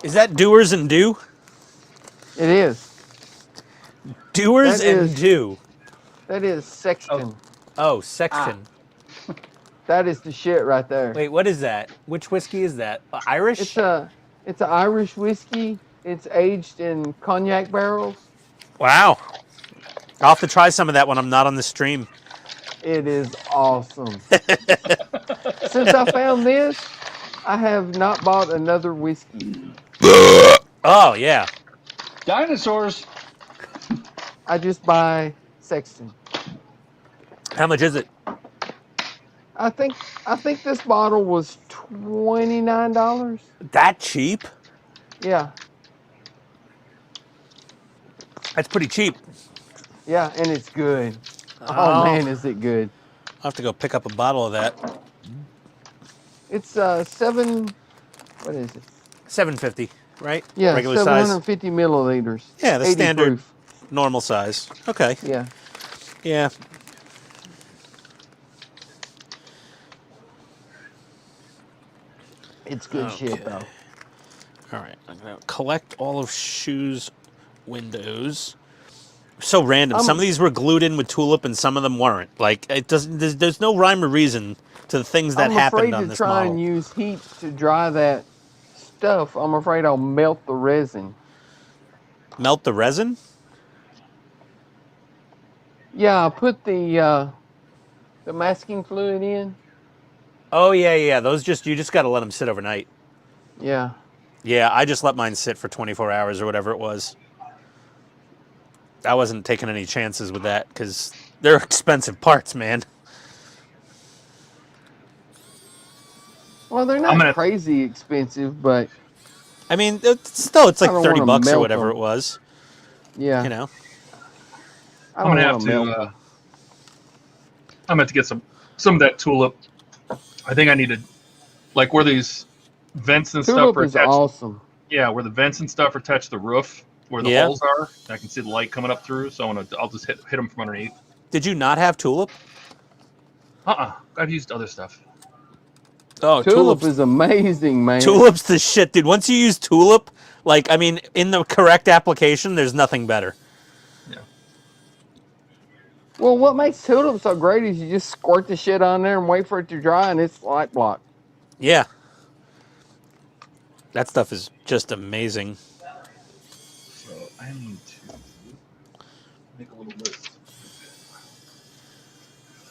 Is that doers and do? It is. Doers That and is- do. That is Sexton. Oh, section. That is the shit right there. Wait, what is that? Which whiskey is that? Irish? It's an Irish whiskey. It's aged in cognac barrels. Wow. I'll have to try some of that when I'm not on the stream. It is awesome. Since I found this, I have not bought another whiskey. Oh, yeah. Dinosaurs. I just buy Sexton. How much is it? I think this bottle was $29. That cheap? Yeah, That's pretty cheap. yeah, and it's good. Oh. Oh man, is it good? I'll have to go pick up a bottle of that. It's 7. What is it? $7.50, right? Yeah, Regular size. 750 milliliters. Yeah, the 80 standard proof. normal size. Okay. Yeah. Yeah. It's good shit Okay. though. All right. I'm gonna collect all of shoes windows. So random. Some of these were glued in with tulip, and some of them weren't. Like it doesn't. There's no rhyme or reason to the things that I'm happened afraid on to this try model. and use heat to dry that stuff. I'm afraid I'll melt the resin. Melt the resin? Yeah, I put the masking fluid in. Oh yeah. Those you just got to let them sit overnight. Yeah. Yeah, I just let mine sit for 24 hours or whatever it was. I wasn't taking any chances with that because they're expensive parts, man. Well, they're not crazy expensive, but I mean, it's like I don't 30 wanna bucks or melt whatever them. it was. yeah, You know. I I'm don't gonna want have to to. melt them. I'm gonna have to get some of that tulip. I think I needed, like, where these vents and stuff Tulip are is attached. awesome. Yeah, where the vents and stuff are attached to the roof, where the Yeah. holes are. I can see the light coming up through, so I'll just hit them from underneath. Did you not have tulip? I've used other stuff. Oh, Tulip is amazing, man. Tulip's the shit, dude. Once you use tulip, like, I mean, in the correct application, there's nothing better. Yeah. Well, what makes tulip so great is you just squirt the shit on there and wait for it to dry, and it's light block. Yeah. That stuff is just amazing. So I need to make a little list.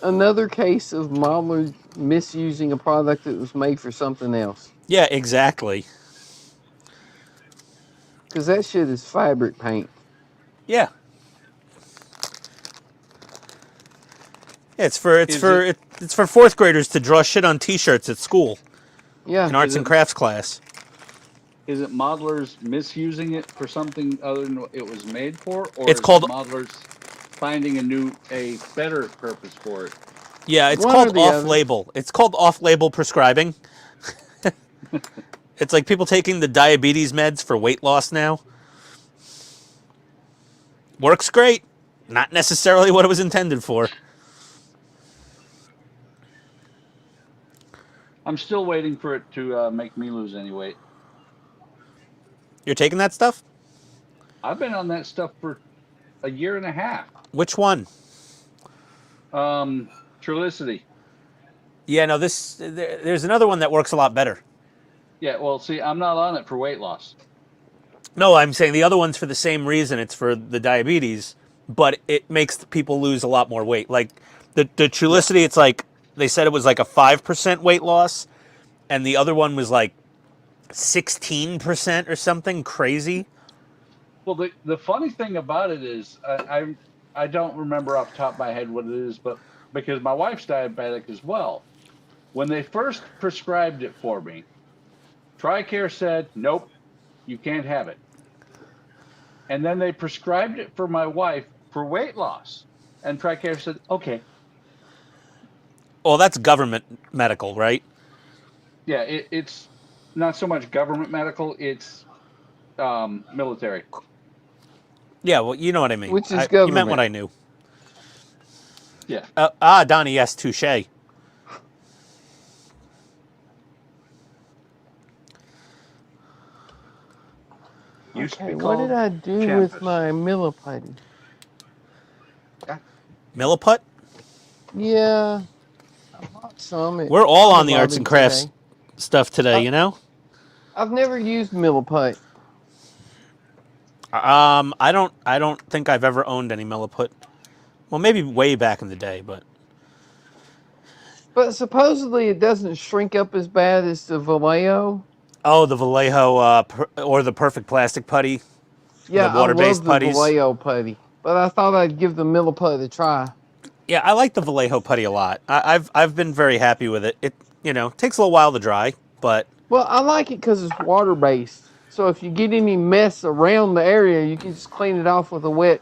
Another case of modelers misusing a product that was made for something else. Yeah, exactly. Because that shit is fabric paint. Yeah. It's for fourth graders to draw shit on T-shirts at school Yeah. in arts and crafts class. Is it modelers misusing it for something other than what it was made for, or It's is called- it modelers finding a better purpose for it? Yeah, it's One called or the other. off-label. It's called off-label prescribing. It's like people taking the diabetes meds for weight loss now. Works great. Not necessarily what it was intended for. I'm still waiting for it to make me lose any weight. You're taking that stuff? I've been on that stuff for a year and a half. Which one? Trilicity. Yeah, no, there's another one that works a lot better. Yeah, well, see, I'm not on it for weight loss. No, I'm saying the other one's for the same reason. It's for the diabetes, but it makes people lose a lot more weight. Like the Trulicity, it's like they said it was like a 5% weight loss, and the other one was like 16% or something crazy. Well, the funny thing about it is, I don't remember off the top of my head what it is, but because my wife's diabetic as well, when they first prescribed it for me, TRICARE said, nope, you can't have it. And then they prescribed it for my wife for weight loss, and TRICARE said, okay. Well, that's government medical, right? Yeah, it's not so much government medical, it's military. Yeah, well, you know what I mean. Which is You meant government. what I knew. Yeah. Donnie, yes, touche. Used to Okay, be what called did I do Champus. with my milliputty? Milliput? Yeah, I bought some. at We're all on the Hobby arts and Lobby crafts today. stuff today, you know? I've never used milliput. I don't think I've ever owned any Milliput. Well, maybe way back in the day, but But supposedly it doesn't shrink up as bad as the Vallejo. oh, the Vallejo or the Perfect Plastic Putty. Yeah, The water-based I love the putties. Vallejo putty. But I thought I'd give the milliput a try. Yeah, I like the Vallejo Putty a lot. I've been very happy with it. It takes a little while to dry, but Well, I like it because it's water-based. So if you get any mess around the area, you can just clean it off with a wet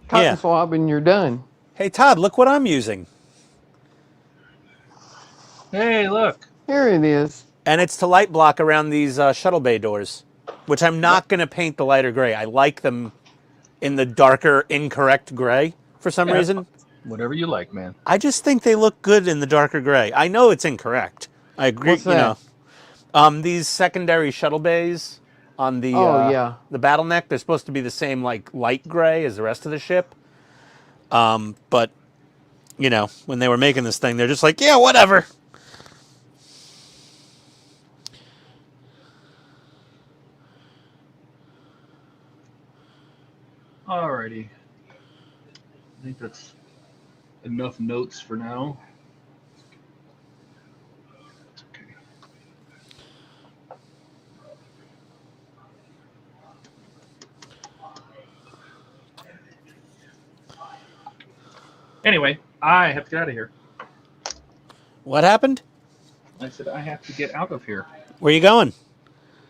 cotton Yeah. swab and you're done. Hey, Todd, look what I'm using. Hey, look. Here it is. And it's to light block around these shuttle bay doors, which I'm not going to paint the lighter gray. I like them in the darker, incorrect gray for some Yeah. reason. Whatever you like, man. I just think they look good in the darker gray. I know it's incorrect. I agree. What's that? These secondary shuttle bays on the Yeah. the Battleneck, they're supposed to be the same like light gray as the rest of the ship. But you know, when they were making this thing, they're just like, yeah, whatever. Alrighty. I think that's enough notes for now. Okay. Anyway, I have to get out of here. What happened? I said I have to get out of here. Where you going?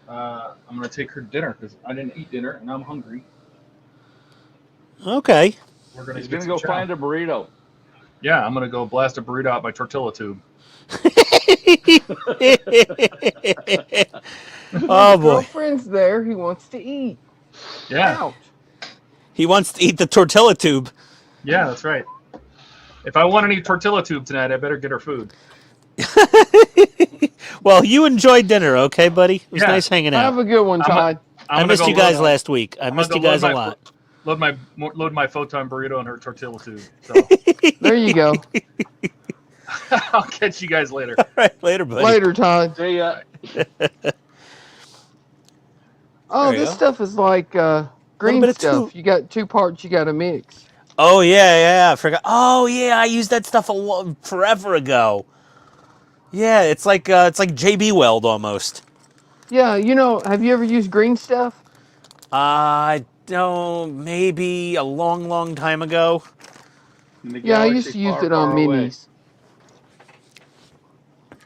I'm gonna take her dinner because I didn't eat dinner and I'm hungry. Okay. We're gonna He's get going to some go chow. find a burrito. Yeah, I'm gonna go blast a burrito out my tortilla tube. Oh boy. Girlfriend's there. He wants to eat. Yeah, Ouch. He wants to eat the tortilla tube. yeah, that's right. If I want any tortilla tube tonight, I better get her food. Well, you enjoyed dinner, okay, buddy? It was Yeah. nice hanging Have out. a good one, I'm Todd. I gonna missed go you guys load- last week. I I'm missed gonna you go guys a load lot. Load my photon burrito in her tortilla tube. So There you go. I'll catch you guys later. All right, later, buddy. Later, Todd. See ya. Oh, There you this go. stuff is like green bit of stuff. two- You got two parts you got to mix. Oh yeah, I forgot. Oh yeah, I used that stuff forever ago. Yeah, it's like JB Weld almost. Yeah, you know, have you ever used green stuff? I don't. Maybe a long, long time ago. In the Yeah, I used galaxy to use far, it on far away. minis.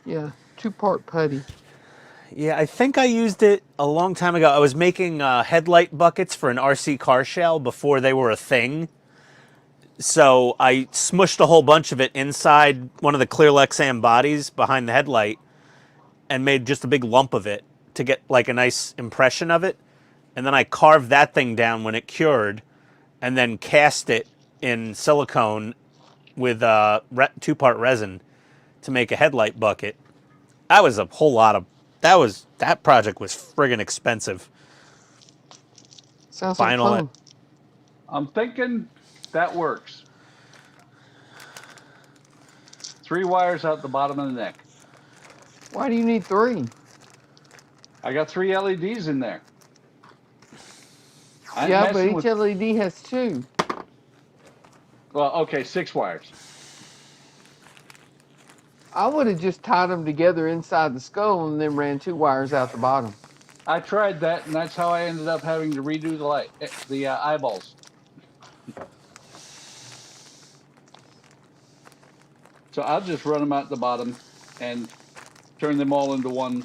Yeah, 2-part putty. Yeah, I think I used it a long time ago. I was making headlight buckets for an RC car shell before they were a thing. So I smushed a whole bunch of it inside one of the clear Lexan bodies behind the headlight and made just a big lump of it to get like a nice impression of it. And then I carved that thing down when it cured and then cast it in silicone with 2-part resin to make a headlight bucket. That was a whole lot of... That project was friggin' expensive. Sounds like Buying all fun. I'm thinking that works. 3 wires out the bottom of the neck. Why do you need 3? I got 3 LEDs in there. I'm Yeah, but messing each with- LED has 2. Well, okay, 6 wires. I would have just tied them together inside the skull and then ran 2 wires out the bottom. I tried that, and that's how I ended up having to redo the eyeballs. So I'll just run them out the bottom and turn them all into 1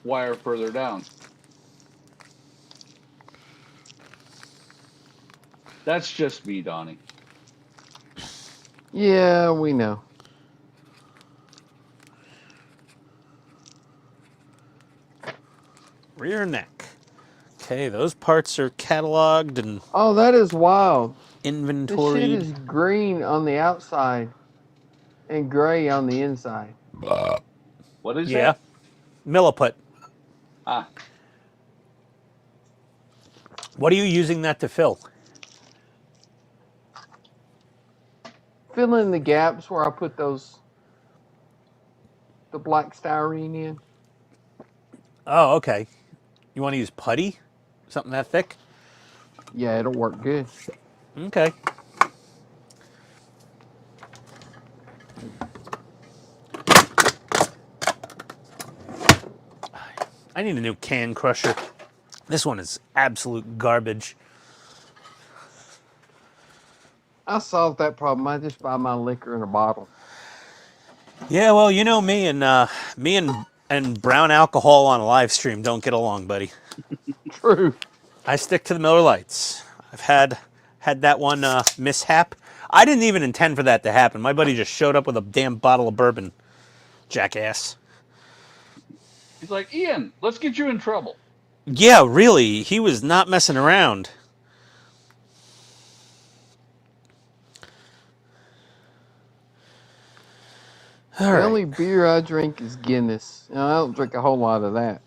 wire further down. That's just me, Donnie. Yeah, we know. Rear neck. Okay, those parts are cataloged and Oh, that is wild. This shit inventoried. is green on the outside and gray on the inside. What is Yeah. that? Milliput. Ah, What are you using that to fill? Fill in the gaps where I put the black styrene in. Oh, okay. You want to use putty? Something that thick? Yeah, it'll work good. Okay. I need a new can crusher. This one is absolute garbage. I solved that problem. I just buy my liquor in a bottle. Yeah, well, you know me and brown alcohol on a live stream don't get along, buddy. True. I stick to the Miller Lights. I've had that one mishap. I didn't even intend for that to happen. My buddy just showed up with a damn bottle of bourbon. Jackass. He's like, Ian, let's get you in trouble. Yeah, really. He was not messing around. All The right. only beer I drink is Guinness. And I don't drink a whole lot of that.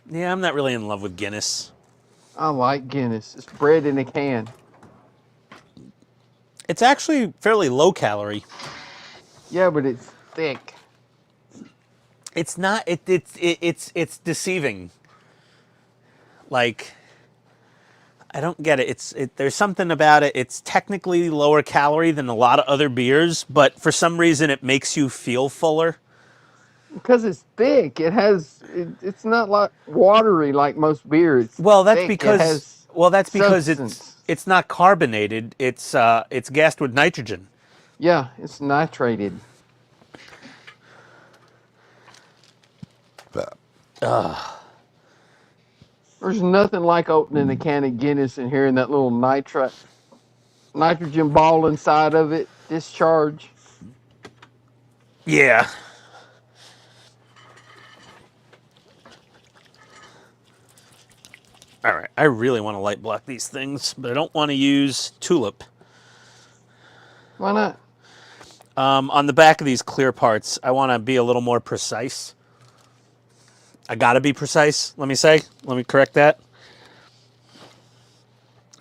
Yeah, I'm not really in love with Guinness. I like Guinness. It's bread in a can. It's actually fairly low calorie. Yeah, but it's thick. It's not. It's deceiving. Like, I don't get it. There's something about it. It's technically lower calorie than a lot of other beers, but for some reason it makes you feel fuller. Because it's thick. It's not like watery like most beers. Well, that's thick. because Substance. it's not carbonated. It's gassed with nitrogen. Yeah, it's nitrated. There's nothing like opening a can of Guinness and hearing that little nitrogen ball inside of it discharge. Yeah. All right, I really want to light block these things, but I don't want to use tulip. Why not? On the back of these clear parts, I want to be a little more precise. I got to be precise, let me correct that.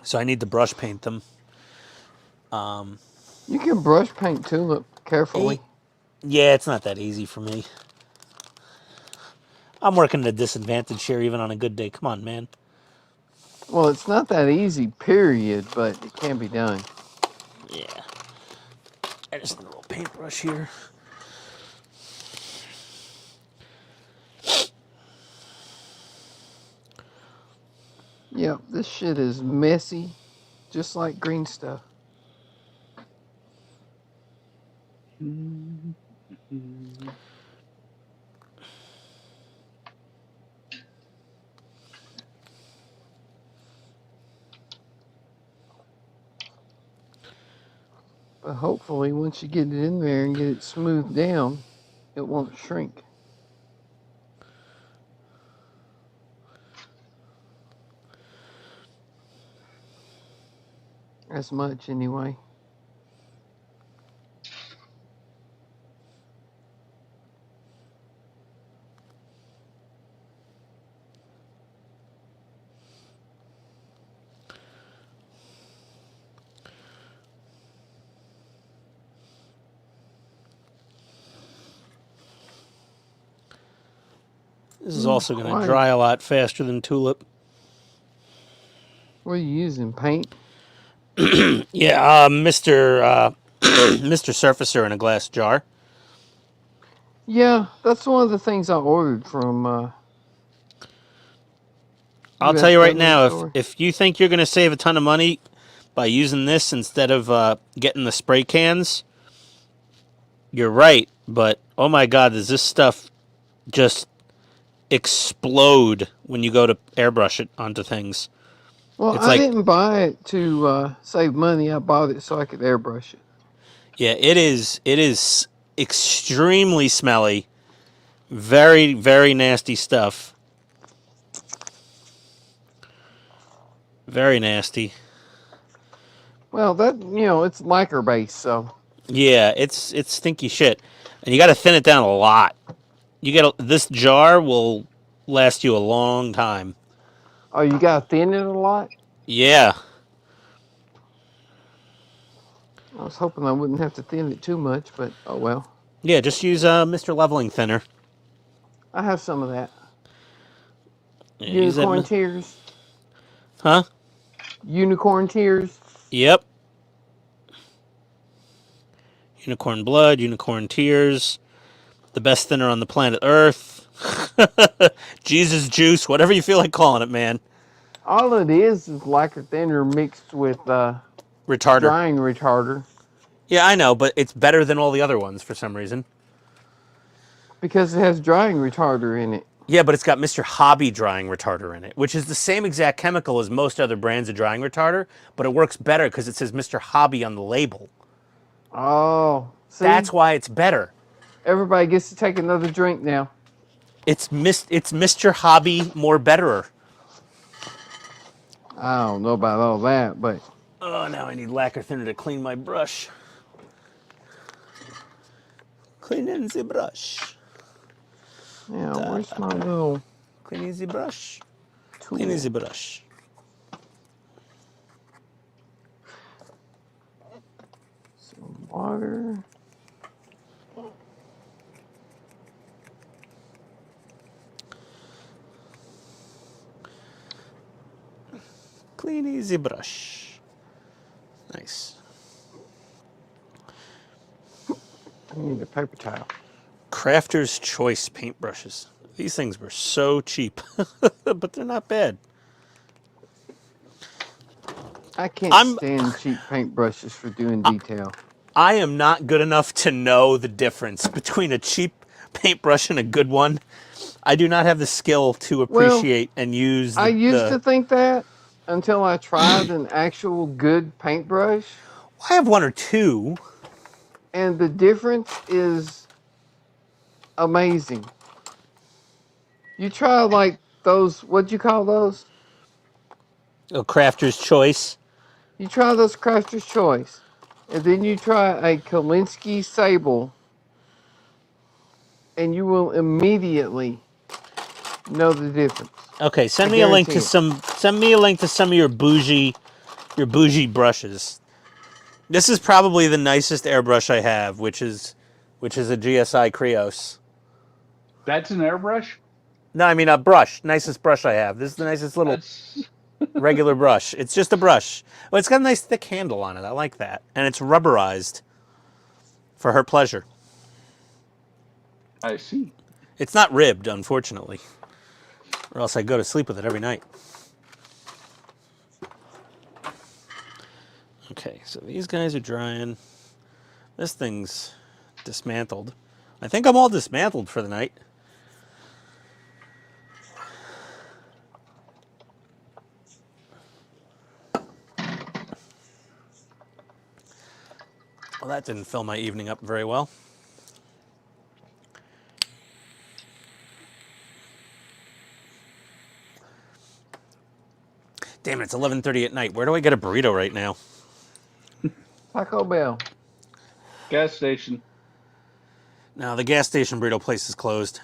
So I need to brush paint them. You can brush paint tulip carefully. Yeah, it's not that easy for me. I'm working at a disadvantage here even on a good day. Come on, man. Well, it's not that easy, period, but it can be done. Yeah. I just need a little paintbrush here. Yep, this shit is messy, just like green stuff. But hopefully, once you get it in there and get it smoothed down, it won't shrink. As much, anyway. This is also going to Quiet. dry a lot faster than tulip. What are you using? Paint? Yeah, Mr. Mr. Surfacer in a glass jar. Yeah, that's one of the things I ordered from. I'll tell you right USW now, store. if you think you're going to save a ton of money by using this instead of getting the spray cans, you're right. But oh my God, does this stuff just explode when you go to airbrush it onto things? Well, It's I like- didn't buy it to save money. I bought it so I could airbrush it. Yeah, it is. It is extremely smelly. Very, very nasty stuff. Very nasty. Well, it's lacquer based, so. Yeah, it's stinky shit, and you got to thin it down a lot. This jar will last you a long time. Oh, you gotta thin it a lot? Yeah. I was hoping I wouldn't have to thin it too much, but oh well. Yeah, just use Mr. Leveling Thinner. I have some of that. Yeah, use that Unicorn mi- tears. Huh? Unicorn tears. Yep. Unicorn blood, unicorn tears, the best thinner on the planet Earth. Jesus juice, whatever you feel like calling it, man. All it is lacquer thinner mixed with Retarder. drying retarder. Yeah, I know, but it's better than all the other ones for some reason. Because it has drying retarder in it. Yeah, but it's got Mr. Hobby drying retarder in it, which is the same exact chemical as most other brands of drying retarder, but it works better because it says Mr. Hobby on the label. Oh, see? That's why it's better. Everybody gets to take another drink now. It's Mr. Hobby more betterer. I don't know about all that, but Oh, now I need lacquer thinner to clean my brush. Cleaning the brush. yeah, where's my little Cleaning the brush. tool? Cleaning the brush. Some water. Cleaning the brush. Nice. I need a paper towel. Crafter's Choice paintbrushes. These things were so cheap, but they're not bad. I can't stand cheap paintbrushes for doing detail. I am not good enough to know the difference between a cheap paintbrush and a good one. I do not have the skill to appreciate and use I used to think that until I tried an actual good paintbrush. I have one or two. And the difference is amazing. You try like those, what'd you call those? A Crafter's Choice. You try those Crafter's Choice. And then you try a Kolinsky Sable. And you will immediately know the difference. Okay, send me a link to some of your bougie brushes. This is probably the nicest airbrush I have, which is a GSI Krios. That's an airbrush? No, I mean a brush. Nicest brush I have. This is the nicest little regular brush. It's just a brush. Well, it's got a nice thick handle on it. I like that. And it's rubberized for her pleasure. I see. It's not ribbed, unfortunately. Or else I'd go to sleep with it every night. Okay, so these guys are drying. This thing's dismantled. I think I'm all dismantled for the night. Well, that didn't fill my evening up very well. Damn it, it's 11:30 at night. Where do I get a burrito right now? Taco Bell. Gas station. No, the gas station burrito place is closed.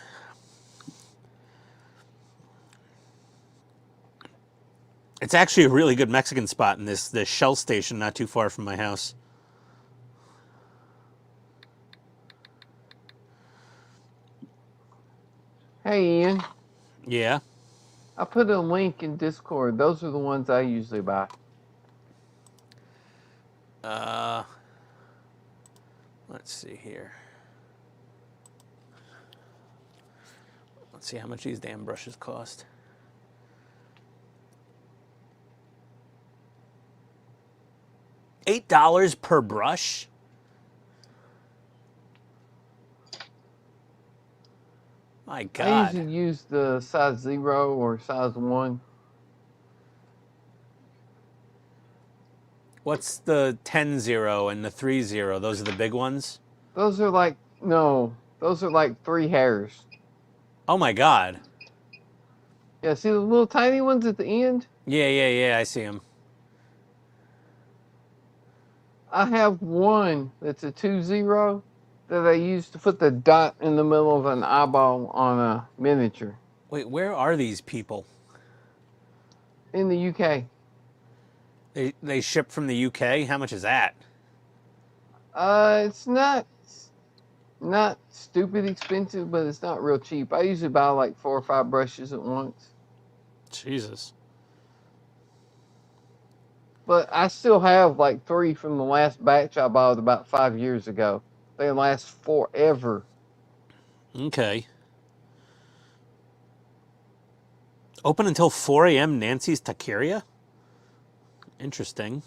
It's actually a really good Mexican spot in this Shell station not too far from my house. Hey, Ian. Yeah? I put a link in Discord. Those are the ones I usually buy. Let's see here. Let's see how much these damn brushes cost. $8 per brush? My God. I usually use the size 0 or size 1. What's the 10-0 and the 3-0? Those are the big ones? Those are like, no, those are like 3 hairs. Oh my God. Yeah, see the little tiny ones at the end? Yeah, I see them. I have one that's a 2-0 that I use to put the dot in the middle of an eyeball on a miniature. Wait, where are these people? In the UK. They ship from the UK? How much is that? It's not stupid expensive, but it's not real cheap. I usually buy like 4 or 5 brushes at once. Jesus. But I still have like 3 from the last batch I bought about 5 years ago. They last forever. Okay. Open until 4 a.m. Nancy's Taqueria? Interesting.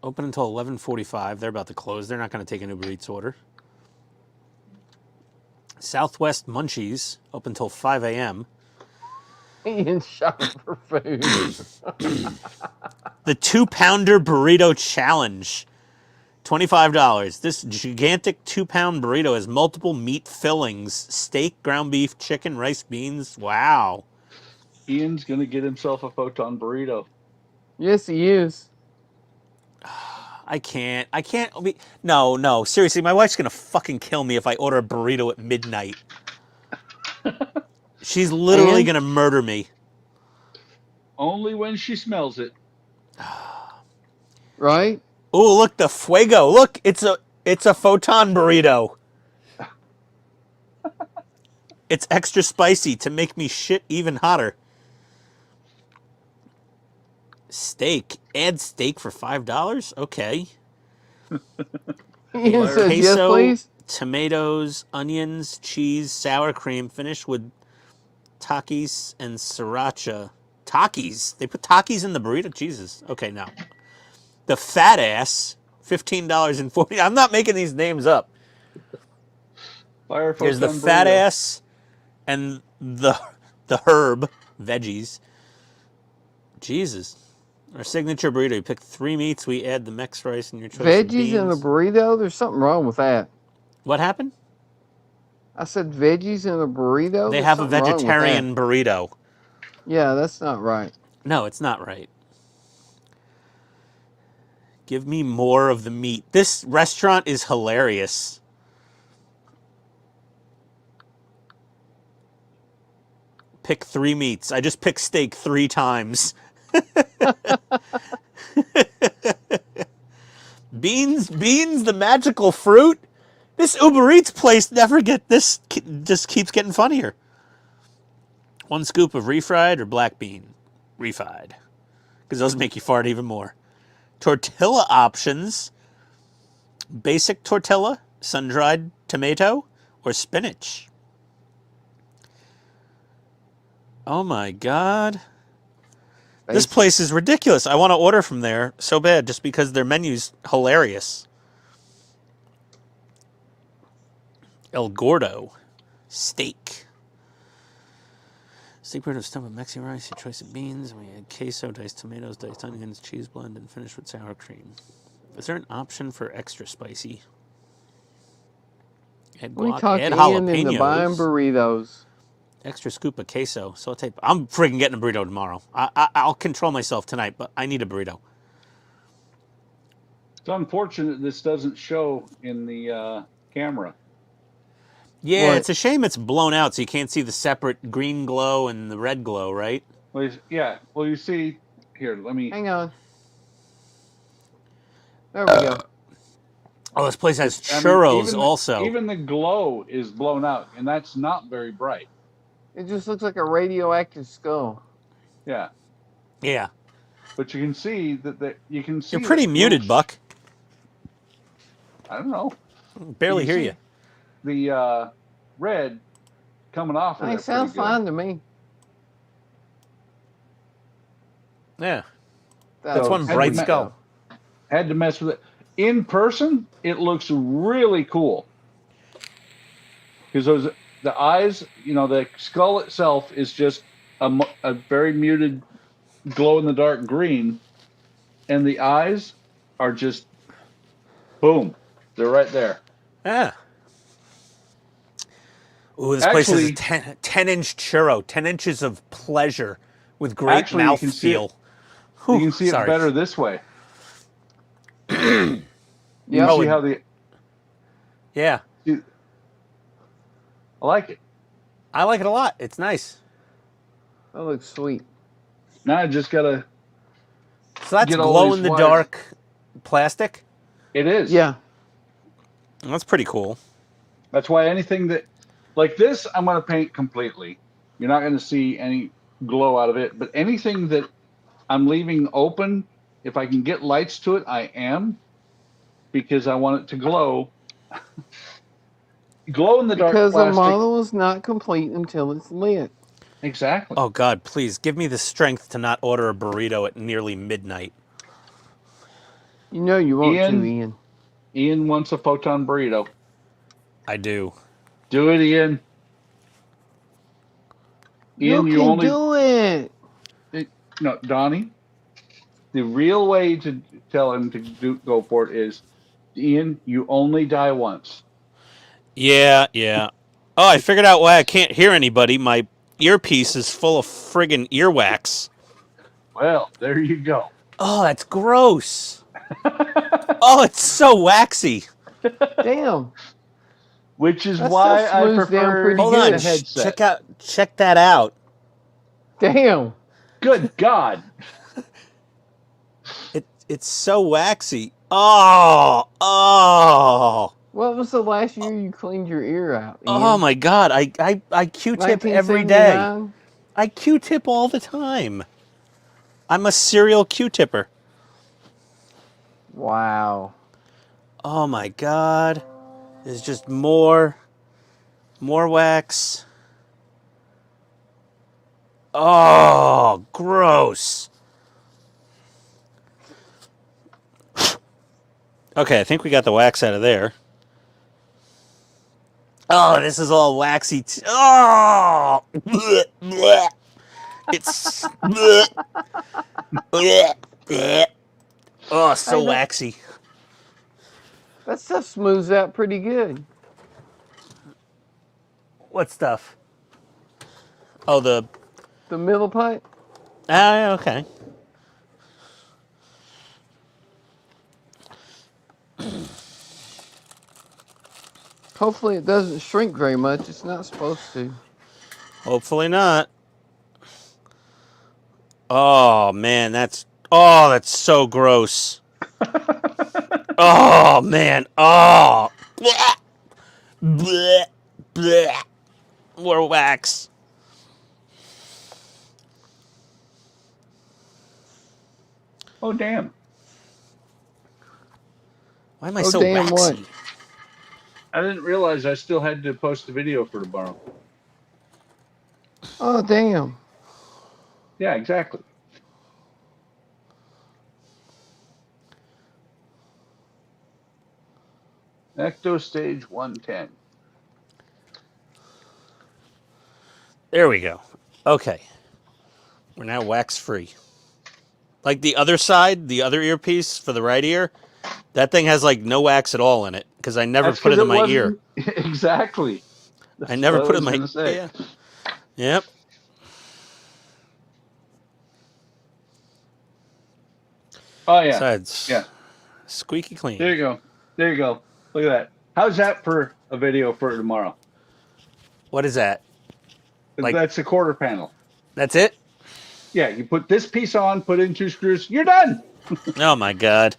Open until 11:45. They're about to close. They're not going to take an Uber Eats order. Southwest Munchies, open till 5 a.m. Ian shopping for food. The 2-pounder burrito challenge. $25. This gigantic 2-pound burrito has multiple meat fillings. Steak, ground beef, chicken, rice, beans. Wow. Ian's gonna get himself a photon burrito. Yes, he is. I can't. No. Seriously, my wife's going to fucking kill me if I order a burrito at midnight. She's literally going to murder me. Only when she smells it. Right? Oh, look, the fuego. Look, it's a photon burrito. It's extra spicy to make me shit even hotter. Steak. Add steak for $5? Okay. Ian says, yes, Queso, please. tomatoes, onions, cheese, sour cream, finished with Takis and sriracha. Takis? They put Takis in the burrito? Jesus. Okay, now. The fat ass, $15.40. I'm not making these names up. Fire Here's the photon fat burrito. ass and the herb veggies. Jesus. Our signature burrito. You pick 3 meats. We add the Mex rice and your choice of Veggies beans. in a burrito? There's something wrong with that. What happened? I said veggies in a burrito? They There's have a something wrong with vegetarian burrito. that. Yeah, that's not right. No, it's not right. Give me more of the meat. This restaurant is hilarious. Pick 3 meats. I just picked steak 3 times. Beans, the magical fruit. This Uber Eats place just keeps getting funnier. 1 scoop of refried or black bean? Refried. Because those make you fart even more. Tortilla options. Basic tortilla, sun-dried tomato, or spinach. Oh my God. This place is ridiculous. I want to order from there so bad just because their menu's hilarious. El Gordo. Steak. Steak bread of stuffed with Mexican rice, your choice of beans. We add queso, diced tomatoes, diced onions, cheese blend, and finish with sour cream. Is there an option for extra spicy? Add We guac, talk add Ian into buying jalapenos. burritos. Extra scoop of queso. I'm freaking getting a burrito tomorrow. I'll control myself tonight, but I need a burrito. It's unfortunate this doesn't show in the camera. Yeah, What? it's a shame it's blown out so you can't see the separate green glow and the red glow, right? Well, yeah. Well, you see here. Let me. Hang on. There we go. Oh, this place has I mean, churros even also. Even the glow is blown out, and that's not very bright. It just looks like a radioactive skull. Yeah, Yeah. but you can see that you can see. You're pretty that muted, little- Buck. I don't know. Barely You hear see you. The red coming off of It it. sounds fine to me. Yeah. That's So, one had bright to me- skull. Had to mess with it. In person, it looks really cool. Because the eyes, the skull itself is just a very muted glow-in-the-dark green, and the eyes are just, boom, they're right there. Yeah. Ooh, this place has a Actually- 10-inch churro, 10 inches of pleasure with great Actually, you can see mouthfeel. You can see it better this way. You Yep. can see how the... Yeah. I like it. I like it a lot. It's nice. That looks sweet. Now I just got to... So that's Get all glow these in the wires. dark plastic. It is. Yeah. That's pretty cool. That's why anything that... Like this, I'm going to paint completely. You're not going to see any glow out of it. But anything that I'm leaving open, if I can get lights to it, I am. Because I want it to glow. Glow in the dark Because the plastic. model is not complete until it's lit. Exactly. Oh, God, please give me the strength to not order a burrito at nearly midnight. You know you want Ian? to, Ian. Ian wants a photon burrito. I do. Do it, Ian. Ian, you you can only do it. no, Donnie. The real way to tell him to go for it is, Ian, you only die once. Yeah, yeah. Oh, I figured out why I can't hear anybody. My earpiece is full of friggin' earwax. Well, there you go. Oh, that's gross. Oh, it's so waxy. Damn. Which is That why stuff I smooths down prefer pretty Hold good. on. the headset. Check that out. Damn. Good God. It's so waxy. Oh. What was the last year you cleaned your ear out, Ian? Oh my God. I Q-tip every day. 1979? I Q-tip all the time. I'm a serial Q-tipper. Wow. Oh my God. There's just more wax. Oh, gross. Okay, I think we got the wax out of there. Oh, this is all waxy. Oh! Blech, blech. It's... blech, blech, blech. Oh, so Hey, waxy. That stuff smooths out pretty good. What stuff? Oh, the... The middle pipe? Ah, okay. Hopefully it doesn't shrink very much. It's not supposed to. Hopefully not. Oh, man, that's... Oh, that's so gross. Oh, man. Oh. Blech. Blech. Blech. More wax. Oh, damn. Why am I Oh, so damn, waxy? what? I didn't realize I still had to post a video for tomorrow. Oh, damn. Yeah, exactly. Ecto stage 110. There we go. Okay. We're now wax free. Like the other side, the other earpiece for the right ear, that thing has like no wax at all in it because I never That's put it 'cause in my ear. wasn't- Exactly. I never what put it was in my gonna say. ear. Yep. Oh, yeah. Besides, Yeah. squeaky clean. There you go. There you go. Look at that. How's that for a video for tomorrow? What is that? Like- That's a quarter panel. That's it? Yeah, you put this piece on, put in 2 screws, you're done. Oh my God.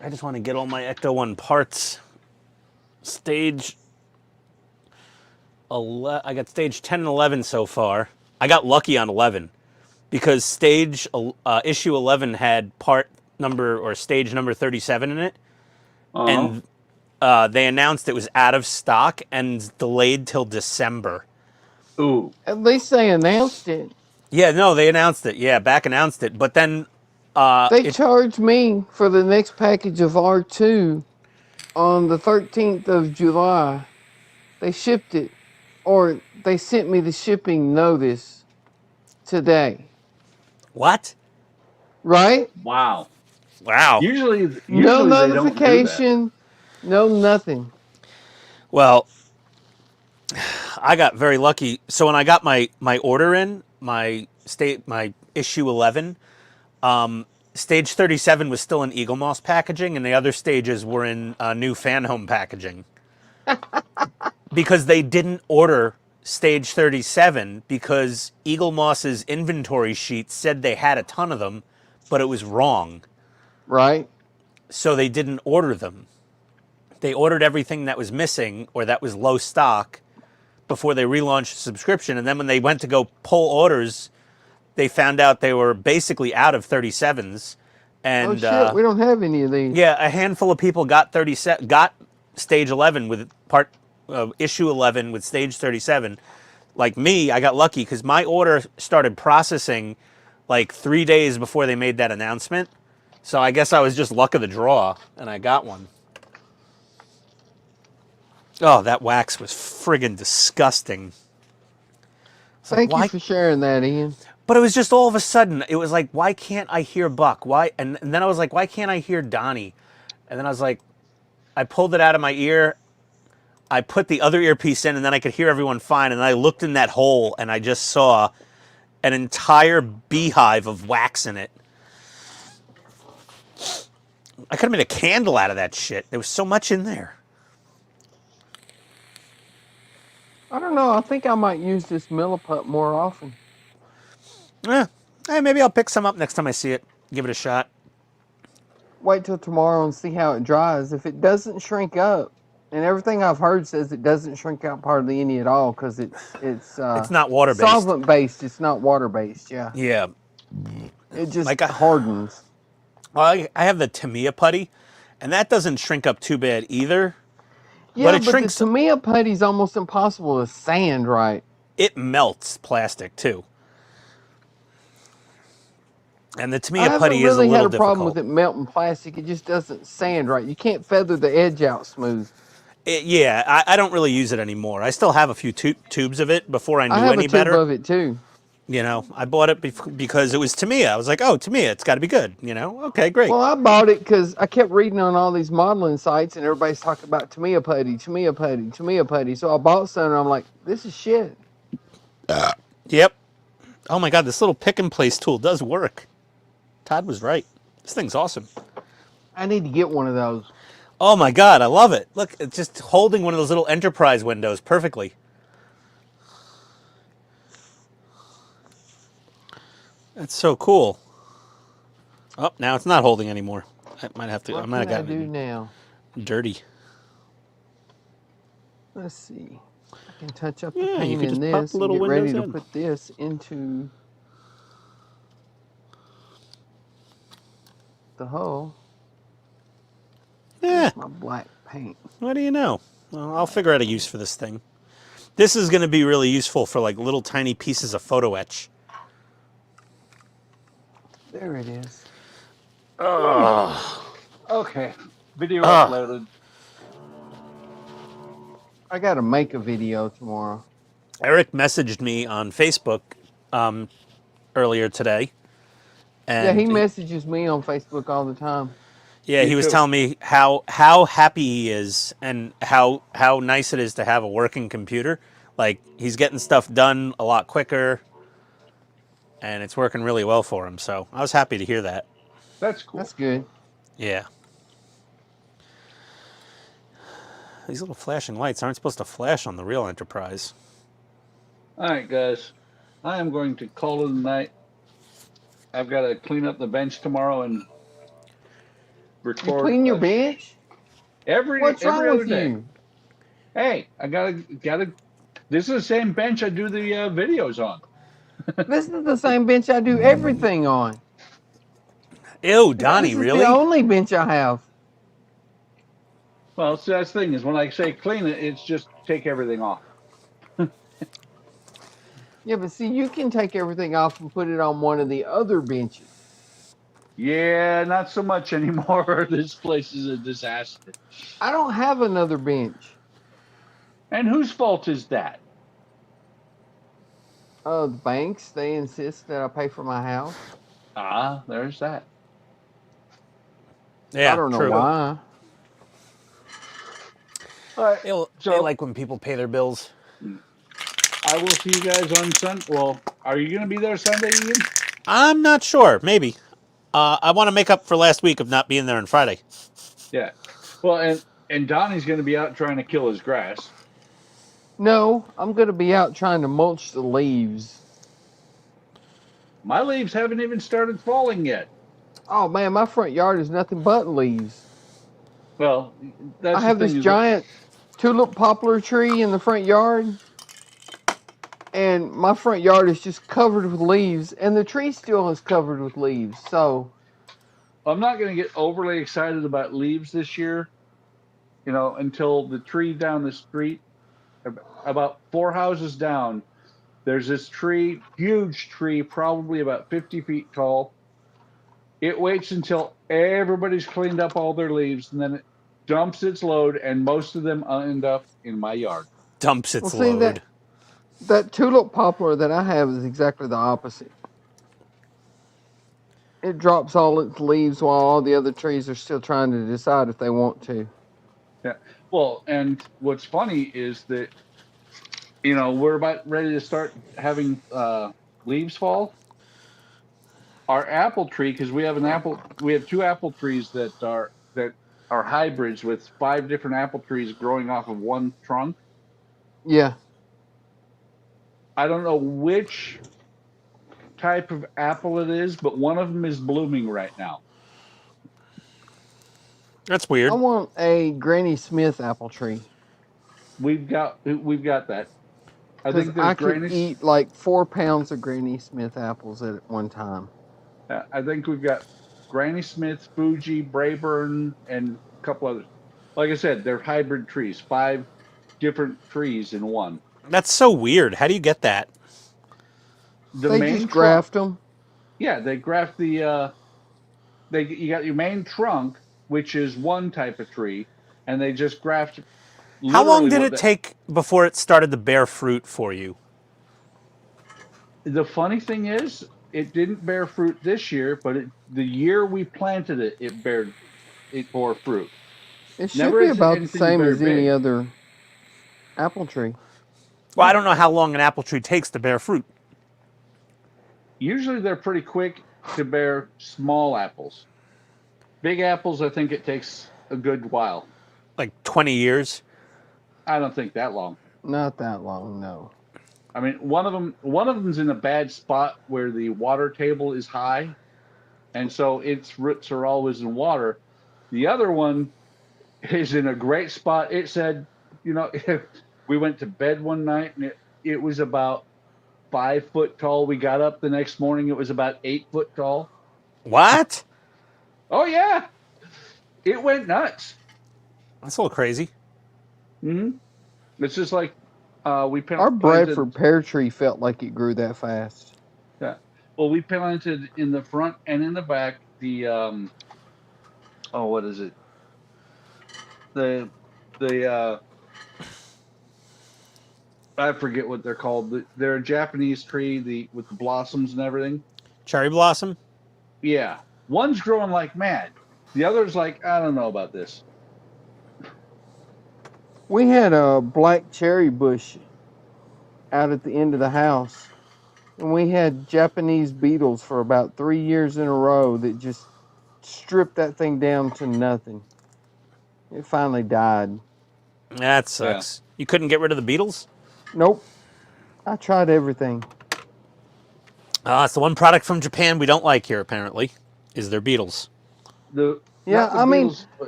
I just want to get all my Ecto 1 parts. Stage 11, I got stage 10 and 11 so far. I got lucky on 11 because issue 11 had part number or stage number 37 in it. Uh-huh. And they announced it was out of stock and delayed till December. Ooh. At least they announced it. Yeah, no, they announced it. Yeah, Back announced it. But then They charged me for the next package of R2 on the 13th of July. They shipped it, or they sent me the shipping notice today. What? Right? Wow. Wow. Usually No they don't do that. notification, no nothing. Well, I got very lucky. So when I got my order in, my issue 11, stage 37 was still in Eagle Moss packaging, and the other stages were in new Fan Home packaging. Because they didn't order stage 37 because Eagle Moss's inventory sheet said they had a ton of them, but it was wrong. Right? So they didn't order them. They ordered everything that was missing or that was low stock before they relaunched the subscription. And then when they went to go pull orders, they found out they were basically out of 37s. And Oh shit, we don't have any of these. yeah, a handful of people got stage 11 with issue 11 with stage 37. Like me, I got lucky because my order started processing like 3 days before they made that announcement. So I guess I was just luck of the draw and I got one. Oh, that wax was friggin' disgusting. It's like, Thank why? you for sharing that, Ian. But it was just all of a sudden, it was like, why can't I hear Buck? Why? And then I was like, why can't I hear Donnie? And then I was like, I pulled it out of my ear. I put the other earpiece in, and then I could hear everyone fine. And I looked in that hole, and I just saw an entire beehive of wax in it. I could have made a candle out of that shit. There was so much in there. I don't know. I think I might use this milliput more often. Eh, maybe I'll pick some up next time I see it. Give it a shot. Wait till tomorrow and see how it dries. If it doesn't shrink up, and everything I've heard says it doesn't shrink out hardly any at all because it's not water-based. solvent based. It's not water based. Yeah. Yeah. It just Like hardens. I have the Tamiya putty, and that doesn't shrink up too bad either. Yeah, but it but shrinks. the Tamiya putty's almost impossible to sand right. It melts plastic too. And the I Tamiya haven't putty is a really little had a problem difficult. with it melting plastic. It just doesn't sand right. You can't feather the edge out smooth. Yeah, I don't really use it anymore. I still have a few tubes of it before I knew I have any a tube better. of it too. You know, I bought it because it was Tamiya. I was like, oh, Tamiya, it's got to be good. You know, okay, great. Well, I bought it because I kept reading on all these modeling sites and everybody's talking about Tamiya putty, Tamiya putty, Tamiya putty. So I bought some and I'm like, this is shit. Yep. Oh my God, this little pick and place tool does work. Todd was right. This thing's awesome. I need to get one of those. Oh my God, I love it. Look, it's just holding one of those little enterprise windows perfectly. That's so cool. Oh, now it's not holding anymore. I might have to. What I might have can I gotten do now? dirty. Let's see. I can touch up the Yeah, you paint could in just pop this the and little get ready windows to in. put this into the hole. Yeah. My black paint. What do you know? Well, I'll figure out a use for this thing. This is going to be really useful for like little tiny pieces of photo etch. There it is. Okay. Video uploaded. I got to make a video tomorrow. Eric messaged me on Facebook earlier today. And Yeah, he messages me on Facebook all the time. Yeah, he was telling me how happy he is and how nice it is to have a working computer. Like, he's getting stuff done a lot quicker, and it's working really well for him. So I was happy to hear that. That's cool. That's good. Yeah. These little flashing lights aren't supposed to flash on the real Enterprise. All right, guys. I am going to call it a night. I've got to clean up the bench tomorrow and record. You clean your bench? What's every wrong other with day. you? Hey, I gotta. This is the same bench I do the videos on. This is the same bench I do everything on. Ew, Donnie, This is really? the only bench I have. Well, see, that's the thing is when I say clean it, it's just take everything off. Yeah, but see, you can take everything off and put it on one of the other benches. Yeah, not so much anymore. This place is a disaster. I don't have another bench. And whose fault is that? The banks, they insist that I pay for my house. Ah, there's that. Yeah, I don't know true. why. All right, They like when people pay their bills. I will see you guys on Sunday. Well, are you going to be there Sunday, Ian? I'm not sure. Maybe. I want to make up for last week of not being there on Friday. Yeah. Well, and Donnie's going to be out trying to kill his grass. No, I'm going to be out trying to mulch the leaves. My leaves haven't even started falling yet. Oh, man, my front yard is nothing but leaves. Well, that's I have the this thing is giant tulip poplar tree in the front yard. And my front yard is just covered with leaves. And the tree still is covered with leaves. So I'm not going to get overly excited about leaves this year, you know, until the tree down the street, about 4 houses down, there's this tree, huge tree, probably about 50 feet tall. It waits until everybody's cleaned up all their leaves, and then dumps its load, and most of them end up in my yard. Dumps its Well, see, load. that tulip poplar that I have is exactly the opposite. It drops all its leaves while all the other trees are still trying to decide if they want to. Yeah. Well, and what's funny is that, we're about ready to start having leaves fall. Our apple tree, because we have two apple trees that are hybrids with 5 different apple trees growing off of one trunk. Yeah. I don't know which type of apple it is, but one of them is blooming right now. That's weird. I want a Granny Smith apple tree. We've got that. I Because think I there's could eat like 4 pounds of Granny Smith apples at one time. I think we've got Granny Smith, Fuji, Brayburn, and a couple others. Like I said, they're hybrid trees. 5 different trees in one. That's so weird. How do you get that? They just graft them. Yeah, they graft the. You got your main trunk, which is one type of tree, and they just graft. How long did it take before it started to bear fruit for you? The funny thing is, it didn't bear fruit this year, but the year we planted it, it bore fruit. It should be about the same as any other apple tree. Well, I don't know how long an apple tree takes to bear fruit. Usually they're pretty quick to bear small apples. Big apples, I think it takes a good while. Like 20 years? I don't think that long. Not that long, no. I mean, one of them's in a bad spot where the water table is high, and so its roots are always in water. The other one is in a great spot. It said, we went to bed one night and it was about 5 foot tall. We got up the next morning, it was about 8 foot tall. What? Oh yeah, it went nuts. That's a little crazy. Mm-hmm. It's just like our Bradford pear tree felt like it grew that fast. Yeah. Well, we planted in the front and in the back the what is it? The I forget what they're called. They're a Japanese tree, with the blossoms and everything. Cherry blossom? Yeah. One's growing like mad. The other's like, I don't know about this. We had a black cherry bush out at the end of the house. And we had Japanese beetles for about 3 years in a row that just stripped that thing down to nothing. It finally died. That sucks. Yeah. You couldn't get rid of the beetles? Nope. I tried everything. It's the one product from Japan we don't like here, apparently, is their beetles.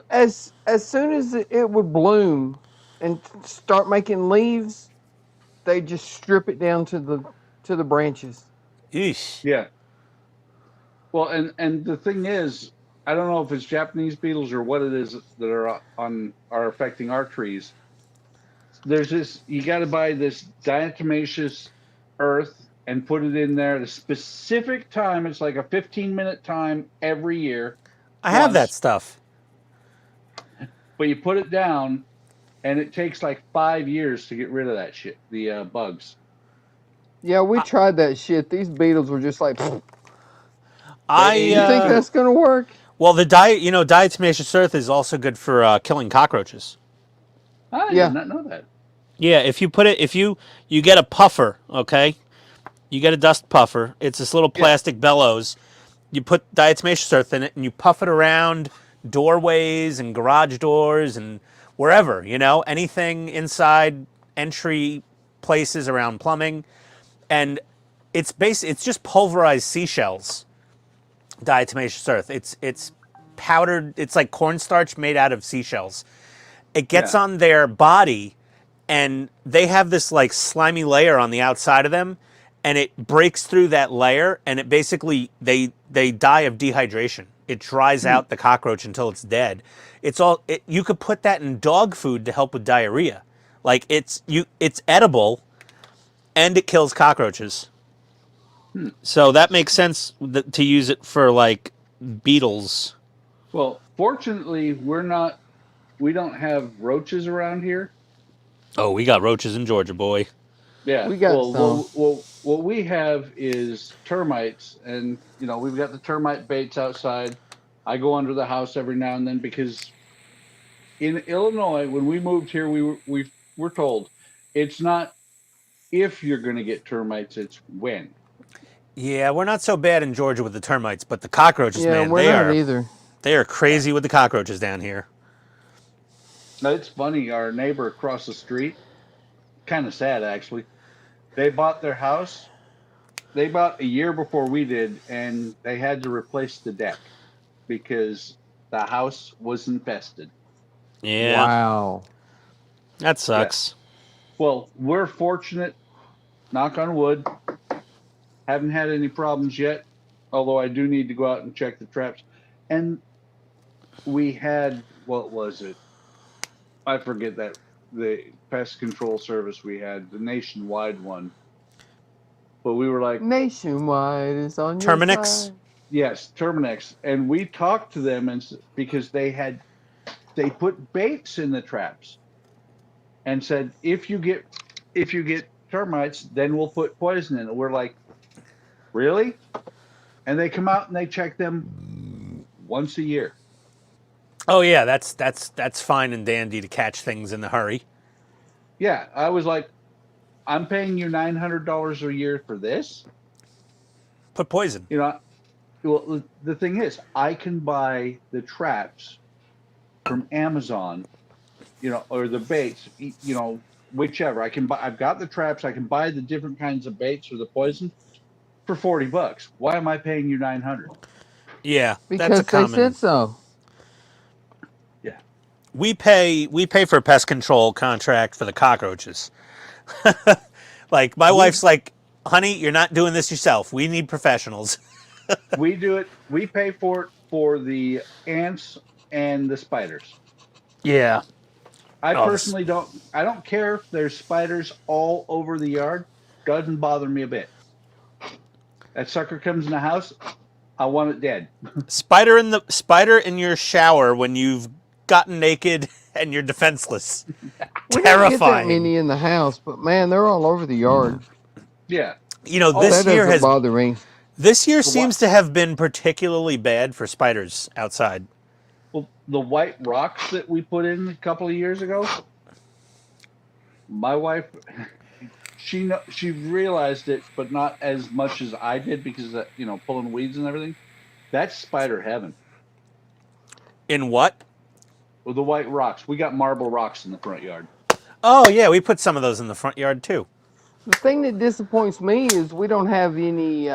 As soon as it would bloom and start making leaves, they just strip it down to the branches. Eesh. Yeah. Well, and the thing is, I don't know if it's Japanese beetles or what it is that are affecting our trees. There's this, you got to buy this diatomaceous earth and put it in there at a specific time. It's like a 15-minute time every year. I have that stuff. But you put it down, and it takes like 5 years to get rid of that shit, the bugs. Yeah, we tried that shit. These beetles were just like, you think that's going to work? Well, diatomaceous earth is also good for killing cockroaches. I did not know that. Yeah, if you put it, you get a puffer, okay? You get a dust puffer. It's this little plastic bellows. You put diatomaceous earth in it, and you puff it around doorways and garage doors and wherever, anything inside entry places around plumbing. And it's just pulverized seashells, diatomaceous earth. It's powdered. It's like cornstarch made out of seashells. It gets on their body, and they have this like slimy layer on the outside of them, and it breaks through that layer, and it basically they die of dehydration. It dries out the cockroach until it's dead. You could put that in dog food to help with diarrhea. Like it's edible, and it kills cockroaches. So that makes sense to use it for like beetles. Well, fortunately, we're not we don't have roaches around here. Oh, we got roaches in Georgia, boy. Yeah. We got some. What we have is termites, and we've got the termite baits outside. I go under the house every now and then because in Illinois, when we moved here, we were told it's not if you're going to get termites, it's when. Yeah, we're not so bad in Georgia with the termites, but the cockroaches, Yeah, man, we're not either. they are crazy with the cockroaches down here. Now, it's funny. Our neighbor across the street, kind of sad actually. They bought their house. They bought a year before we did, and they had to replace the deck because the house was infested. Yeah. Wow. That sucks. Well, we're fortunate, knock on wood, haven't had any problems yet, although I do need to go out and check the traps. And we had, what was it? I forget that, the pest control service we had, the nationwide one. But we were like, Nationwide is on your Terminix? side. yes, Terminix. And we talked to them because they put baits in the traps and said, if you get termites, then we'll put poison in it. We're like, really? And they come out and they check them once a year. Oh yeah, that's fine and dandy to catch things in a hurry. Yeah, I was like, I'm paying you $900 a year for this. Put poison. Well, the thing is, I can buy the traps from Amazon, or the baits, whichever. I've got the traps. I can buy the different kinds of baits or the poison for $40. Why am I paying you $900? Yeah, Because that's a common. they said so. Yeah. We pay for a pest control contract for the cockroaches. Like my wife's like, honey, you're not doing this yourself. We need professionals. We do it. We pay for it for the ants and the spiders. Yeah. I personally don't. I don't care if there's spiders all over the yard. Doesn't bother me a bit. That sucker comes in the house, I want it dead. Spider in your shower when you've gotten naked and you're defenseless. We don't Terrifying. get that many in the house, but man, they're all over the yard. Yeah. This that year doesn't has bother me. This year seems to have been particularly bad for spiders outside. Well, the white rocks that we put in a couple of years ago, my wife, she realized it, but not as much as I did because of, pulling weeds and everything. That's spider heaven. In what? Well, the white rocks. We got marble rocks in the front yard. Oh yeah, we put some of those in the front yard too. The thing that disappoints me is we don't have any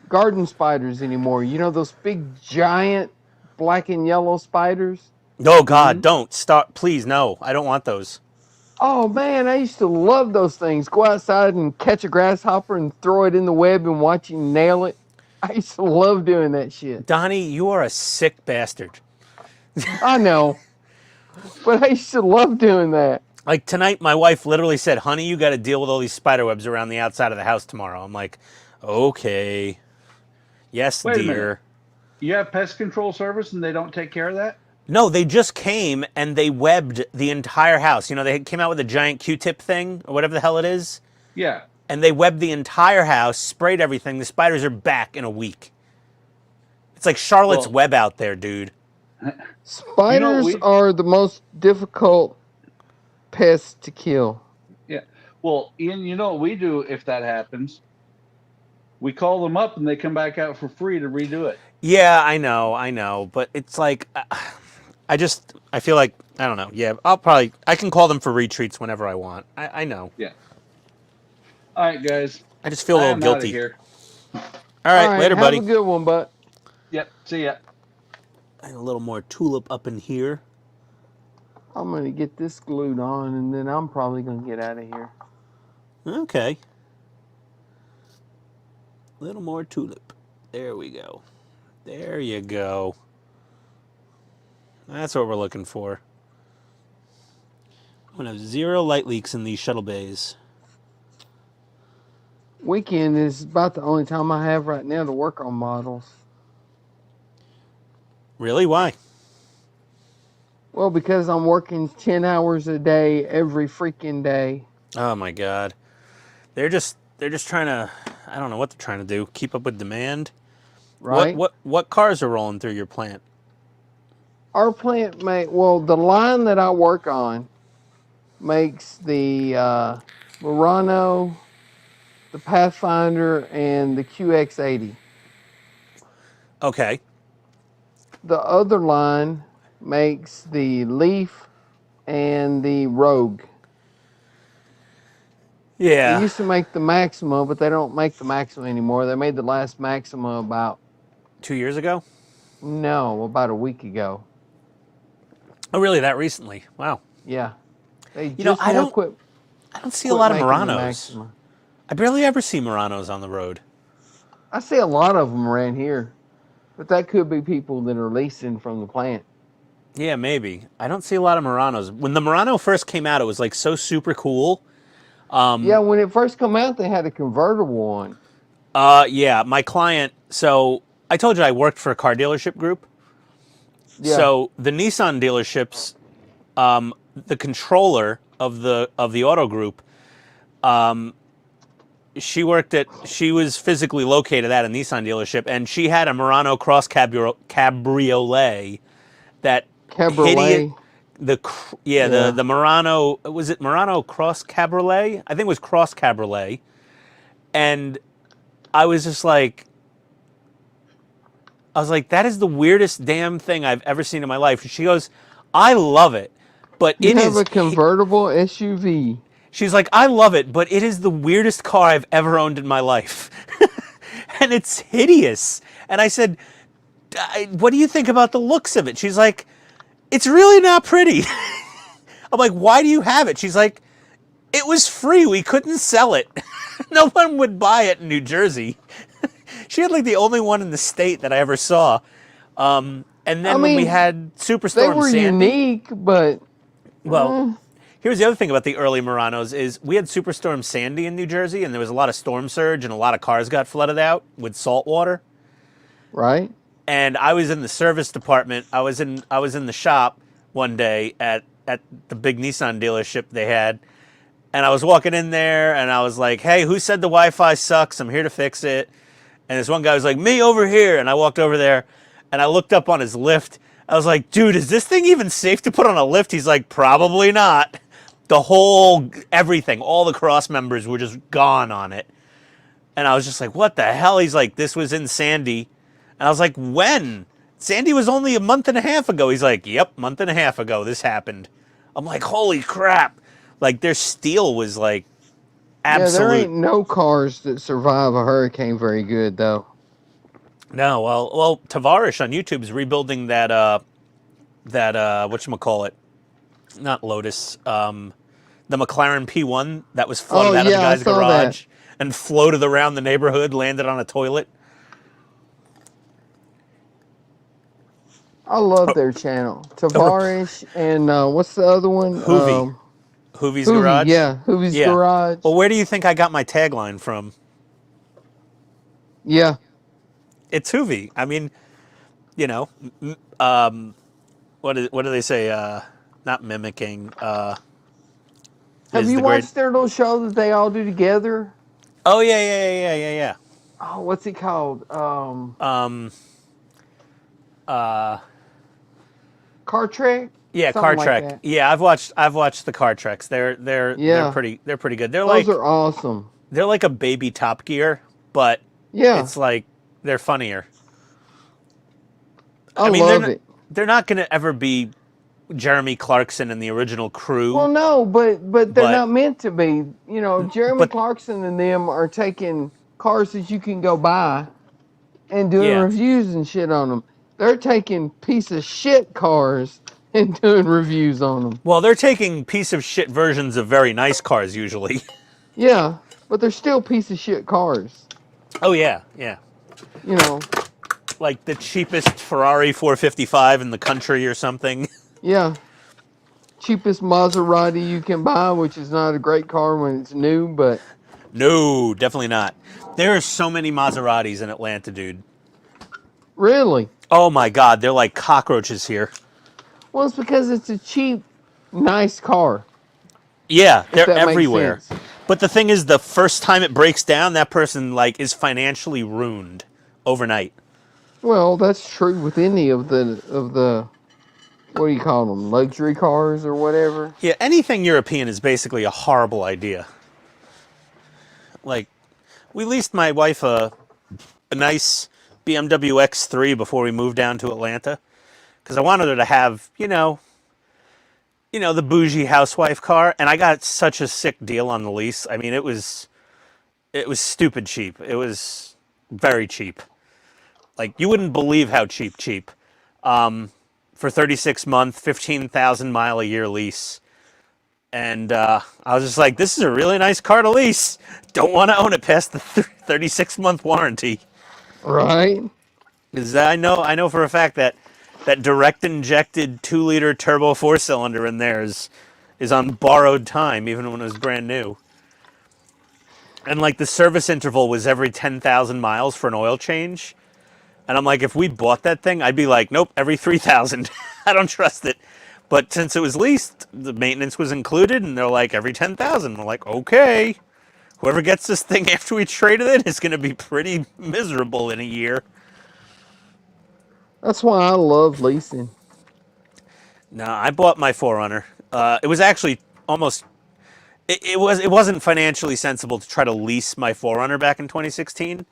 garden spiders anymore. Those big, giant, black and yellow spiders? Oh God, don't stop! Please, no, I don't want those. Oh man, I used to love those things. Go outside and catch a grasshopper and throw it in the web and watch you nail it. I used to love doing that shit. Donnie, you are a sick bastard. I know, but I used to love doing that. Like tonight, my wife literally said, honey, you got to deal with all these spider webs around the outside of the house tomorrow. I'm like, okay. Yes, Wait a minute. dear. You have pest control service and they don't take care of that? No, they just came and they webbed the entire house. They came out with a giant Q-tip thing or whatever the hell it is. Yeah. And they webbed the entire house, sprayed everything. The spiders are back in a week. It's like Charlotte's Web out there, dude. Spiders are the most difficult pests to kill. Yeah. Well, Ian, you know what we do if that happens? We call them up and they come back out for free to redo it. Yeah, I know. But it's like, I feel like, I don't know. Yeah, I can call them for retreats whenever I want. I know. Yeah. All right, guys. I just feel a little guilty. Here. All right, later, buddy. Have a good one, bud. Yep. See ya. A little more tulip up in here. I'm going to get this glued on, and then I'm probably going to get out of here. Okay. A little more tulip. There we go. There you go. That's what we're looking for. I'm going to have 0 light leaks in these shuttle bays. Weekend is about the only time I have right now to work on models. Really? Why? Well, because I'm working 10 hours a day every freaking day. Oh my God. They're just trying to, I don't know what they're trying to do. Keep up with demand. Right? What cars are rolling through your plant? Our plant the line that I work on makes the Murano, the Pathfinder, and the QX80. Okay. The other line makes the Leaf and the Rogue. They Yeah. used to make the Maxima, but they don't make the Maxima anymore. They made the last Maxima about 2 years ago? about a week ago. Oh, really? That recently? Wow. Yeah. They You know, just now quit I don't see a lot of making the Muranos. Maxima. I barely ever see Muranos on the road. I see a lot of them around here, but that could be people that are leasing from the plant. Yeah, maybe. I don't see a lot of Muranos. When the Murano first came out, it was like so super cool. Yeah, when it first came out, they had a convertible on. Yeah, my client. So I told you I worked for a car dealership group. Yeah. So the Nissan dealerships, the controller of the auto group, she was physically located at a Nissan dealership, and she had a Murano Cross Cabriolet that Cabriolet. the Murano, was it Murano Cross Cabriolet? I think it was Cross Cabriolet. And I was just like, that is the weirdest damn thing I've ever seen in my life. She goes, I love it, but You it have is a convertible SUV. She's like, I love it, but it is the weirdest car I've ever owned in my life. And it's hideous. And I said, what do you think about the looks of it? She's like, it's really not pretty. I'm like, why do you have it? She's like, it was free. We couldn't sell it. No one would buy it in New Jersey. She had like the only one in the state that I ever saw. And then when we had Superstorm they were Sandy, unique, but here's the other thing about the early Muranos is we had Superstorm Sandy in New Jersey, and there was a lot of storm surge, and a lot of cars got flooded out with salt water. right? And I was in the service department. I was in the shop one day at the big Nissan dealership they had, and I was walking in there, and I was like, "Hey, who said the Wi-Fi sucks? I'm here to fix it." And this one guy was like, "Me over here," and I walked over there, and I looked up on his lift. I was like, "Dude, is this thing even safe to put on a lift?" He's like, "Probably not." The whole everything, all the cross members were just gone on it. And I was just like, what the hell? He's like, this was in Sandy. And I was like, when? Sandy was only a month and a half ago. He's like, yep, month and a half ago this happened. I'm like, holy crap. Like, their steel was like absolute. Yeah, there ain't no cars that survive a hurricane very good, though. No, well, Tavares on YouTube is rebuilding that whatchamacallit, not Lotus, the McLaren P1 that was flooded out of the guy's garage and floated around the neighborhood, landed on a toilet. I love their channel. Tavares and what's the other one? Hoovie's Garage? Yeah, Hoovie's Garage. Well, where do you think I got my tagline from? Yeah. It's Hoovie. I mean, you know, what do they say? Not mimicking. Have you watched their little show that they all do together? Oh yeah. Oh, what's it called? Car Trek. Yeah, Something Car like Trek. that. Yeah, I've watched the Car Treks. They're pretty good. Those are awesome. They're like a baby Top Gear, but it's like they're funnier. I mean, love it. They're not going to ever be Jeremy Clarkson and the original crew. Well, no, but they're not meant to be. You know, Jeremy Clarkson and them are taking cars that you can go buy and doing reviews and shit on them. They're taking piece of shit cars and doing reviews on them. Well, they're taking piece of shit versions of very nice cars usually. Yeah, but they're still piece of shit cars. Oh yeah. You know, like the cheapest Ferrari 455 in the country or something. Yeah. Cheapest Maserati you can buy, which is not a great car when it's new, but... No, definitely not. There are so many Maseratis in Atlanta, dude. Really? Oh my God, they're like cockroaches here. Well, it's because it's a cheap, nice car. Yeah, If they're that makes everywhere. sense. But the thing is, the first time it breaks down, that person like is financially ruined overnight. Well, that's true with any of the what do you call them, luxury cars or whatever. Yeah, anything European is basically a horrible idea. Like, we leased my wife a nice BMW X3 before we moved down to Atlanta, because I wanted her to have, the bougie housewife car, and I got such a sick deal on the lease. I mean, it was stupid cheap. It was very cheap. Like, you wouldn't believe how cheap. For 36 month, 15,000 mile a year lease. And I was just like, this is a really nice car to lease. Don't want to own it past the 36 month warranty. Right. Because I know for a fact that direct injected 2-liter turbo 4-cylinder in there is on borrowed time, even when it was brand new. And like the service interval was every 10,000 miles for an oil change. And I'm like, if we bought that thing, I'd be like, nope, every 3,000. I don't trust it. But since it was leased, the maintenance was included, and they're like, every 10,000. We're like, okay. Whoever gets this thing after we trade it in is going to be pretty miserable in a year. That's why I love leasing. No, I bought my 4Runner. It was actually almost... It wasn't financially sensible to try to lease my 4Runner back in 2016.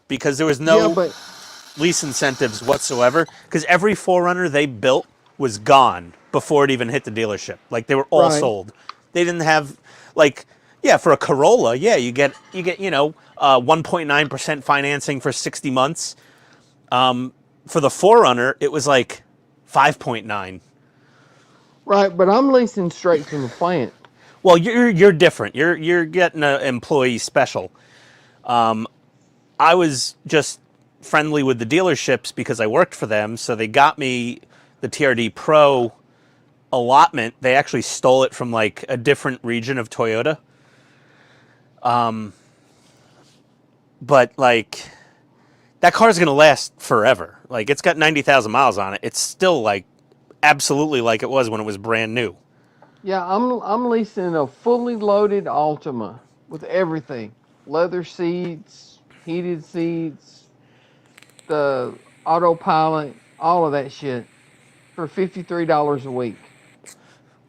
Because there was no... Yeah, but lease incentives whatsoever, because every 4Runner they built was gone before it even hit the dealership. Like, they were all sold. They didn't have, like, for a Corolla, you get 1.9% financing for 60 months. For the 4Runner, it was like 5.9. right, but I'm leasing straight from the plant. Well, you're different. You're getting an employee special. I was just friendly with the dealerships because I worked for them, so they got me the TRD Pro allotment. They actually stole it from like a different region of Toyota. But like, that car's gonna last forever. Like, it's got 90,000 miles on it. It's still like absolutely like it was when it was brand new. Yeah, I'm leasing a fully loaded Altima with everything. Leather seats, heated seats, the autopilot, all of that shit for $53 a week.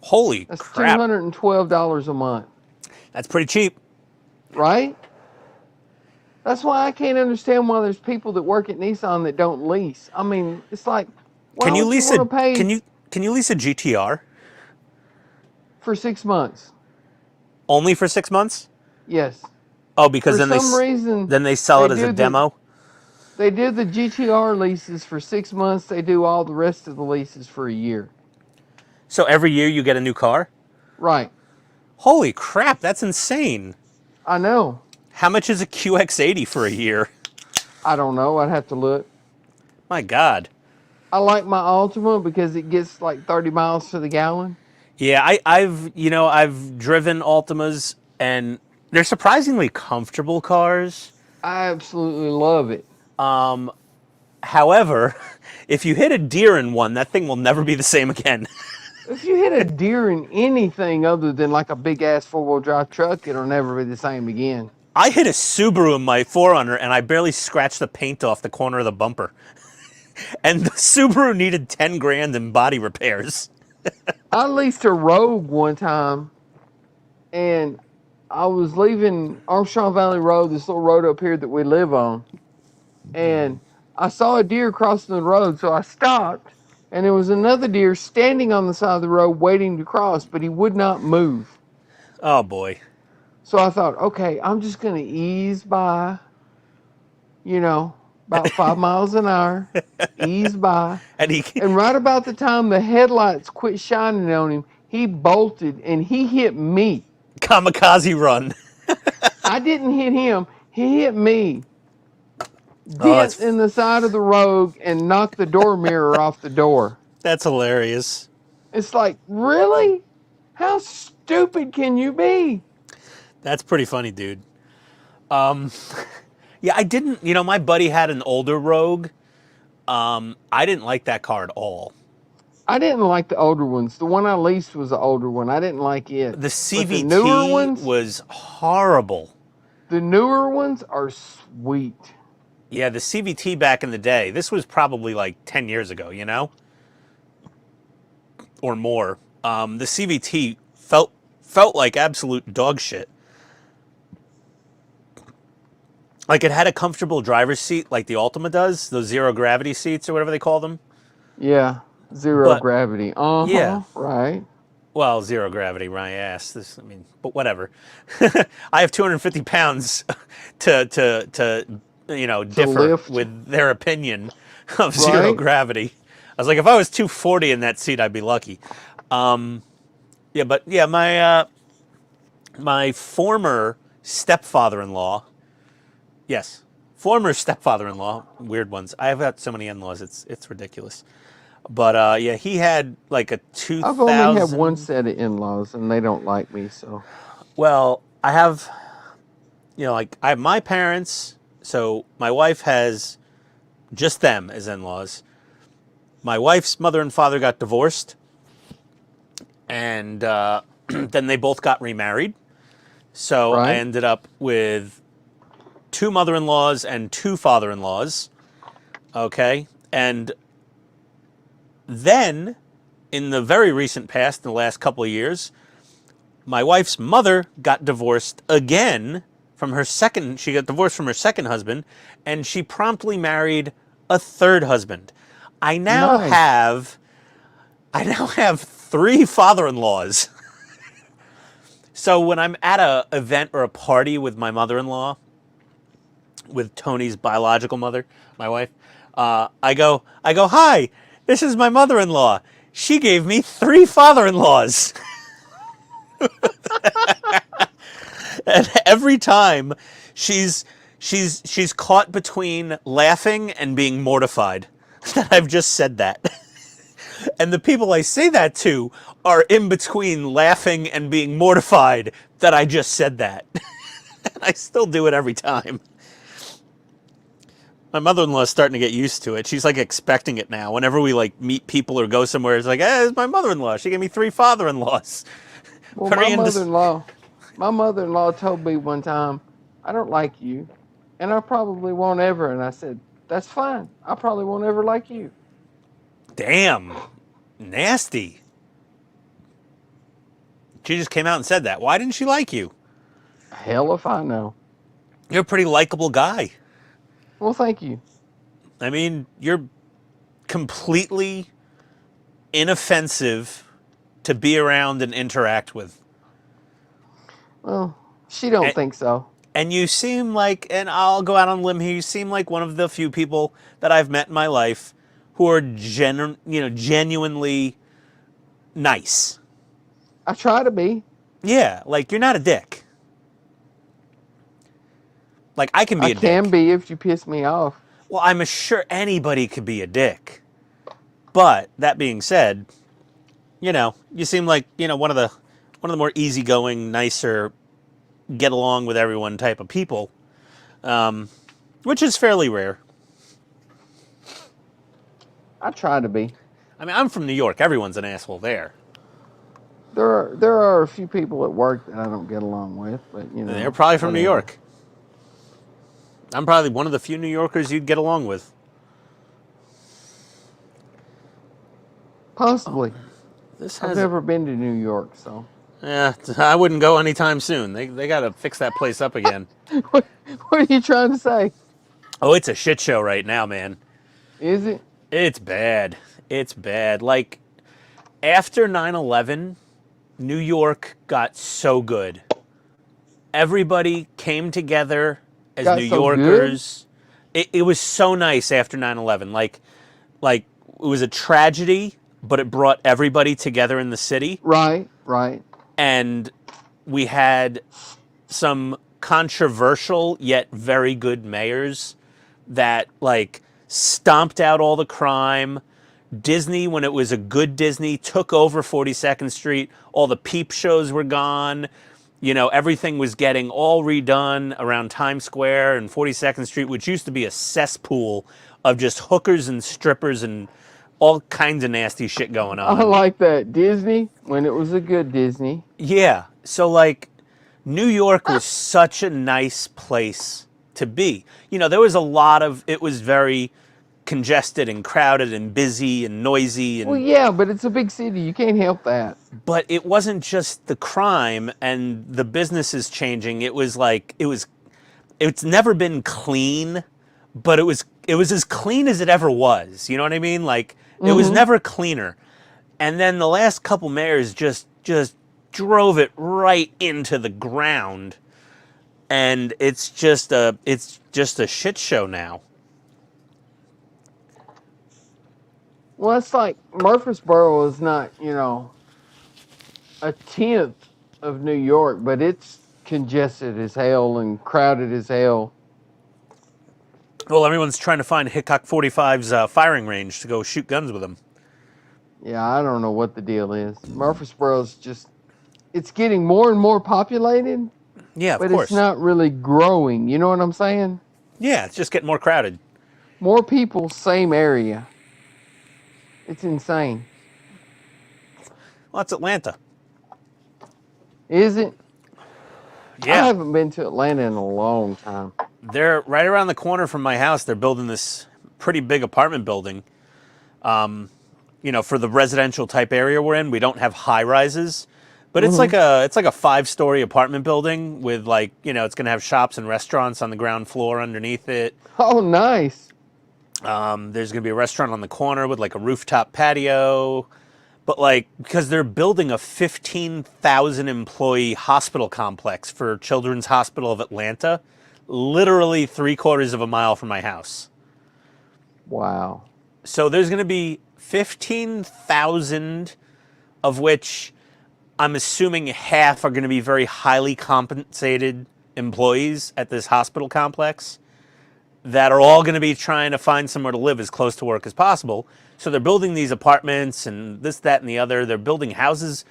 Holy That's crap. $212 a month. That's pretty cheap. Right? That's why I can't understand why there's people that work at Nissan that don't lease. I mean, it's like, why Can you would lease you want to pay can you lease a GTR? for 6 months? Only for 6 months? Yes. Oh, because For then some reason, then they sell it as a demo? They do the GTR leases for 6 months. They do all the rest of the leases for a year. So every year you get a new car? Right. Holy crap, that's insane. I know. How much is a QX80 for a year? I don't know. I'd have to look. My God. I like my Altima because it gets like 30 miles to the gallon. Yeah, I've driven Altimas, and they're surprisingly comfortable cars. I absolutely love it. However, if you hit a deer in one, that thing will never be the same again. If you hit a deer in anything other than like a big ass 4-wheel drive truck, it'll never be the same again. I hit a Subaru in my 4Runner, and I barely scratched the paint off the corner of the bumper. And the Subaru needed 10 grand in body repairs. I leased a Rogue one time, and I was leaving Armstrong Valley Road, this little road up here that we live on, and I saw a deer crossing the road, so I stopped, and there was another deer standing on the side of the road waiting to cross, but he would not move. Oh, boy. So I thought, okay, I'm just going to ease by, about 5 miles an hour, ease by. And right about the time the headlights quit shining on him, he bolted and he hit me. Kamikaze run. I didn't hit him. He hit me. Dent in the side of the Rogue and knocked the door mirror off the door. That's hilarious. It's like, really? How stupid can you be? That's pretty funny, dude. Yeah, I didn't, my buddy had an older Rogue. I didn't like that car at all. I didn't like the older ones. The one I leased was the older one. I didn't like it. The But the newer CVT ones, was horrible. the newer ones are sweet. Yeah, the CVT back in the day. This was probably like 10 years ago, you know, or more. The CVT felt like absolute dog shit. Like it had a comfortable driver's seat, like the Ultima does, those zero gravity seats or whatever they call them. Yeah, zero But gravity. yeah. Right. Well, zero gravity, my ass. I mean, but whatever. I have 250 pounds to differ lift. with their opinion of zero Right. gravity. I was like, if I was 240 in that seat, I'd be lucky. My former stepfather-in-law, yes, former stepfather-in-law, weird ones. I've got so many in-laws, it's ridiculous. But yeah, he had like a 2000. I've only had one set of in-laws, and they don't like me. So Well, I have, like I have my parents. So my wife has just them as in-laws. My wife's mother and father got divorced, and then they both got remarried. So I Right. ended up with 2 mother-in-laws and 2 father-in-laws. Okay, and then, in the very recent past, in the last couple of years, my wife's mother got divorced again from her second. She got divorced from her second husband, and she promptly married a third husband. I now Nice. have 3 father-in-laws. So when I'm at a event or a party with my mother-in-law, with Tony's biological mother, my wife, I go, hi, this is my mother-in-law. She gave me 3 father-in-laws. And every time she's caught between laughing and being mortified that I've just said that. And the people I say that to are in between laughing and being mortified that I just said that. And I still do it every time. My mother-in-law is starting to get used to it. She's like expecting it now. Whenever we like meet people or go somewhere, it's like, hey, it's my mother-in-law. She gave me 3 father-in-laws. Well, Very my mother-in-law told me one time, "I don't like you, and I probably won't ever." And I said, "That's fine. I probably won't ever like you." Damn. Nasty. She just came out and said that. Why didn't she like you? Hell if I know. You're a pretty likable guy. Well, thank you. I mean, you're completely inoffensive to be around and interact with. Well, she don't think so. And you seem like, and I'll go out on a limb here, you seem like one of the few people that I've met in my life who are genuinely nice. I try to be. Yeah, like you're not a dick. Like I can be I a dick. can be if you piss me off. Well, I'm sure anybody could be a dick. But that being said, you seem like, one of the more easygoing, nicer, get along with everyone type of people, which is fairly rare. I try to be. I mean, I'm from New York. Everyone's an asshole there. There are a few people at work that I don't get along with, but They're probably from New whatever. York. I'm probably one of the few New Yorkers you'd get along with. Possibly. This I've has. never been to New York, so. Yeah, I wouldn't go anytime soon. They got to fix that place up again. What are you trying to say? Oh, it's a shit show right now, man. Is it? It's bad. It's bad. Like, after 9/11, New York got so good. Everybody came together as Got New so Yorkers. It was so nice after 9/11. Like it was a tragedy, but it brought everybody together in the city. Right. And we had some controversial yet very good mayors that like stomped out all the crime. Disney, when it was a good Disney, took over 42nd Street. All the peep shows were gone. Everything was getting all redone around Times Square and 42nd Street, which used to be a cesspool of just hookers and strippers and all kinds of nasty shit going on. I like that. Disney, when it was a good Disney. Yeah. So like New York was such a nice place to be. You know, there was a lot of, it was very congested and crowded and busy and noisy and Well, yeah, but it's a big city. You can't help that. but it wasn't just the crime and the businesses changing. It was like it's never been clean, but it was as clean as it ever was. You know what I mean? Like it was never cleaner. And then the last couple mayors just drove it right into the ground, and it's just a shit show now. Well, it's like Murfreesboro is not, you know, a tenth of New York, but it's congested as hell and crowded as hell. Well, everyone's trying to find Hickok 45's firing range to go shoot guns with them. Yeah, I don't know what the deal is. Murfreesboro's just, it's getting more and more populated, Yeah, of but course. it's not really growing. You know what I'm saying? Yeah, it's just getting more crowded. More people, same area. It's insane. Well, it's Atlanta. Is it? I Yeah. haven't been to Atlanta in a long time. They're right around the corner from my house. They're building this pretty big apartment building. You know, for the residential type area we're in, we don't have high rises, but it's like a 5-story apartment building with like, you know, it's going to have shops and restaurants on the ground floor underneath it. Oh, nice. There's going to be a restaurant on the corner with like a rooftop patio. But like, because they're building a 15,000 employee hospital complex for Children's Hospital of Atlanta, literally 3/4 of a mile from my house. Wow. So there's going to be 15,000, of which I'm assuming half are going to be very highly compensated employees at this hospital complex that are all going to be trying to find somewhere to live as close to work as possible. So they're building these apartments and this, that, and the other. They're building houses.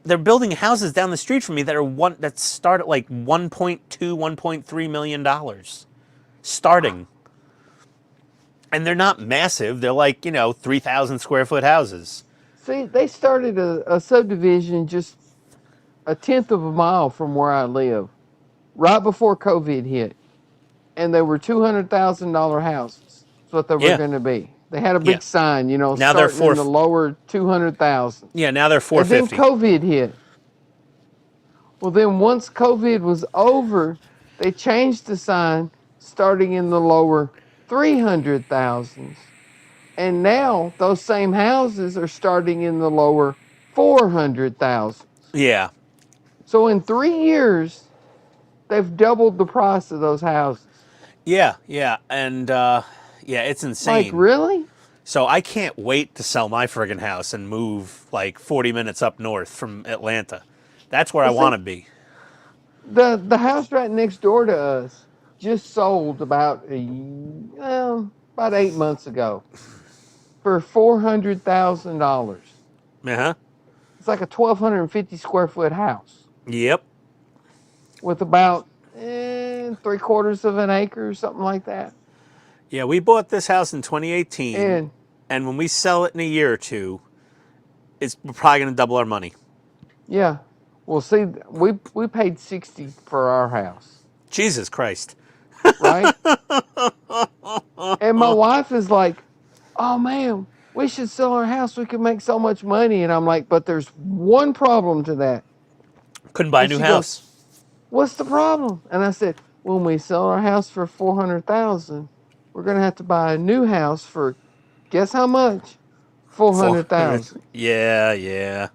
They're building houses down the street from me that start at like $1.2, $1.3 million starting. And they're not massive. They're like, you know, 3,000 square foot houses. See, they started a subdivision just a tenth of a mile from where I live, right before COVID hit. And they were $200,000 houses. That's what they were going to be. They had a big sign, you know, now starting in the lower 200,000. Yeah, now they're 450. And then COVID hit. Well, then once COVID was over, they changed the sign starting in the lower 300,000s. And now those same houses are starting in the lower 400,000. Yeah. So in 3 years, they've doubled the price of those houses. Yeah, yeah. And yeah, it's insane. Like, really? So I can't wait to sell my friggin' house and move like 40 minutes up north from Atlanta. That's where I want to be. The house right next door to us just sold about 8 months ago for $400,000. Uh-huh. It's like a 1,250 square foot house Yep. with about 3/4 of an acre or something like that. Yeah, we bought this house in 2018, and when we sell it in a year or two, we're probably going to double our money. Yeah. Well, see, we paid $60 for our house. Jesus Christ. Right? And my wife is like, oh, man, we should sell our house. We could make so much money. And I'm like, but there's one problem to that. Couldn't buy a new house. Goes, what's the problem? And I said, when we sell our house for $400,000, we're going to have to buy a new house for, guess how much? $400,000. Yeah, yeah.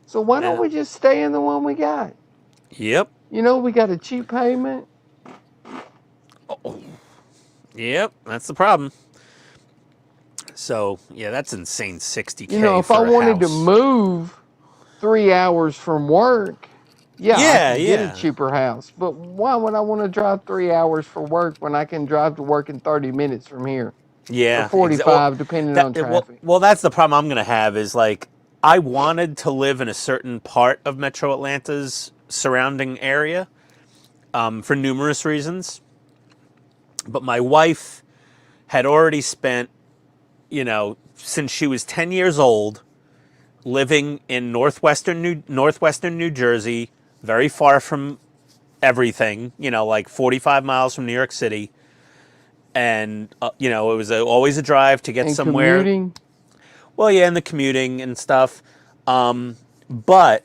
So why don't we just stay in the one we got? Yep. You know, we got a cheap payment. Oh. Yep, that's the problem. So, yeah, that's insane, $60K. You know, if I wanted to move 3 hours from work, I could get a cheaper house. But why would I want to drive 3 hours for work when I can drive to work in 30 minutes from here? Yeah. Or 45, depending on traffic. Well, that's the problem I'm going to have is, like, I wanted to live in a certain part of Metro Atlanta's surrounding area for numerous reasons. But my wife had already spent, since she was 10 years old, living in northwestern New Jersey, very far from everything, like 45 miles from New York City. And, it was always a drive to get And somewhere. commuting. Well, yeah, and the commuting and stuff. But,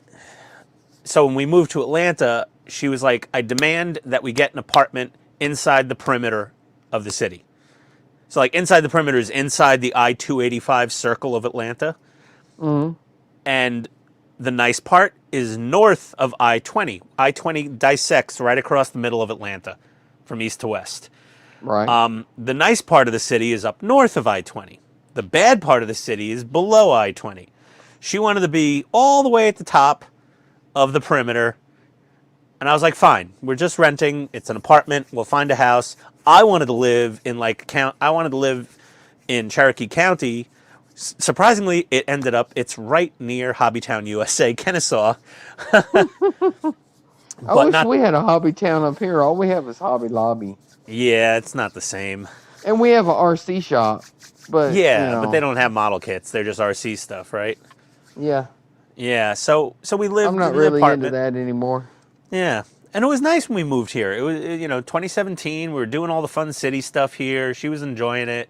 so when we moved to Atlanta, she was like, I demand that we get an apartment inside the perimeter of the city. So, like, inside the perimeter is inside the I-285 circle of Atlanta. Mm-hmm. And the nice part is north of I-20. I-20 dissects right across the middle of Atlanta from east to west. Right. The nice part of the city is up north of I-20. The bad part of the city is below I-20. She wanted to be all the way at the top of the perimeter. And I was like, fine, we're just renting. It's an apartment. We'll find a house. I wanted to live in Cherokee County. Surprisingly, it's right near Hobbytown, USA, Kennesaw. I wish we had a Hobby Town up here. All we have is Hobby Lobby. Yeah, it's not the same. And we have an RC shop. But yeah, but they don't have model kits. They're just RC stuff, right? Yeah. Yeah, so we lived I'm not in an really apartment. into that anymore. Yeah. And it was nice when we moved here. It was, 2017. We were doing all the fun city stuff here. She was enjoying it.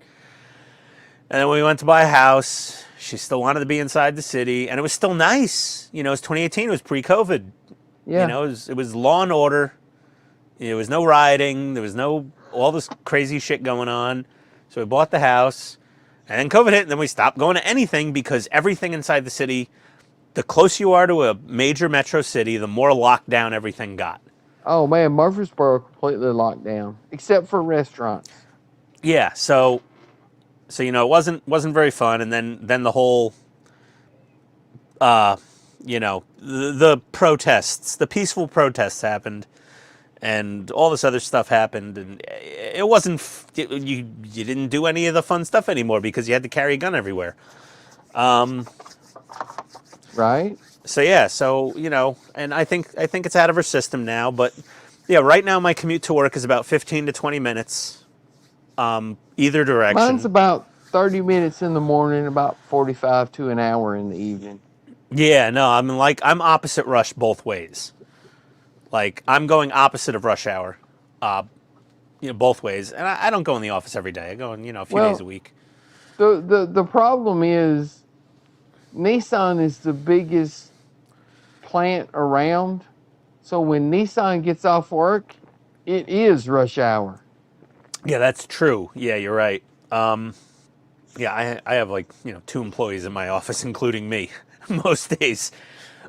And then we went to buy a house. She still wanted to be inside the city. And it was still nice. It was 2018. It was pre-COVID. Yeah. It was law and order. There was no rioting. There was all this crazy shit going on. So we bought the house. And then COVID hit. And then we stopped going to anything because everything inside the city, the closer you are to a major metro city, the more locked down everything got. Oh, man, Murfreesboro completely locked down, except for restaurants. Yeah, so it wasn't very fun, and then the whole, the protests, the peaceful protests happened, and all this other stuff happened, and it wasn't you didn't do any of the fun stuff anymore because you had to carry a gun everywhere. Right. So yeah, and I think it's out of her system now, but yeah, right now my commute to work is about 15 to 20 minutes, either direction. Mine's about 30 minutes in the morning, about 45 to an hour in the evening. Yeah, no, I'm opposite rush both ways. Like I'm going opposite of rush hour, both ways, and I don't go in the office every day. I go in, a few days a week. The problem is, Nissan is the biggest plant around, so when Nissan gets off work, it is rush hour. Yeah, that's true. Yeah, you're right. Yeah, I have 2 employees in my office, including me, most days.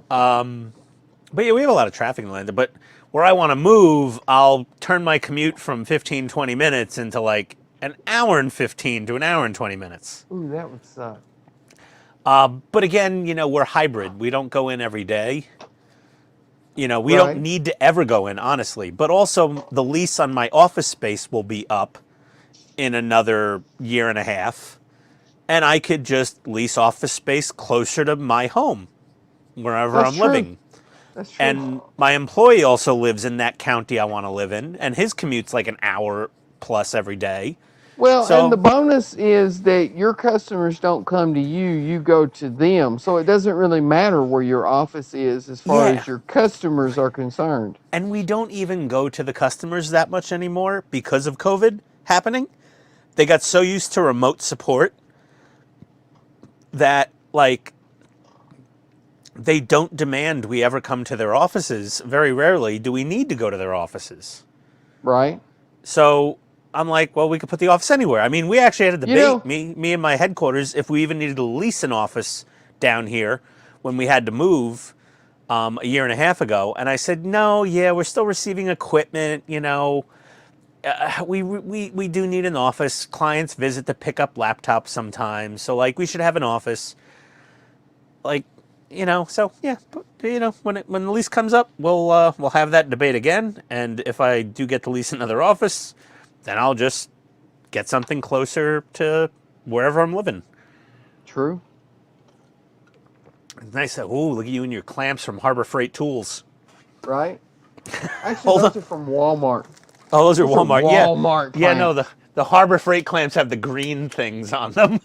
But yeah, we have a lot of traffic in Atlanta. But where I want to move, I'll turn my commute from 15, 20 minutes into an hour and 15 to an hour and 20 minutes. Ooh, that would suck. But again, we're hybrid. We don't go in every day. We don't need to ever go in, honestly. But also, the lease on my office space will be up in another year and a half. And I could just lease office space closer to my home, wherever I'm living. That's true. And my employee also lives in that county I want to live in. And his commute's like an hour plus every day. Well, and the bonus is that your customers don't come to you, you go to them. So it doesn't really matter where your office is as far as your customers are concerned. And we don't even go to the customers that much anymore because of COVID happening. They got so used to remote support that, they don't demand we ever come to their offices. Very rarely do we need to go to their offices. Right. So I'm like, well, we could put the office anywhere. I mean, we actually had a debate, me and my headquarters, if we even needed to lease an office down here when we had to move a year and a half ago. And I said, no, yeah, we're still receiving equipment, we do need an office. Clients visit to pick up laptops sometimes. So, we should have an office. So, yeah, when the lease comes up, we'll have that debate again. And if I do get to lease another office, then I'll just get something closer to wherever I'm living. True. It's nice. Oh, look at you and your clamps from Harbor Freight Tools. Right? Actually, those are from Walmart. Oh, those are Walmart. Walmart Yeah, clamps. no, the Harbor Freight clamps have the green things on them.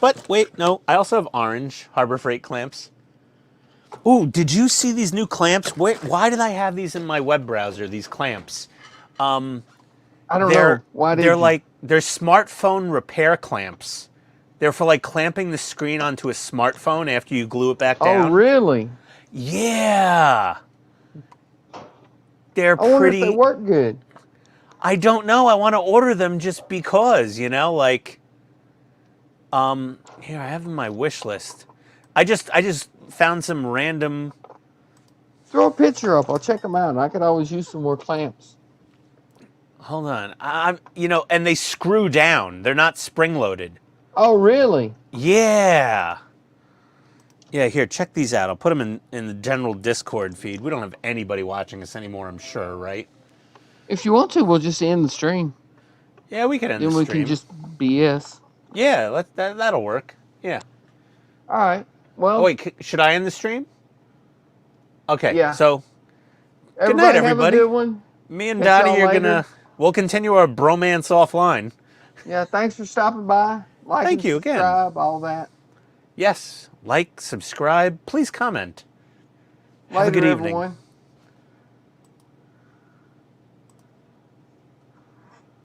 But wait, no, I also have orange Harbor Freight clamps. Ooh, did you see these new clamps? Why did I have these in my web browser, these clamps? I don't know. Why did they're you? like, they're smartphone repair clamps. They're for like clamping the screen onto a smartphone after you glue it back down. Oh, really? Yeah. They're I wonder if pretty. they work good. I don't know. I want to order them just because, you know, like. Here I have them on my wish list. I just found some random. Throw a picture up. I'll check them out. I could always use some more clamps. Hold on. You know, and they screw down. They're not spring loaded. Oh, really? Yeah. Yeah, here, check these out. I'll put them in the general Discord feed. We don't have anybody watching us anymore, I'm sure, right? If you want to, we'll just end the stream. Yeah, we can end Then the we stream. can just BS. Yeah, that'll work. Yeah. All right. Well. Oh, wait, should I end the stream? Okay, Yeah. So, good Everybody night, everybody. Have a good one. Me and Catch Donnie y'all are later. we'll continue our bromance offline. Yeah, thanks for stopping by. Like Thank and you again. subscribe, all that. Yes, like, subscribe, please comment. Have a Later, good evening. everyone.